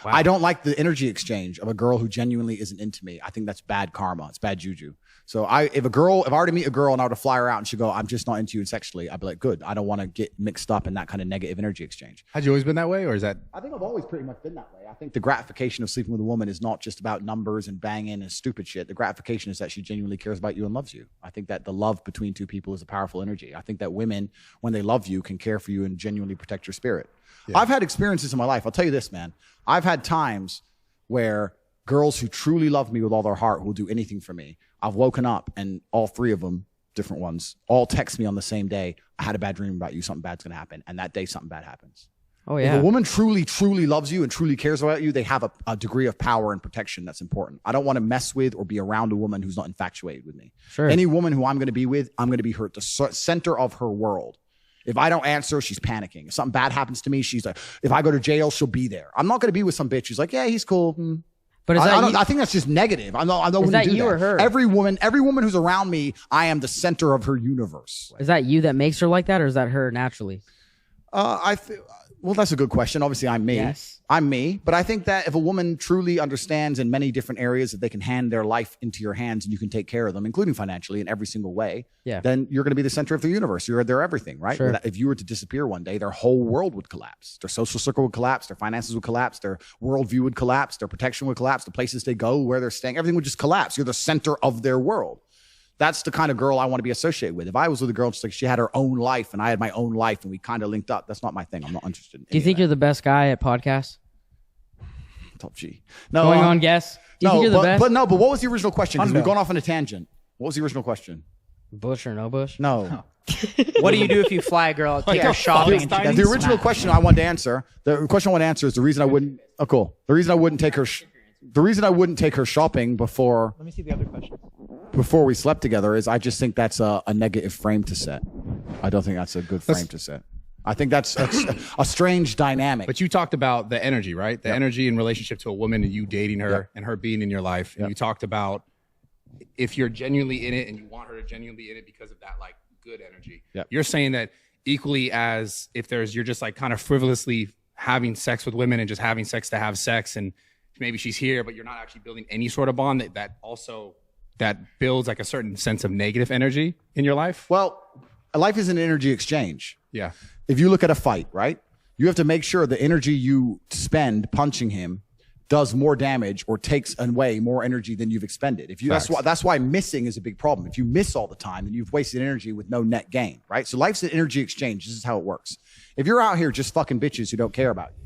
I don't like the energy exchange of a girl who genuinely isn't into me. I think that's bad karma. It's bad juju. So if I were to meet a girl and I were to fly her out and she'd go, I'm just not into you sexually, I'd be like, good. I don't want to get mixed up in that kind of negative energy exchange. Had you always been that way, or is that? I think I've always pretty much been that way. I think the gratification of sleeping with a woman is not just about numbers and banging and stupid shit. The gratification is that she genuinely cares about you and loves you. I think that the love between two people is a powerful energy. I think that women, when they love you, can care for you and genuinely protect your spirit. Yeah. I've had experiences in my life. I'll tell you this, man. I've had times where girls who truly love me with all their heart will do anything for me. I've woken up and all three of them, different ones, all text me on the same day. I had a bad dream about you. Something bad's going to happen. And that day, something bad happens. Oh, yeah. If a woman truly, truly loves you and truly cares about you, they have a degree of power and protection that's important. I don't want to mess with or be around a woman who's not infatuated with me. Sure. Any woman who I'm going to be with, I'm going to be her at the center of her world. If I don't answer, she's panicking. If something bad happens to me, she's like, if I go to jail, she'll be there. I'm not going to be with some bitch who's like, yeah, he's cool. But I think that's just negative. I don't is that do you that. or her? Every woman who's around me, I am the center of her universe. Is that you that makes her like that, or is that her naturally? Well, that's a good question. Obviously, I'm me. Yes. I'm me. But I think that if a woman truly understands in many different areas that they can hand their life into your hands and you can take care of them, including financially in every single way, then you're going to be the center of the universe. You're their everything, right? Sure. If you were to disappear one day, their whole world would collapse. Their social circle would collapse. Their finances would collapse. Their worldview would collapse. Their protection would collapse. The places they go, where they're staying, everything would just collapse. You're the center of their world. That's the kind of girl I want to be associated with. If I was with a girl, just like she had her own life and I had my own life and we kind of linked up, that's not my thing. I'm not interested in Do you think you're the best guy at podcasts? Top G. No, Going on guess? Do you think you're the best? But what was the original question? Because we've gone off on a tangent. What was the original question? Bush or no bush? No. What do you do if you fly a girl, take her shopping, and she doesn't The original smash? question I wanted to answer. The question I want to answer is the reason I wouldn't. Oh, cool. The reason I wouldn't take her. The reason I wouldn't take her shopping before Let me see the other question. we slept together is I just think that's a negative frame to set. I don't think that's a good frame to set. I think that's a strange dynamic. But you talked about the energy, right? The energy in relationship to a woman and you dating her and her being in your life. And you talked about if you're genuinely in it and you want her to genuinely be in it because of that like good energy. Yep. You're saying that equally as if you're just like kind of frivolously having sex with women and just having sex to have sex, and maybe she's here, but you're not actually building any sort of bond that builds like a certain sense of negative energy in your life. Well, life is an energy exchange. Yeah. If you look at a fight, right? You have to make sure the energy you spend punching him does more damage or takes away more energy than you've expended. That's why missing is a big problem. If you miss all the time, then you've wasted energy with no net gain, right? So life's an energy exchange. This is how it works. If you're out here just fucking bitches who don't care about you,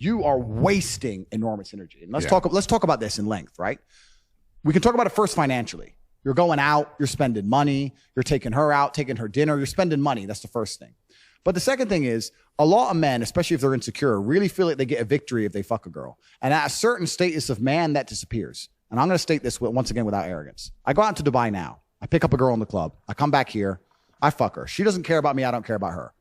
you are wasting enormous energy. And let's talk about this in length, right? We can talk about it first financially. You're going out, you're spending money, you're taking her out, taking her dinner, you're spending money. That's the first thing. But the second thing is, a lot of men, especially if they're insecure, really feel like they get a victory if they fuck a girl. And at a certain status of man, that disappears. And I'm going to state this once again without arrogance. I go out to Dubai now. I pick up a girl in the club. I come back here. I fuck her. She doesn't care about me. I don't care about her.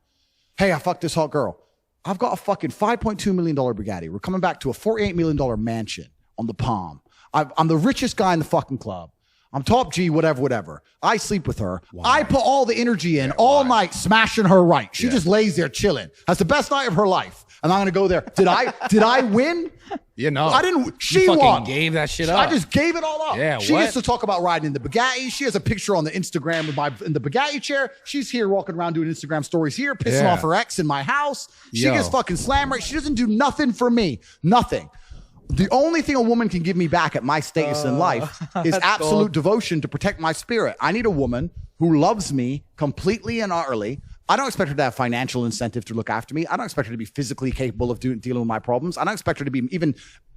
Hey, I fucked this hot girl. I've got a fucking $5.2 million Bugatti. We're coming back to a $48 million mansion on the Palm. I'm the richest guy in the fucking club. I'm top G, whatever. I sleep with her. Why? I put all the energy in all night smashing her right. She just lays there chilling. Has the best night of her life. And I'm going to go there. Did I win? Yeah, no. I didn't. She you fucking won. Gave that shit up. I just gave it all up. Yeah, she what? gets to talk about riding in the Bugatti. She has a picture on the Instagram in the Bugatti chair. She's here walking around doing Instagram stories here, pissing off her ex in my house. She gets fucking slammed right. She doesn't do nothing for me. Nothing. The only thing a woman can give me back at my status in life is absolute devotion to protect my spirit. I need a woman who loves me completely and utterly. I don't expect her to have financial incentive to look after me. I don't expect her to be physically capable of dealing with my problems. I don't expect her to be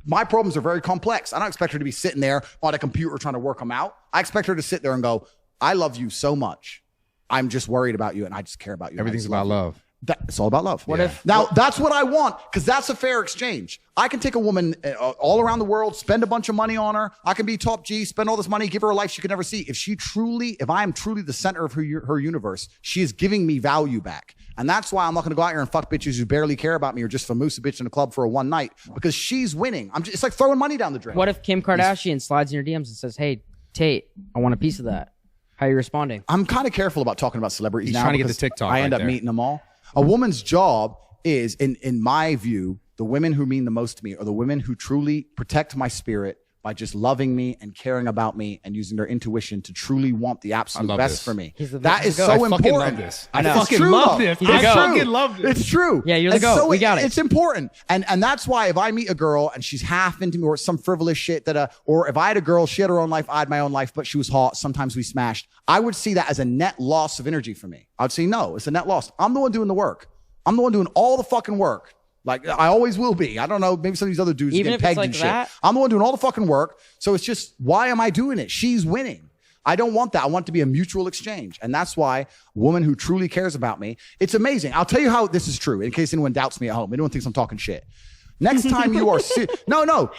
my problems are very complex. I don't expect her to be sitting there on a computer trying to work them out. I expect her to sit there and go, I love you so much. I'm just worried about you, and I just care about you. Everything's about love. It's all about love. What if Now, that's what I want, because that's a fair exchange. I can take a woman all around the world, spend a bunch of money on her. I can be top G, spend all this money, give her a life she could never see. If I am truly the center of her universe, she is giving me value back. And that's why I'm not going to go out here and fuck bitches who barely care about me or just famoosa bitch in a club for a one night, because she's winning. It's like throwing money down the drain. What if Kim Kardashian slides in your DMs and says, "Hey, Tate, I want a piece of that"? How are you responding? I'm kind of careful about talking about celebrities He's now. trying to get because the TikTok I end right up there. meeting them all. A woman's job is, in my view, the women who mean the most to me are the women who truly protect my spirit by just loving me and caring about me and using their intuition to truly want the absolute best for me. That is so so I fucking important. love this. I fucking true, love though. this. It's I true. fucking love this. It's true. Yeah, you're the It's goat. We got it. It's important. And that's why if I meet a girl and she's half into me or some frivolous shit or if I had a girl, she had her own life, I had my own life, but she was hot, sometimes we smashed, I would see that as a net loss of energy for me. I would say, no, it's a net loss. I'm the one doing the work. I'm the one doing all the fucking work. Like, I always will be. I don't know. Maybe some of these other dudes Even get if pegged it's like and shit. that? I'm the one doing all the fucking work. So it's just, why am I doing it? She's winning. I don't want that. I want it to be a mutual exchange. And that's why a woman who truly cares about me, it's amazing. I'll tell you how this is true in case anyone doubts me at home. Anyone thinks I'm talking shit. Next time you are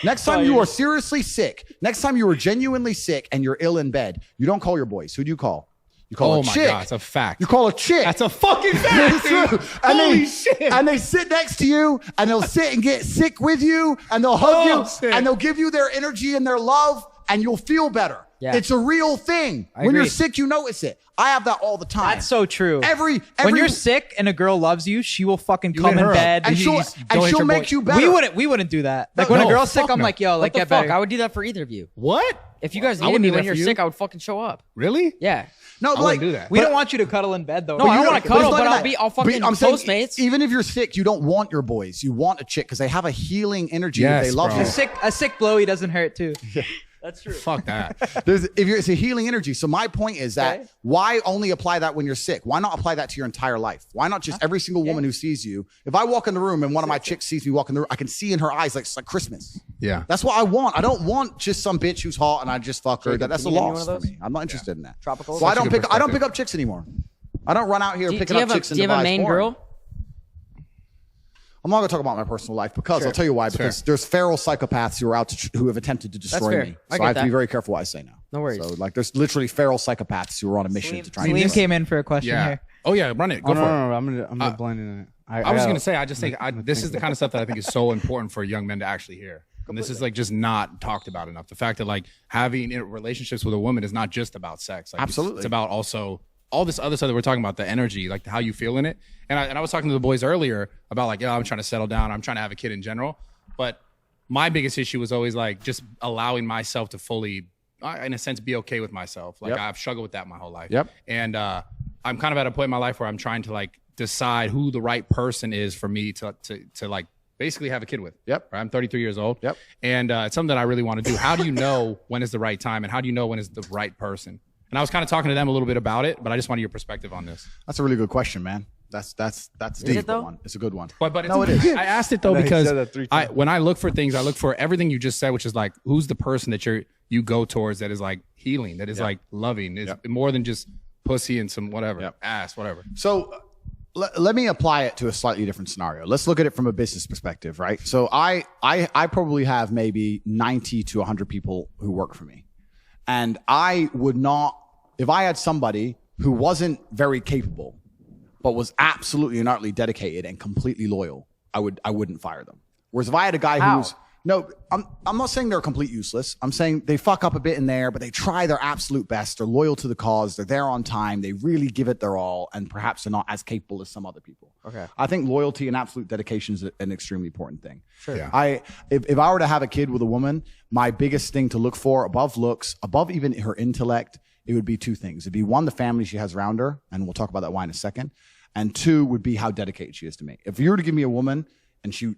next time you are seriously sick, next time you are genuinely sick and you're ill in bed, you don't call your boys. Who do you call? You call Oh a my chick. God, it's a fact. You call a chick. That's a fucking fact. It's true. And Holy shit. And they sit next to you and they'll sit and get sick with you and they'll hug you shit. and they'll give you their energy and their love and you'll feel better. Yeah. It's a real thing. When you're agree. sick, you notice it. I have that all the time. That's so true. when When you're sick and a girl loves you, she will fucking come hit in her up. bed and she'll make you better. We wouldn't do that. Like when a No, girl's sick, fuck I'm no. like, yo, like What the get fuck? better. I would do that for either of you. What? If you guys I needed wouldn't me do when that you're for you. sick, I would fucking show up. Really? Yeah. No, I like, wouldn't do that. We don't want you to cuddle in bed though. No, I don't you want to but it's cuddle, not but even I'll that. fucking I'm saying, Postmates. even if you're sick, you don't want your boys. You want a chick because they have a healing energy. Yes, They love bro. you. a sick blowy doesn't hurt too. That's true. Fuck that. It's a healing energy. So my point is that Okay. why only apply that when you're sick? Why not apply that to your entire life? Why not just every single woman who sees you? If I walk in the room and one of my chicks sees me walk in the room, I can see in her eyes like it's like Christmas. Yeah. That's what I want. I don't want just some bitch who's hot and I just fuck her. Jacob, That's a can you give me loss one of for those? me. I'm not interested in that. Tropical? So I That's a don't good pick. I don't perspective. pick up chicks anymore. I don't run out here Do picking you up chicks in have a Dubai's main porn. girl? I'm not going to talk about my personal life because I'll tell you why. Because there's feral psychopaths who are out who have attempted to destroy fair. me. I So get I have to be that. very careful what I say now. No worries. So like, there's literally feral psychopaths who are on a mission to try and. Liam came in for a question Yeah. here. Oh yeah, run it. Go Oh, for no, it. no, no, I'm gonna blend in it. I was gonna say, I just think this is the kind of stuff that I think is so important for young men to actually hear. And this is like just not talked about enough. The fact that like having relationships with a woman is not just about sex. Like, Absolutely. it's about also all this other stuff that we're talking about, the energy, like how you feel in it. And I was talking to the boys earlier about like, I'm trying to settle down. I'm trying to have a kid in general. But my biggest issue was always like just allowing myself to fully, in a sense, be okay with myself. Like Yep. I've struggled with that my whole life. Yep. And I'm kind of at a point in my life where I'm trying to like decide who the right person is for me to like basically have a kid with. Yep. Right? I'm 33 years old. Yep. And it's something that I really want to do. How do you know when is the right time and how do you know when is the right person? And I was kind of talking to them a little bit about it, but I just wanted your perspective on this. That's a really good question, man. That's deep. it though? One. It's a good one. But it's No, it is. I asked it though I know he because said that 3 I times. when I look for things, I look for everything you just said, which is like who's the person that you go towards that is like healing, that is like loving, is more than just pussy and some whatever, ass, whatever. So let me apply it to a slightly different scenario. Let's look at it from a business perspective, right? So I probably have maybe 90 to 100 people who work for me. And I would not, if I had somebody who wasn't very capable, but was absolutely and utterly dedicated and completely loyal, I wouldn't fire them. Whereas if I had a guy How? who's, no, I'm not saying they're complete useless. I'm saying they fuck up a bit in there, but they try their absolute best. They're loyal to the cause. They're there on time. They really give it their all, and perhaps they're not as capable as some other people. Okay. I think loyalty and absolute dedication is an extremely important thing. Sure. Yeah. If I were to have a kid with a woman, my biggest thing to look for above looks, above even her intellect, it would be two things. It'd be one, the family she has around her, and we'll talk about that why in a second. And two would be how dedicated she is to me. If you were to give me a woman and she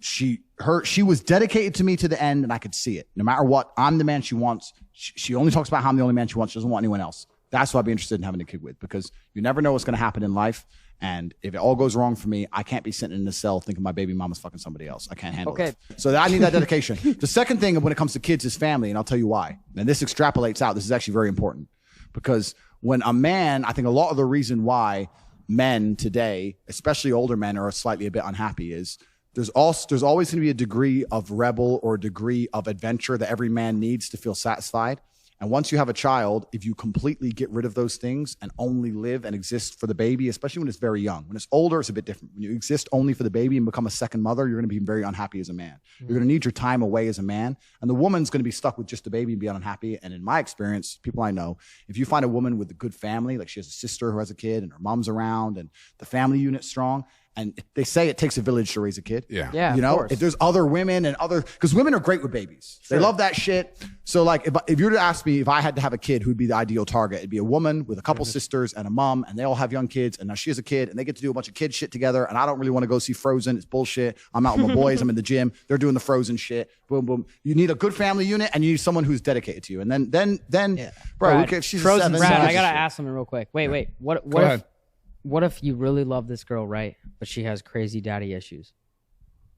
was dedicated to me to the end, and I could see it. No matter what, I'm the man she wants. She only talks about how I'm the only man she wants. She doesn't want anyone else. That's what I'd be interested in having a kid with, because you never know what's going to happen in life. And if it all goes wrong for me, I can't be sitting in a cell thinking my baby mama's fucking somebody else. I can't handle it. So I need that dedication. The second thing when it comes to kids is family, and I'll tell you why. And this extrapolates out. This is actually very important, because when a man, I think a lot of the reason why men today, especially older men, are slightly a bit unhappy is there's always going to be a degree of rebel or a degree of adventure that every man needs to feel satisfied. And once you have a child, if you completely get rid of those things and only live and exist for the baby, especially when it's very young, when it's older, it's a bit different. When you exist only for the baby and become a second mother, you're going to be very unhappy as a man. You're going to need your time away as a man. And the woman's going to be stuck with just the baby and be unhappy. And in my experience, people I know, if you find a woman with a good family, like she has a sister who has a kid and her mom's around and the family unit's strong, and they say it takes a village to raise a kid. Yeah, you know, of course. if there's other women and because women are great with babies. They love that shit. So like, if you were to ask me if I had to have a kid, who'd be the ideal target? It'd be a woman with a couple sisters and a mom, and they all have young kids. And now she has a kid, and they get to do a bunch of kid shit together. And I don't really want to go see Frozen. It's bullshit. I'm out with my boys. I'm in the gym. They're doing the Frozen shit. Boom, boom. You need a good family unit, and you need someone who's dedicated to you. And then, bro, Brad, if she's Frozen's a 7, Brad, who I gives a gotta shit? ask something real quick. Wait. What if you really love this girl, right? But she has crazy daddy issues.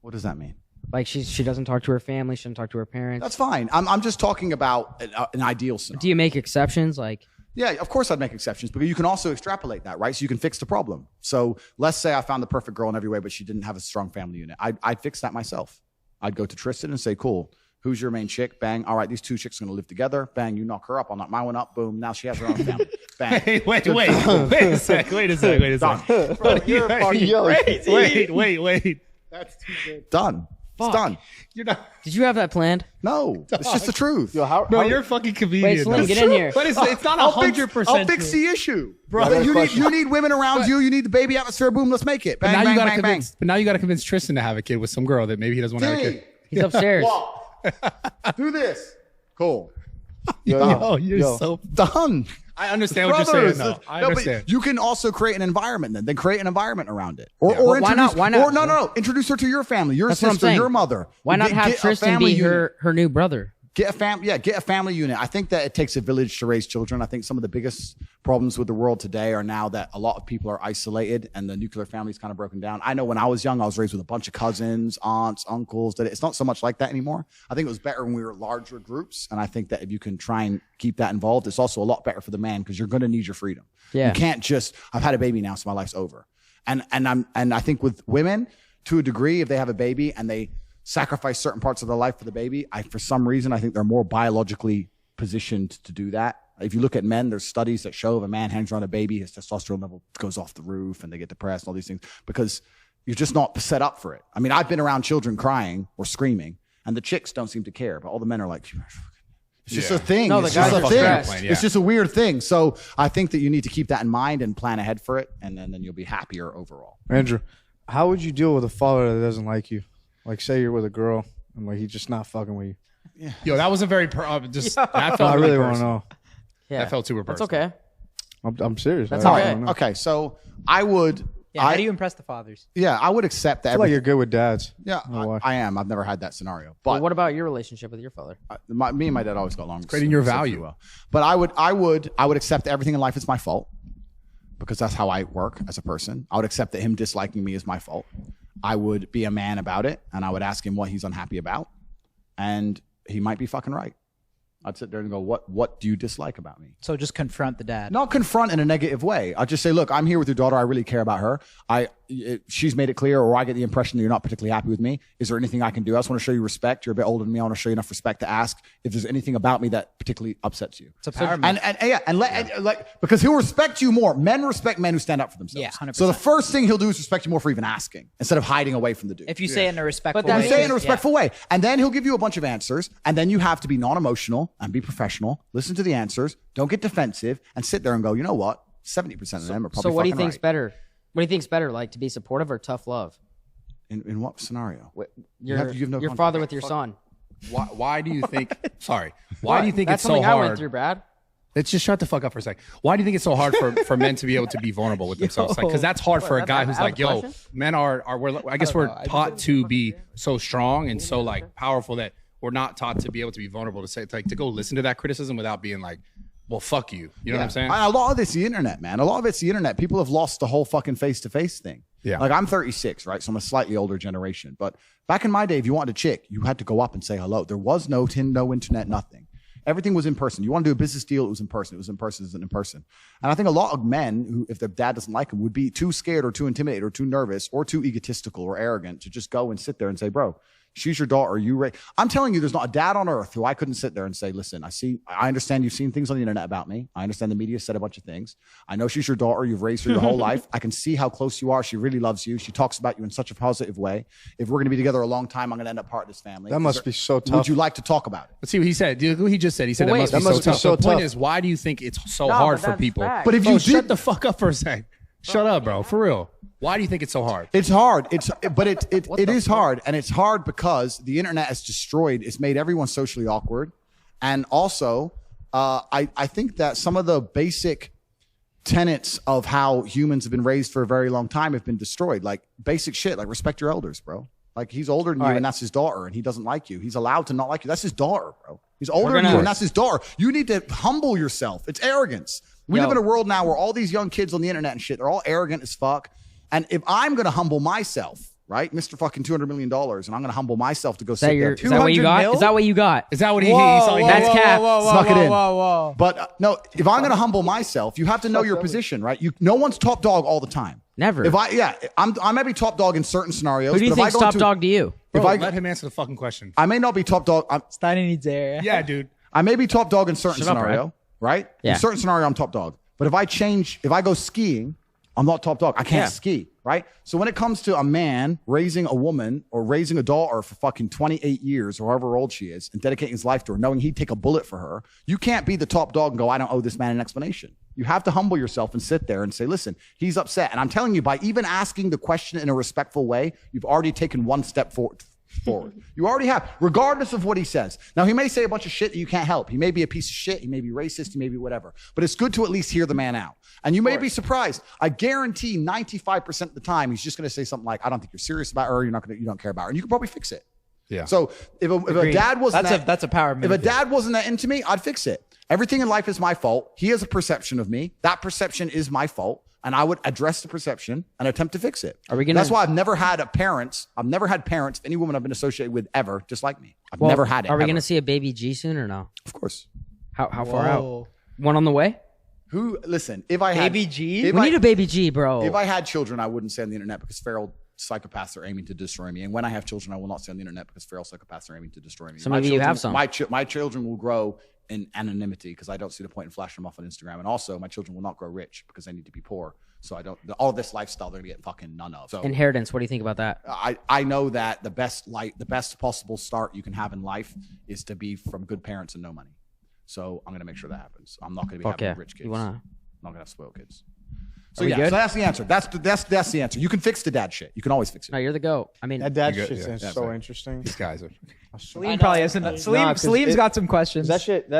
What does that mean? Like she doesn't talk to her family, she doesn't talk to her parents. That's fine. I'm just talking about an ideal scenario. Do you make exceptions? Like, Yeah, of course I'd make exceptions, but you can also extrapolate that, right? So you can fix the problem. So let's say I found the perfect girl in every way, but she didn't have a strong family unit. I'd fix that myself. I'd go to Tristan and say, cool, who's your main chick? Bang. All right, these two chicks are going to live together. Bang, you knock her up. I'll knock my one up. Boom. Now she has her own family. Bang. Hey, wait a sec. Bro, you're fucking crazy. Wait. That's too good. Done. It's done. You're not. did you have that planned? No, it's just the truth. No, you're a fucking comedian. Wait, Slim, though. get in here. But it's not 100%. I'll fix the issue. Bro, You need women around you. You need the baby atmosphere. Boom, let's make it. Bang, But now bang, you gotta bang, convince. But now you gotta convince Tristan to have a kid with some girl that maybe he doesn't want to have a kid. He's upstairs. Do this. Cool. Yo, you're so. Done. I understand what you're saying. Brothers. though. I No, but understand. you can also create an environment then create an environment around it. Or But why introduce, not? Why not? Or no. Introduce her to your family, your That's what I'm sister, saying. your mother. Why not have Get a Tristan family be unit. her new brother? Get a family unit. I think that it takes a village to raise children. I think some of the biggest problems with the world today are now that a lot of people are isolated and the nuclear family's kind of broken down. I know when I was young, I was raised with a bunch of cousins, aunts, uncles. That it's not so much like that anymore. I think it was better when we were larger groups. And I think that if you can try and keep that involved, it's also a lot better for the man because you're going to need your freedom. Yeah. You can't just, I've had a baby now, so my life's over. And I think with women, to a degree, if they have a baby and they sacrifice certain parts of their life for the baby, for some reason, I think they're more biologically positioned to do that. If you look at men, there's studies that show if a man hangs around a baby, his testosterone level goes off the roof and they get depressed and all these things because you're just not set up for it. I mean, I've been around children crying or screaming and the chicks don't seem to care, but all the men are like, it's just a thing. No, the It's guys just are a thing. stressed. It's just a weird thing. So I think that you need to keep that in mind and plan ahead for it. And then you'll be happier overall. Andrew, how would you deal with a father that doesn't like you? Like, say you're with a girl and like he's just not fucking with you. Yo, that was a very that felt I really really want to personal. know. Yeah, That felt super That's personal. okay. I'm serious. That's I okay. don't know. Okay, so I would. Yeah, how do you impress the fathers? Yeah, I would accept that. I feel like you're good with dads. Yeah, know why. I am. I've never had that scenario, But but what about your relationship with your father? me and my dad always got along. creating your so value. well. But I would accept that everything in life is my fault because that's how I work as a person. I would accept that him disliking me is my fault. I would be a man about it, and I would ask him what he's unhappy about, and he might be fucking right. I'd sit there and go, what do you dislike about me? So just confront the dad. Not confront in a negative way. I'll just say, look, I'm here with your daughter. I really care about her. She's made it clear, or I get the impression that you're not particularly happy with me. Is there anything I can do? I just want to show you respect. You're a bit older than me. I want to show you enough respect to ask if there's anything about me that particularly upsets you. It's a power move. And because he'll respect you more. Men respect men who stand up for themselves. Yeah, 100%. So the first thing he'll do is respect you more for even asking instead of hiding away from the dude. If you say it in a respectful that's way. You say it in a respectful way. And then he'll give you a bunch of answers. And then you have to be non-emotional and be professional. Listen to the answers. Don't get defensive and sit there and go, you know what? 70% of them are probably So what do you fucking think's right. better? What do you think's better, like to be supportive or tough love? In what scenario? Your have no your context. father with your son. Why do you think? Sorry. Why do you think That's it's so something hard? I went through, Brad. Let's just shut the fuck up for a sec. Why do you think it's so hard for men to be able to be vulnerable with themselves? Like, because that's hard for a guy who's I have like, a yo, question. men I guess we're taught to be so strong and so like powerful that we're not taught to be able to be vulnerable to say, like, to go listen to that criticism without being like, well, fuck you. You know what I'm saying? A lot of it's the internet, man. A lot of it's the internet. People have lost the whole fucking face-to-face thing. Yeah. Like I'm 36, right? So I'm a slightly older generation. But back in my day, if you wanted a chick, you had to go up and say hello. There was no internet, nothing. Everything was in person. You want to do a business deal, it was in person. It was in person, it was in person. And I think a lot of men who, if their dad doesn't like them, would be too scared or too intimidated or too nervous or too egotistical or arrogant to just go and sit there and say, bro, she's your daughter. I'm telling you, there's not a dad on earth who I couldn't sit there and say, listen, I understand you've seen things on the internet about me. I understand the media said a bunch of things. I know she's your daughter. You've raised her your whole life. I can see how close you are. She really loves you. She talks about you in such a positive way. If we're going to be together a long time, I'm going to end up part of this family. That must be so tough. Would you like to talk about it? Let's see what he said. What he just said. He said Well, that must be so tough. The point is, why do you think it's so hard for people? But if you shut the fuck up for a second. Shut up, bro. For real. Why do you think it's so hard? It's hard. It is hard, and it's hard because the internet has destroyed. It's made everyone socially awkward, and also, I think that some of the basic tenets of how humans have been raised for a very long time have been destroyed. Like basic shit, like respect your elders, bro. Like he's older than you, and that's his daughter, and he doesn't like you. He's allowed to not like you. That's his daughter, bro. He's older than you, and that's his daughter. You need to humble yourself. It's arrogance. We live in a world now where all these young kids on the internet and shit, they're all arrogant as fuck. And if I'm going to humble myself, right, Mr. fucking $200 million, and I'm going to humble myself to go sit there. Is that what you got? Is that what you got? Is that what he That's cap. Snuck it in. But no, if I'm going to humble myself, you have to know your position, right? No one's top dog all the time. Never. I may be top dog in certain scenarios. Who do you think's top dog to you? Bro, let him answer the fucking question. I may not be top dog. Steiny needs air. Yeah, dude. I may be top dog in certain scenario, right? Yeah. In certain scenario, I'm top dog. But if I go skiing, I'm not top dog. I can't ski, right? So when it comes to a man raising a woman or raising a daughter for fucking 28 years or however old she is and dedicating his life to her, knowing he'd take a bullet for her, you can't be the top dog and go, I don't owe this man an explanation. You have to humble yourself and sit there and say, listen, he's upset. And I'm telling you, by even asking the question in a respectful way, you've already taken one step forward. You already have, regardless of what he says. Now, he may say a bunch of shit that you can't help. He may be a piece of shit. He may be racist. He may be whatever. But it's good to at least hear the man out. And you may be surprised. I guarantee 95% of the time, he's just going to say something like, I don't think you're serious about her. You don't care about her. And you can probably fix it. Yeah. So if a dad wasn't that's a power move. If a dad wasn't that into me, I'd fix it. Everything in life is my fault. He has a perception of me. That perception is my fault. And I would address the perception and attempt to fix it. That's why I've never had parents, any woman I've been associated with ever, just like me. I've never had it. Are we going to see a baby G soon or no? Of course. How far out? One on the way? Listen, if I had... Baby G? We need a baby G, bro. If I had children, I wouldn't say on the internet because feral psychopaths are aiming to destroy me. And when I have children, I will not say on the internet because feral psychopaths are aiming to destroy me. So maybe you have some. My children will grow in anonymity because I don't see the point in flashing them off on Instagram. And also, my children will not grow rich because they need to be poor. So all this lifestyle they're gonna get fucking none of. So inheritance. What do you think about that? I know that the best possible start you can have in life is to be from good parents and no money. So I'm gonna make sure that happens. I'm not gonna be having rich kids. I'm not gonna have spoiled kids. So so that's the answer. That's the answer. You can fix the dad shit. You can always fix it. No, you're the GOAT. I mean, that dad shit is so interesting. These guys are. Salim probably hasn't. Salim's got some questions. That shit.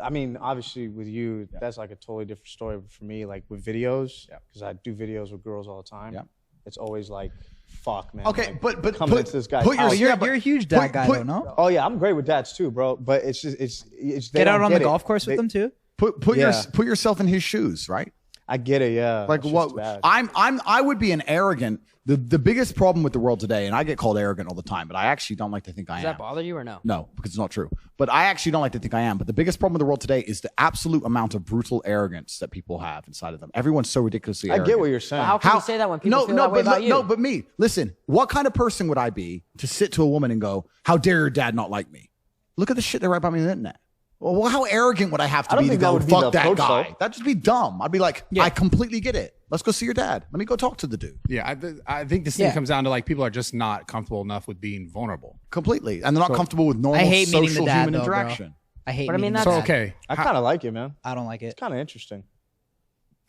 I mean, obviously with you, that's like a totally different story. But for me, like with videos, because I do videos with girls all the time. Yeah. It's always like, fuck, man. Okay, like, but coming into this guy's house. You're a huge dad guy, though, no? Oh yeah, I'm great with dads too, bro. But it's just it's get out on the golf course with them too. Put yourself in his shoes, right? I get it, yeah. Like what? I would be an arrogant. The biggest problem with the world today, and I get called arrogant all the time, but I actually don't like to think I am. Does that bother you or no? No, because it's not true. But I actually don't like to think I am. But the biggest problem with the world today is the absolute amount of brutal arrogance that people have inside of them. Everyone's so ridiculously arrogant. I get what you're saying. But how can you say that when people feel that way about you? No, but me. Listen, what kind of person would I be to sit to a woman and go, how dare your dad not like me? Look at the shit they write about me on the internet. Well, how arrogant would I have to be to go, fuck that guy? That'd just be dumb. I'd be like, I completely get it. Let's go see your dad. Let me go talk to the dude. Yeah, I think this thing comes down to like people are just not comfortable enough with being vulnerable. Completely. And they're not comfortable with normal social human interaction. I hate meeting that's okay. I kind of like it, man. I don't like it. It's kind of interesting.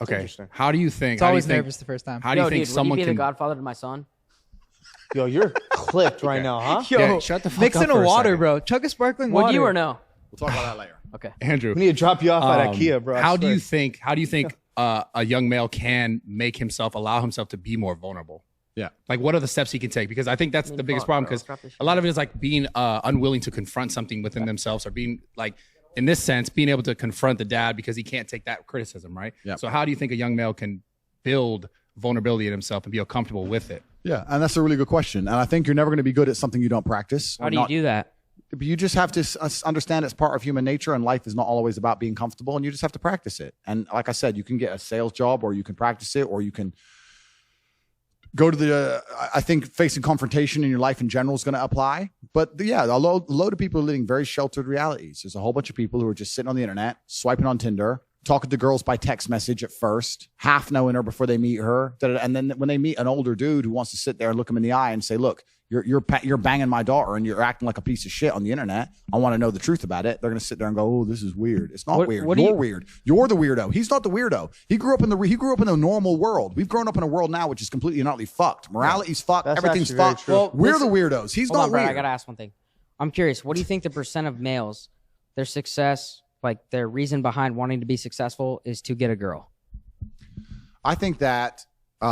Okay. How do you think? It's always nervous the first time. How do you think someone would you be can the godfather to my son? Yo, you're clipped right now, huh? Yo, shut the fuck mix up in for a a water, second. bro. Chug a sparkling water. Would you or no? We'll talk about that later. Okay. Andrew, we need to drop you off at IKEA, bro. How do you think a young male can allow himself to be more vulnerable? Yeah. Like, what are the steps he can take? Because I think that's the biggest problem, because a lot of it is like being unwilling to confront something within themselves, or being like, in this sense, being able to confront the dad because he can't take that criticism, right? Yeah. So how do you think a young male can build vulnerability in himself and be comfortable with it? Yeah, and that's a really good question. And I think you're never going to be good at something you don't practice. How do you do that? You just have to understand it's part of human nature, and life is not always about being comfortable, and you just have to practice it. And like I said, you can get a sales job, or you can practice it, or you can go to the, I think facing confrontation in your life in general is going to apply. But yeah, a load of people are living very sheltered realities. There's a whole bunch of people who are just sitting on the internet, swiping on Tinder, talking to girls by text message at first, half knowing her before they meet her. And then when they meet an older dude who wants to sit there and look them in the eye and say, look, you're banging my daughter and you're acting like a piece of shit on the internet. I want to know the truth about it. They're going to sit there and go, oh, this is weird. It's not weird. You're weird. You're the weirdo. He's not the weirdo. He grew up in the normal world. We've grown up in a world now which is completely and utterly fucked. Morality's fucked. That's Everything's actually very fucked. true. Well, we're the weirdos. He's not Brad, weird. I gotta ask one thing. I'm curious. What do you think the percent of males, their success, like their reason behind wanting to be successful, is to get a girl? I think that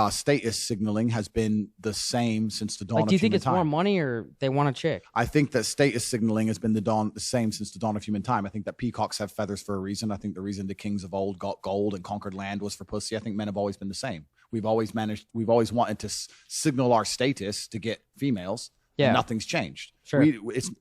status signaling has been the same since the dawn of human time. Do you think it's more money or they want a chick? I think that status signaling has been the same since the dawn of human time. I think that peacocks have feathers for a reason. I think the reason the kings of old got gold and conquered land was for pussy. I think men have always been the same. We've always wanted to signal our status to get females. Yeah. And nothing's changed. Sure.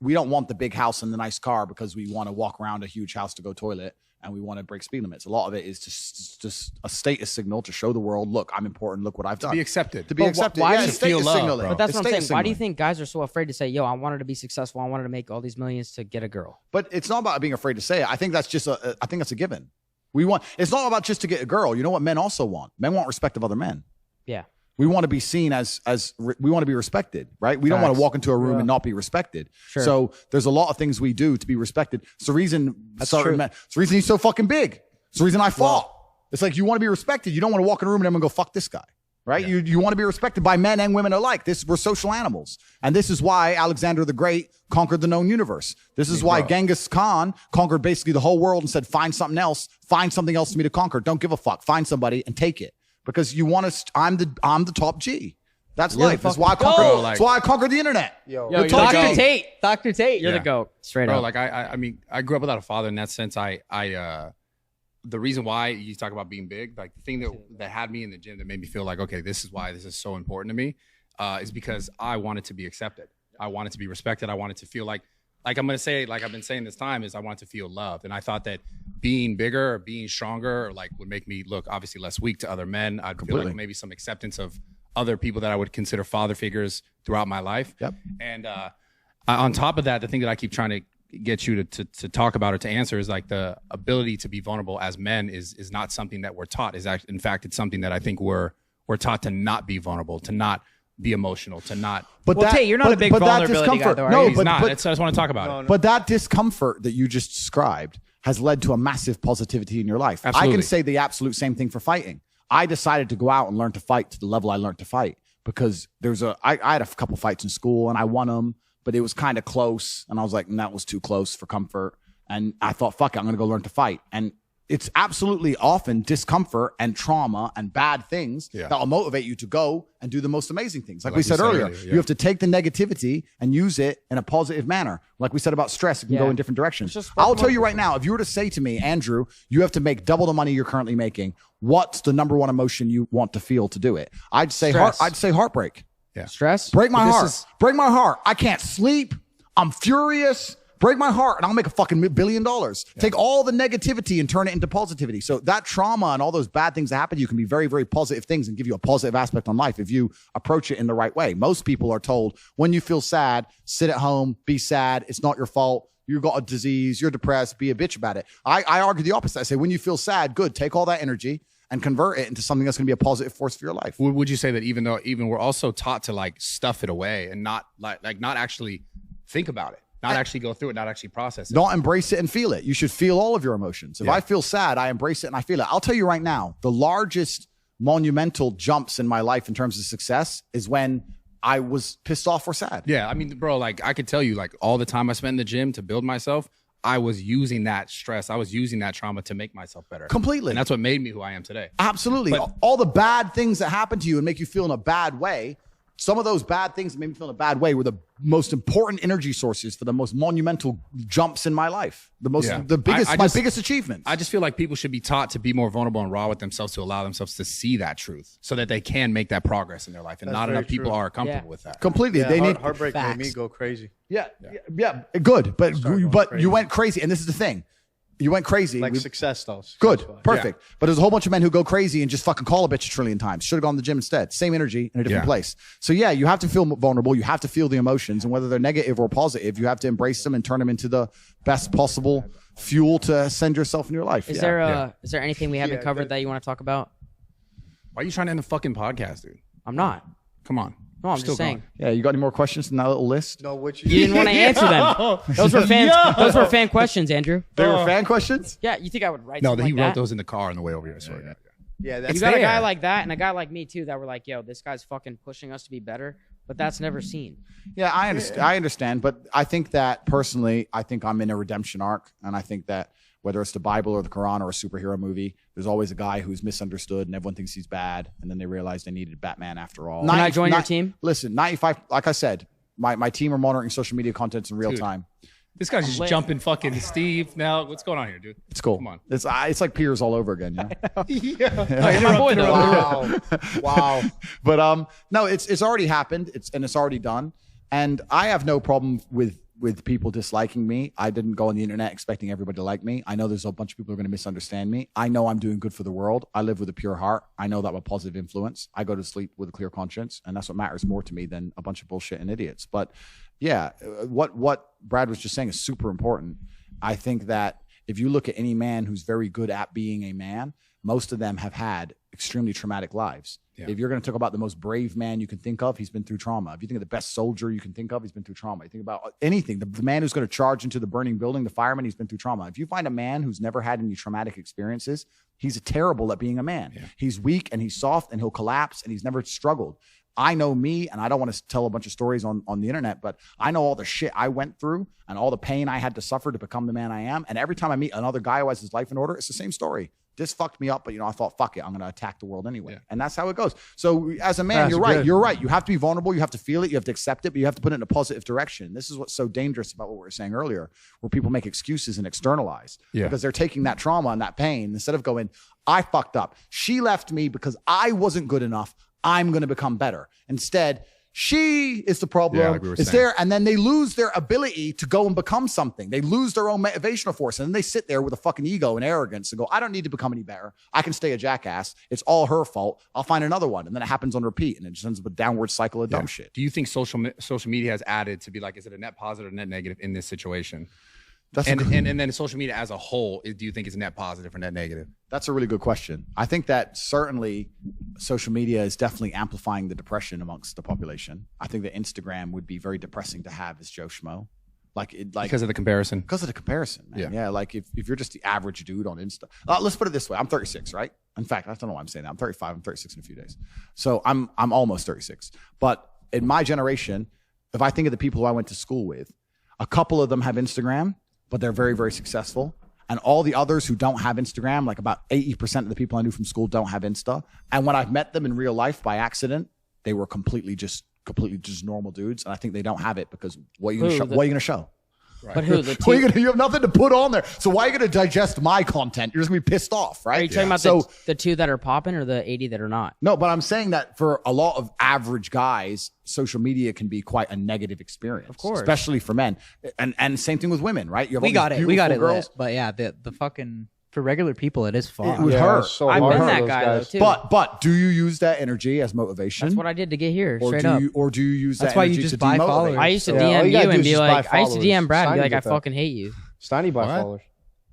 We don't want the big house and the nice car because we want to walk around a huge house to go toilet, and we want to break speed limits. A lot of it is just a status signal to show the world, look, I'm important. Look what I've done. To be accepted. To be accepted. Why Yeah, do you it's status feel love, signaling. bro? But that's It's what I'm saying. status Why do you signaling. think guys are so afraid to say, yo, I wanted to be successful. I wanted to make all these millions to get a girl? But it's not about being afraid to say it. I think that's just I think that's a given. It's not about just to get a girl. You know what men also want? Men want respect of other men. Yeah. We want to be seen as we want to be respected, right? We don't want to walk into a room and not be respected. Sure. So there's a lot of things we do to be respected. It's the reason it's the reason he's so fucking big. It's the reason I fought. It's like you want to be respected. You don't want to walk in a room and everyone go, fuck this guy. Right? Yeah. You want to be respected by men and women alike. We're social animals. And this is why Alexander the Great conquered the known universe. This is why Genghis Khan conquered basically the whole world and said, find something else for me to conquer. Don't give a fuck. Find somebody and take it. Because you want to, I'm the top G. That's life. That's why I conquered the internet. Yo, Dr. Tate. Dr. Tate. You're the GOAT. Straight up. Like I mean, I grew up without a father in that sense. The reason why you talk about being big, like the thing that had me in the gym that made me feel like, okay, this is why this is so important to me, is because I wanted to be accepted. I wanted to be respected. I wanted to feel like I'm going to say, like I've been saying this time, is I wanted to feel loved. And I thought that being bigger or being stronger would make me look obviously less weak to other men. I'd feel like maybe some acceptance of other people that I would consider father figures throughout my life. Yep. And on top of that, the thing that I keep trying to get you to talk about or to answer is like the ability to be vulnerable as men is not something that we're taught. In fact, it's something that I think we're taught to not be vulnerable, to not be emotional, to not. But Tate, you're not a big vulnerability guy, though, are you? He's not. I just want to talk about it. But that discomfort that you just described has led to a massive positivity in your life. Absolutely. I can say the absolute same thing for fighting. I decided to go out and learn to fight to the level I learned to fight because I had a couple fights in school and I won them, but it was kind of close. And I was like, that was too close for comfort. And I thought, fuck it, I'm going to go learn to fight. And it's absolutely often discomfort and trauma and bad things that will motivate you to go and do the most amazing things. Like we said earlier, you have to take the negativity and use it in a positive manner. Like we said about stress, it can go in different directions. I'll tell you right now, if you were to say to me, Andrew, you have to make double the money you're currently making, what's the number one emotion you want to feel to do it? I'd say heartbreak. Yeah. Stress? Break my heart. Break my heart. I can't sleep. I'm furious. Break my heart and I'll make a fucking $1 billion. Yeah. Take all the negativity and turn it into positivity. So that trauma and all those bad things that happen to you can be very, very positive things and give you a positive aspect on life if you approach it in the right way. Most people are told when you feel sad, sit at home, be sad. It's not your fault. You got a disease. You're depressed. Be a bitch about it. I argue the opposite. I say when you feel sad, good. Take all that energy and convert it into something that's going to be a positive force for your life. Would you say that even we're also taught to like stuff it away and not not actually think about it? Not actually go through it, not actually process it. Not embrace it and feel it. You should feel all of your emotions. If I feel sad, I embrace it and I feel it. I'll tell you right now, the largest monumental jumps in my life in terms of success is when I was pissed off or sad. Yeah, I mean, bro, like I could tell you like all the time I spent in the gym to build myself, I was using that stress. I was using that trauma to make myself better. Completely. And that's what made me who I am today. Absolutely. But all the bad things that happen to you and make you feel in a bad way, some of those bad things that made me feel in a bad way were the most important energy sources for the most monumental jumps in my life. The biggest, my biggest achievements. I just feel like people should be taught to be more vulnerable and raw with themselves, to allow themselves to see that truth so that they can make that progress in their life. And not enough people are comfortable with that. Completely. They need heartbreak made me go crazy. Yeah. Good. But you went crazy. And this is the thing. You went crazy. Like success, though. Good. Perfect. But there's a whole bunch of men who go crazy and just fucking call a bitch a trillion times. Should have gone to the gym instead. Same energy in a different place. So yeah, you have to feel vulnerable. You have to feel the emotions. And whether they're negative or positive, you have to embrace them and turn them into the best possible fuel to send yourself in your life. Is there anything we haven't covered that you want to talk about? Why are you trying to end the fucking podcast, dude? I'm not. Come on. No, I'm just saying. Yeah, you got any more questions in that little list? No, what You didn't want to answer them. Those were fans. Those were fan questions, Andrew. They were fan questions? Yeah, you think I would write? No, something he like wrote that? those in the car on the way over here. Sorry. Yeah, that's You got a guy like that and a guy like me too that were like, "Yo, this guy's fucking pushing us to be better," but that's never seen. Yeah, I understand. I understand, but I think that personally, I think I'm in a redemption arc, and I think that whether it's the Bible or the Quran or a superhero movie, there's always a guy who's misunderstood and everyone thinks he's bad, and then they realize they needed Batman after all. Can I join your team? Listen, 95. Like I said, my team are monitoring social media contents in real time. This guy's just jumping fucking Steve. Now, what's going on here, dude? It's cool. Come on. It's like peers all over again, you know? My boy, though. Wow. But no, it's already happened. It's already done. And I have no problem with people disliking me. I didn't go on the internet expecting everybody to like me. I know there's a bunch of people who are going to misunderstand me. I know I'm doing good for the world. I live with a pure heart. I know that I'm a positive influence. I go to sleep with a clear conscience, and that's what matters more to me than a bunch of bullshit and idiots. But yeah, what Brad was just saying is super important. I think that if you look at any man who's very good at being a man, most of them have had extremely traumatic lives. Yeah. If you're going to talk about the most brave man you can think of, he's been through trauma. If you think of the best soldier you can think of, he's been through trauma. You think about anything, the man who's going to charge into the burning building, the fireman, he's been through trauma. If you find a man who's never had any traumatic experiences, he's terrible at being a man. Yeah. He's weak and he's soft and he'll collapse and he's never struggled. I know me, and I don't want to tell a bunch of stories on the internet, but I know all the shit I went through and all the pain I had to suffer to become the man I am. And every time I meet another guy who has his life in order, it's the same story. This fucked me up, but I thought, fuck it, I'm going to attack the world anyway. Yeah. And that's how it goes. So as a man, you're right. You're right. You have to be vulnerable. You have to feel it. You have to accept it, but you have to put it in a positive direction. This is what's so dangerous about what we were saying earlier, where people make excuses and externalize because they're taking that trauma and that pain instead of going, I fucked up. She left me because I wasn't good enough. I'm going to become better. Instead, she is the problem. Yeah, like it's there. And then they lose their ability to go and become something. They lose their own motivational force. And then they sit there with a fucking ego and arrogance and go, I don't need to become any better. I can stay a jackass. It's all her fault. I'll find another one. And then it happens on repeat. And it just ends up a downward cycle of dumb shit. Do you think social media has added to be like, is it a net positive or net negative in this situation? And then social media as a whole, do you think it's net positive or net negative? That's a really good question. I think that certainly social media is definitely amplifying the depression amongst the population. I think that Instagram would be very depressing to have as Joe Schmo. Like because of the comparison. Because of the comparison, man. Yeah. Like if you're just the average dude on Insta. Let's put it this way. I'm 36, right? In fact, I don't know why I'm saying that. I'm 35. I'm 36 in a few days. So I'm almost 36. But in my generation, if I think of the people who I went to school with, a couple of them have Instagram, but they're very, very successful. And all the others who don't have Instagram, like about 80% of the people I knew from school don't have Insta. And when I've met them in real life by accident, they were completely just normal dudes. And I think they don't have it because what are you going to show? Right. But who? You have nothing to put on there. So why are you going to digest my content? You're just going to be pissed off, right? Are you talking about the 2 that are popping or the 80 that are not? No, but I'm saying that for a lot of average guys, social media can be quite a negative experience. Of course. Especially for men. And same thing with women, right? You have we got it, girls. But yeah, the fucking... For regular people, it is fun. It would hurt. So I've been hard that for guy those though guys. too. But do you use that energy as motivation? That's what I did to get here, or straight up. Or do you use That's that why you energy just to buy demotivate? followers. I used to all DM you gotta you do and is be just buy like, I used to DM Brad and be Steiny like, I get that. fucking hate you. Steiny buy followers.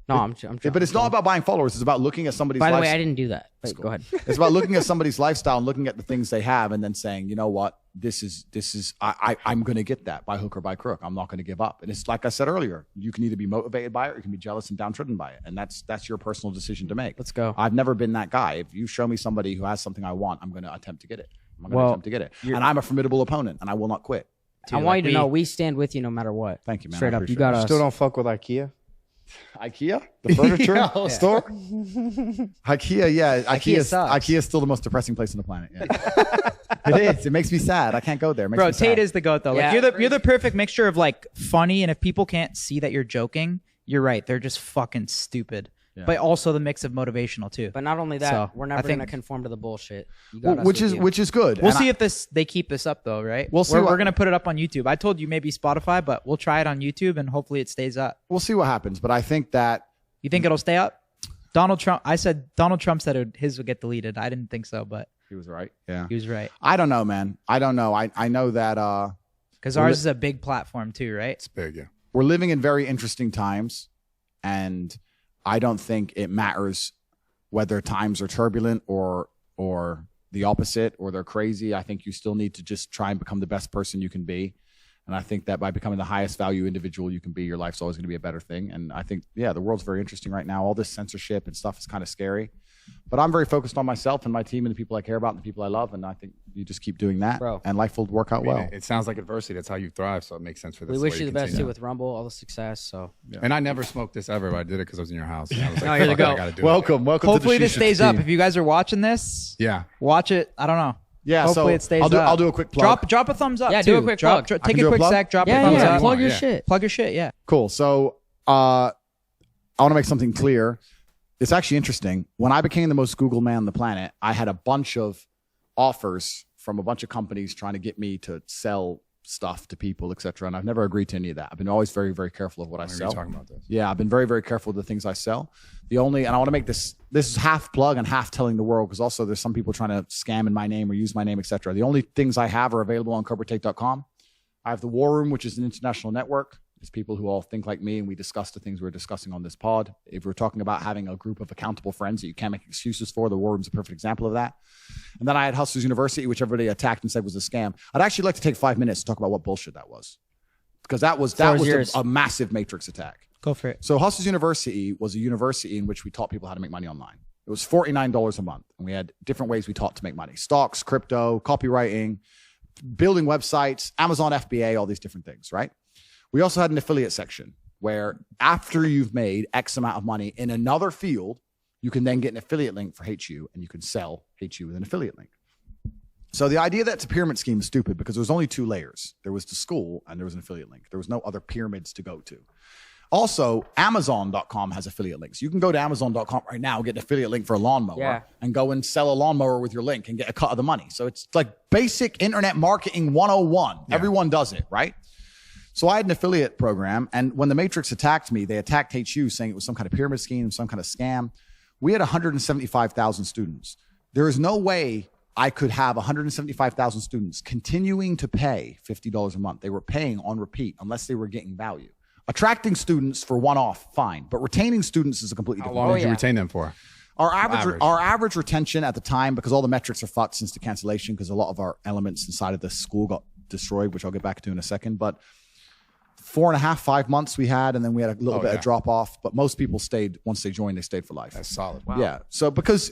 No, I'm But it's not about buying followers. It's about looking at somebody's By the way, lifestyle. I didn't do that. Wait, go ahead. It's about looking at somebody's lifestyle and looking at the things they have and then saying, you know what, this is I'm going to get that by hook or by crook. I'm not going to give up. And it's like I said earlier, you can either be motivated by it or you can be jealous and downtrodden by it. And that's your personal decision to make. Let's go. I've never been that guy. If you show me somebody who has something I want, I'm going to attempt to get it. And I'm a formidable opponent and I will not quit. I want you to know we stand with you no matter what. Thank you, man. Straight up, you got us. Still don't fuck with IKEA? IKEA? The furniture store? IKEA, yeah. IKEA sucks. IKEA is still the most depressing place on the planet. Yeah. It is. It makes me sad. I can't go there. It makes Bro, me Tate sad. is the goat though. Yeah. Like you're the perfect mixture of like funny, and if people can't see that you're joking, you're right. They're just fucking stupid. Yeah. But also the mix of motivational too. But not only that, So, we're I never think- gonna conform to the bullshit. You Well, got us which with is you. which is good. We'll And see if they keep this up though, right? We'll see We're what- gonna put it up on YouTube. I told you maybe Spotify, but we'll try it on YouTube and hopefully it stays up. we'll see what happens. But I think that You think it'll stay up? Donald Trump said his would get deleted. I didn't think so, but he was right. Yeah. he was right. I don't know, man. I don't know. I know that Because Well, ours is a big platform too, right? It's big, yeah. we're living in very interesting times, and I don't think it matters whether times are turbulent or the opposite, or they're crazy. I think you still need to just try and become the best person you can be. And I think that by becoming the highest value individual you can be, your life's always going to be a better thing. And I think, yeah, the world's very interesting right now. All this censorship and stuff is kind of scary. But I'm very focused on myself and my team and the people I care about and the people I love. And I think you just keep doing that, Bro. and life will work out I mean, well. it sounds like adversity. That's how you thrive. So it makes sense for this. we wish way you to the best continue. too with Rumble, all the success. So And I never smoked this ever, but I did it because I was in your house. And I was like, No, you're the fuck it, I goat. gotta do it. Welcome Hopefully to the this stays Shisha up. team. If you guys are watching this, Yeah. watch it. I don't know. Yeah, Hopefully so it stays I'll up. do a quick plug. Drop a thumbs up. Yeah, too. do a quick plug. Take can a do a quick plug? sec. Drop a yeah, thumbs yeah, up. plug your Yeah. shit. Plug your shit. Yeah. Cool. So I want to make something clear. It's actually interesting. When I became the most Googled man on the planet, I had a bunch of offers from a bunch of companies trying to get me to sell stuff to people, etc. And I've never agreed to any of that. I've been always very, very careful of what I I remember sell. you talking about this. Yeah, I've been very, very careful of the things I sell. And I want to make this is half plug and half telling the world, because also there's some people trying to scam in my name or use my name, etc. The only things I have are available on CobraTake.com. I have the War Room, which is an international network. It's people who all think like me, and we discuss the things we're discussing on this pod. If we're talking about having a group of accountable friends that you can't make excuses for, the War Room's a perfect example of that. And then I had Hustlers University, which everybody attacked and said was a scam. I'd actually like to take 5 minutes to talk about what bullshit that was, because that was yours. a massive matrix attack. Go for it. So Hustlers University was a university in which we taught people how to make money online. It was $49 a month, and we had different ways we taught to make money: stocks, crypto, copywriting, building websites, Amazon FBA, all these different things, right? We also had an affiliate section where after you've made X amount of money in another field, you can then get an affiliate link for HU, and you can sell HU with an affiliate link. So the idea that it's a pyramid scheme is stupid, because there was only 2 layers. There was the school and there was an affiliate link. There was no other pyramids to go to. Also, Amazon.com has affiliate links. You can go to Amazon.com right now, get an affiliate link for a lawnmower, and go and sell a lawnmower with your link and get a cut of the money. So it's like basic internet marketing 101. Yeah. Everyone does it, right? So I had an affiliate program, and when the Matrix attacked me, they attacked HU saying it was some kind of pyramid scheme, some kind of scam. We had 175,000 students. There is no way I could have 175,000 students continuing to pay $50 a month. They were paying on repeat unless they were getting value. Attracting students for one-off, fine, but retaining students is a completely different. How long did you retain them for? Our average retention at the time, because all the metrics are fucked since the cancellation, because a lot of our elements inside of the school got destroyed, which I'll get back to in a second. But 4.5, 5 months we had, and then we had a little bit of drop off. But most people stayed once they joined. They stayed for life. That's solid. Wow. Yeah. So because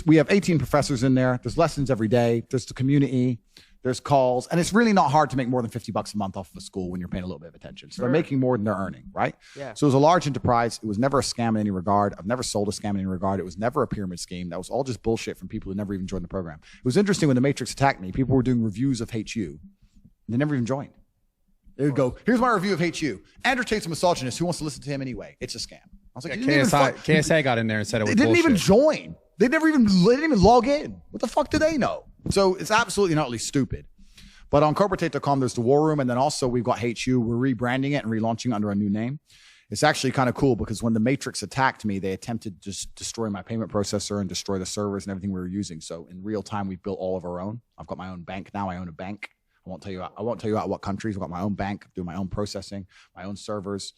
we have 18 professors in there. There's lessons every day. There's the community. There's calls, and it's really not hard to make more than $50 a month off of a school when you're paying a little bit of attention. So they're making more than they're earning, right? Yeah. So it was a large enterprise. It was never a scam in any regard. I've never sold a scam in any regard. It was never a pyramid scheme. That was all just bullshit from people who never even joined the program. It was interesting when the Matrix attacked me. People were doing reviews of HU. They never even joined. They would go, "Here's my review of HU. Andrew Tate's a misogynist. Who wants to listen to him anyway? It's a scam." I was like, KSI got in there and said it was They didn't even bullshit. join. They didn't even log in. What the fuck do they know? So it's absolutely not really stupid. But on CobraTate.com, there's the War Room, and then also we've got HU. We're rebranding it and relaunching it under a new name. It's actually kind of cool, because when the Matrix attacked me, they attempted to just destroy my payment processor and destroy the servers and everything we were using. So in real time, we've built all of our own. I've got my own bank now. I own a bank. I won't tell you out what countries. I've got my own bank, doing my own processing, my own servers,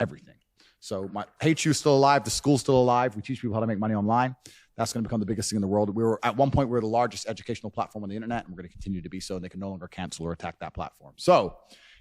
everything. So my HU is still alive. The school's still alive. We teach people how to make money online. That's going to become the biggest thing in the world. At one point, we were the largest educational platform on the internet, and we're going to continue to be so. And they can no longer cancel or attack that platform. So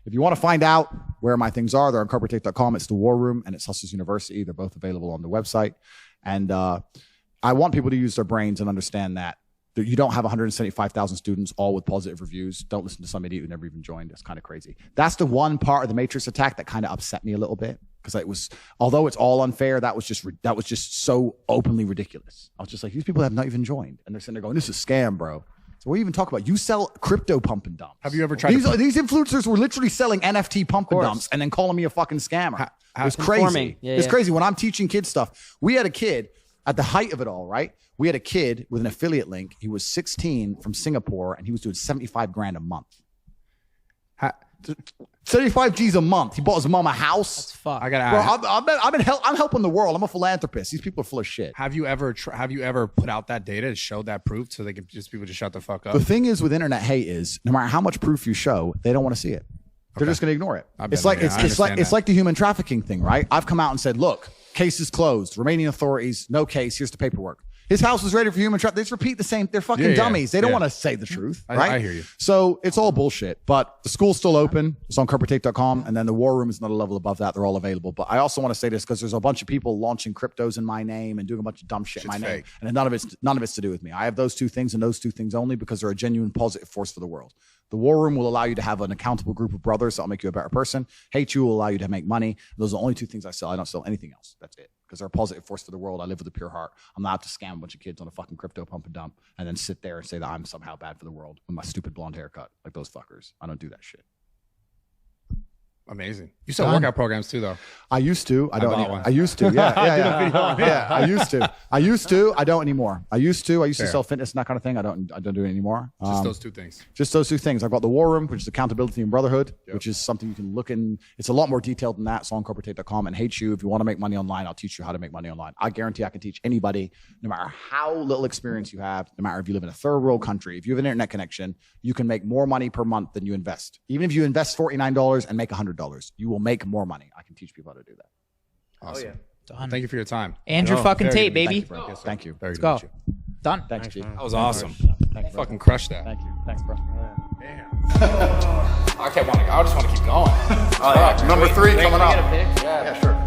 if you want to find out where my things are, they're on CobraTake.com. It's the War Room, and it's Hustlers University. They're both available on the website. And I want people to use their brains and understand that you don't have 175,000 students all with positive reviews. Don't listen to some idiot who never even joined. It's kind of crazy. That's the one part of the Matrix attack that kind of upset me a little bit, because it was, although it's all unfair, that was just so openly ridiculous. I was just like, these people have not even joined, and they're sitting there going, "This is a scam, bro." So what do you even talk about? You sell crypto pump and dumps. Have you ever tried these influencers were literally selling NFT pump and dumps and then calling me a fucking scammer. It was crazy. It's crazy. When I'm teaching kids stuff, we had a kid at the height of it all, right? We had a kid with an affiliate link. He was 16 from Singapore and he was doing 75 grand a month. 75 G's a month. He bought his mom a house. That's fuck. I gotta ask. I'm helping the world. I'm a philanthropist. These people are full of shit. Have you ever put out that data to show that proof so they can people just shut the fuck up? The thing is with internet hate is no matter how much proof you show, they don't want to see it. They're just going to ignore it. It's like the human trafficking thing, right? I've come out and said, look, case is closed. Romanian authorities, no case. Here's the paperwork. His house was ready for human trafficking. They just repeat the same. They're fucking dummies. They don't want to say the truth, right? I hear you. So it's all bullshit. But the school's still open. It's on corporatate.com. And then the war room is not a level above that. They're all available. But I also want to say this because there's a bunch of people launching cryptos in my name and doing a bunch of dumb shit in my name. And none of it's to do with me. I have those two things and those two things only because they're a genuine positive force for the world. The war room will allow you to have an accountable group of brothers that'll make you a better person. Hate you will allow you to make money. Those are the only two things I sell. I don't sell anything else. That's it. Because they're a positive force for the world. I live with a pure heart. I'm not out to scam a bunch of kids on a fucking crypto pump and dump and then sit there and say that I'm somehow bad for the world with my stupid blonde haircut like those fuckers. I don't do that shit. Amazing. You sell workout programs too, though. I used to. I don't anymore. I used to. Yeah. I used to. I don't anymore. I used to sell fitness and that kind of thing. I don't do it anymore. Just those two things. Just those two things. I've got the War Room, which is accountability and brotherhood, which is something you can look in. It's a lot more detailed than that. It's on corporatate.com. And Hate You. If you want to make money online, I'll teach you how to make money online. I guarantee I can teach anybody, no matter how little experience you have, no matter if you live in a third world country, if you have an internet connection, you can make more money per month than you invest. Even if you invest $49 and make $100, you will make more money. I can teach people how to do that. Awesome. Thank you for your time. Andrew fucking Tate, baby. Thank you. Very Let's good. go. Done. Thanks, G. That was awesome. Thanks, fucking crushed that. Thank you. Thanks, bro. Damn. I just want to keep going. Number 3 coming up. Yeah, sure.